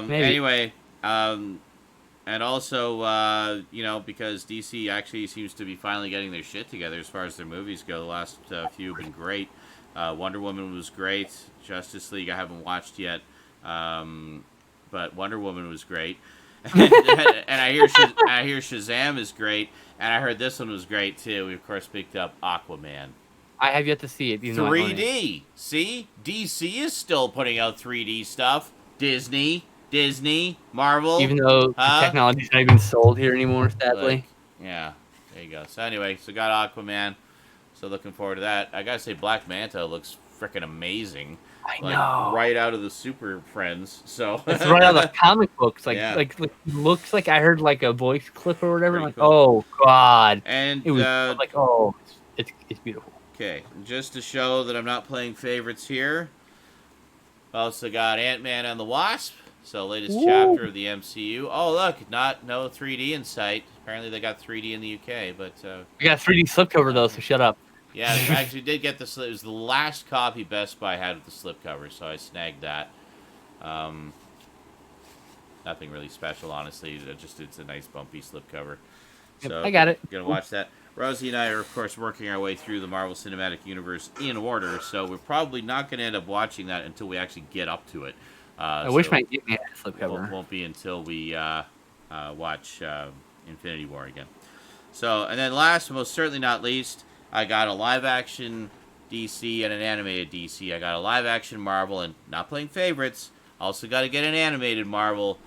Maybe. Anyway, and also, you know, because DC actually seems to be finally getting their shit together as far as their movies go. The last few have been great. Wonder Woman was great. Justice League I haven't watched yet, but Wonder Woman was great. And I hear Shazam is great, and I heard this one was great too. We of course picked up Aquaman. I have yet to see it. 3D. See, DC is still putting out 3D stuff. Disney, Marvel. Even though the technology's not even sold here anymore, sadly. Yeah, there you go. So anyway, so got Aquaman. So looking forward to that. I gotta say, Black Manta looks freaking amazing. I know. Right out of the Super Friends. So it's right out of the comic books. Like looks like I heard like a voice clip or whatever. Pretty I'm like, oh god. And it was like, oh, it's beautiful. Okay, just to show that I'm not playing favorites here. Also got Ant-Man and the Wasp. So latest chapter of the MCU. Oh look, no 3D in sight. Apparently they got 3D in the UK, but we got a 3D slipcover though, so shut up. Yeah, I actually did get it was the last copy Best Buy had with the slipcover, so I snagged that. Nothing really special, honestly. It's a nice bumpy slipcover. So I got it. Gonna watch that. Rosie and I are, of course, working our way through the Marvel Cinematic Universe in order, so we're probably not going to end up watching that until we actually get up to it. I wish my get me a slipcover. Won't be until we watch Infinity War again. So, and then last, but most certainly not least, I got a live-action DC and an animated DC. I got a live-action Marvel, and not playing favorites. Also got to get an animated Marvel.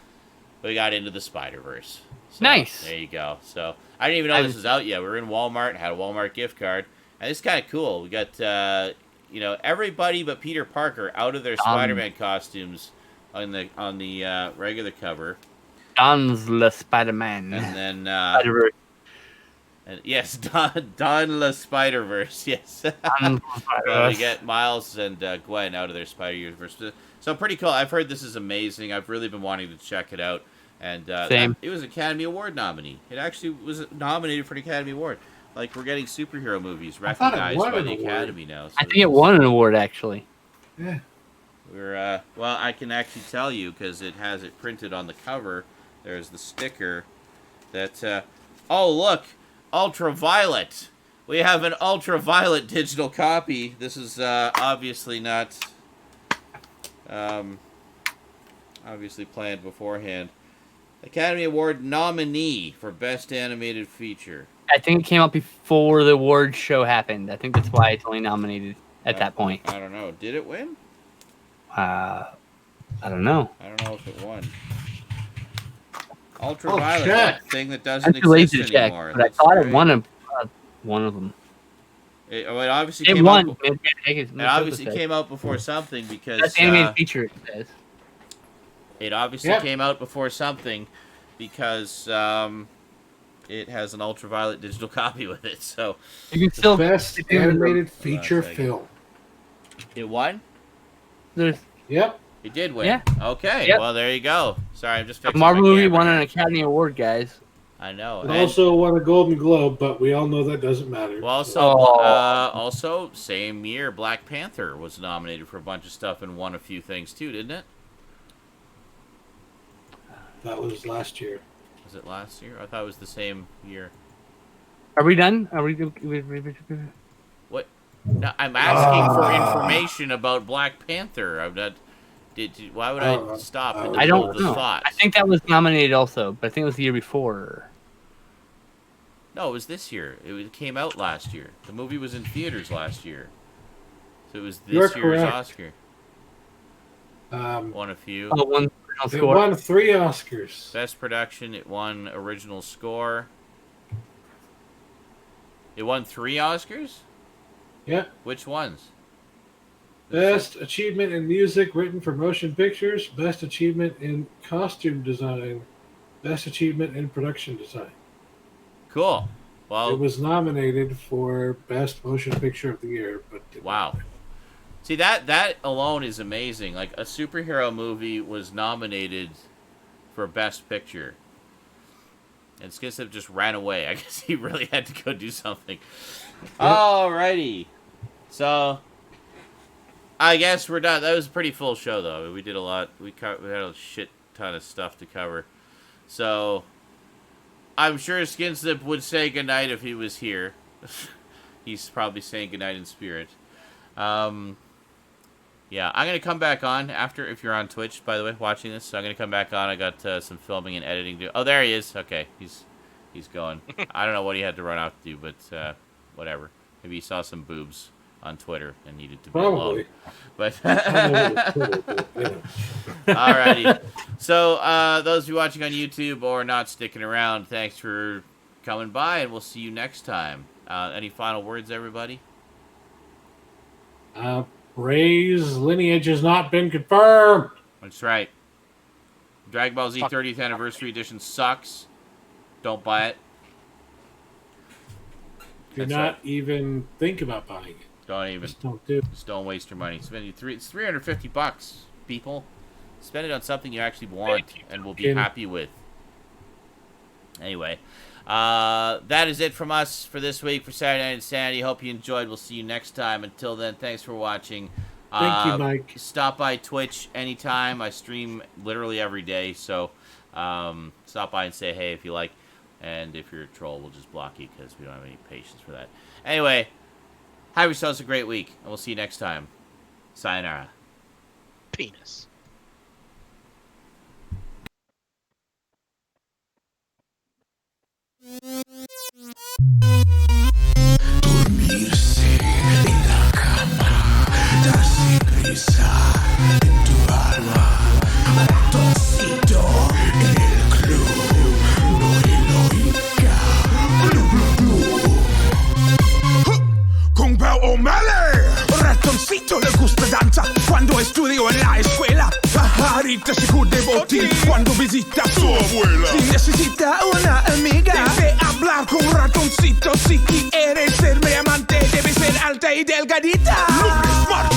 We got Into the Spider-Verse. So, nice. There you go. So I didn't even know this was out yet. We were in Walmart, had a Walmart gift card, and it's kind of cool. We got everybody but Peter Parker out of their Spider-Man costumes on the regular cover. Don's the Spider-Man. And then Spider-Verse. And yes, Don the Spider-Verse. Yes. We get Miles and Gwen out of their Spider-Verse. So pretty cool. I've heard this is amazing. I've really been wanting to check it out. And it was an Academy Award nominee. It actually was nominated for an Academy Award. Like, we're getting superhero movies recognized by the Academy now. So I think it won an award, actually. Yeah. We're well, I can actually tell you because it has it printed on the cover. There's the sticker that. Oh, look, Ultraviolet. We have an Ultraviolet digital copy. This is obviously not obviously planned beforehand. Academy Award nominee for Best Animated Feature. I think it came out before the award show happened. I think that's why it's only nominated at that point. I don't know. Did it win? I don't know. I don't know if it won. Ultraviolet, check. that thing that I'm doesn't too lazy exist to check, anymore. but I That's thought it great. won one of them. It obviously It came won. out. It Obviously came out before something because That's the animated feature. It says. it obviously Yep. came out before something because it has an ultraviolet digital copy with it. So You can still Best animated feature second. film. it won. There's Yep. It did win. Yeah. Okay. Yep. Well, there you go. Sorry, I'm just a fixing Marvel my movie camera won here. an Academy Award, guys. I know. It And also won a Golden Globe, but we all know that doesn't matter. well, also, Oh. also same year, Black Panther was nominated for a bunch of stuff and won a few things too, didn't it? That was last year. Was it last year? I thought it was the same year. Are we done? Are we? What? No, I'm asking for information about Black Panther. I'm not. Why would I stop? in the I middle don't of the know. thoughts? I think that was nominated also, but I think it was the year before. No, it was this year. It came out last year. The movie was in theaters last year. So it was this You're year's correct. Oscar. Won a few. Oh, one original It score. won 3 Oscars. Best production, it won original score. It won 3 Oscars? Yeah. Which ones? Best achievement in music written for motion pictures. Best achievement in costume design. Best achievement in production design. Cool. Well, It was nominated for Best Motion Picture of the Year, but did not wow. win. See, that alone is amazing. Like, a superhero movie was nominated for Best Picture. And Skinslip just ran away. I guess he really had to go do something. Alrighty. So, I guess we're done. That was a pretty full show, though. I mean, we did a lot. We had a shit ton of stuff to cover. So, I'm sure Skinslip would say goodnight if he was here. He's probably saying goodnight in spirit. Yeah, I'm going to come back on after, if you're on Twitch, by the way, watching this. So I'm going to come back on. I got some filming and editing to do. Oh, there he is. Okay, he's going. I don't know what he had to run out to do, but whatever. Maybe he saw some boobs on Twitter and needed to be alone. Probably. But I don't know what it's Twitter, but, you know. alrighty. So those of you watching on YouTube or not sticking around, thanks for coming by, and we'll see you next time. Any final words, everybody? Ray's lineage has not been confirmed. That's right. Dragon Ball Z 30th Anniversary Edition sucks. Don't buy it. Do That's not right. even think about buying it. Don't even. Just don't do it. Just don't waste your money. Spend it's $350, people. Spend it on something you actually want and will be happy with. Anyway, that is it from us for this week for Saturday Night Insanity. Hope you enjoyed. We'll see you next time. Until then, thanks for watching. Thank you, Mike. Stop by Twitch anytime. I stream literally every day, so stop by and say hey if you like. And if you're a troll, we'll just block you because we don't have any patience for that. Anyway, have yourselves a great week, and we'll see you next time. Sayonara. Penis. Dormirse en la cama, darse prisa en tu alma, ratoncito en el club, no heroica, Kung Pao O'Malley, ratoncito le gusta danza cuando estudió en la escuela. Pajarita se cubre botín cuando visita a su abuela. Si necesita una amiga, debe hablar con un ratoncito. Si quieres ser mi amante, debe ser alta y delgadita. Lunes, martes.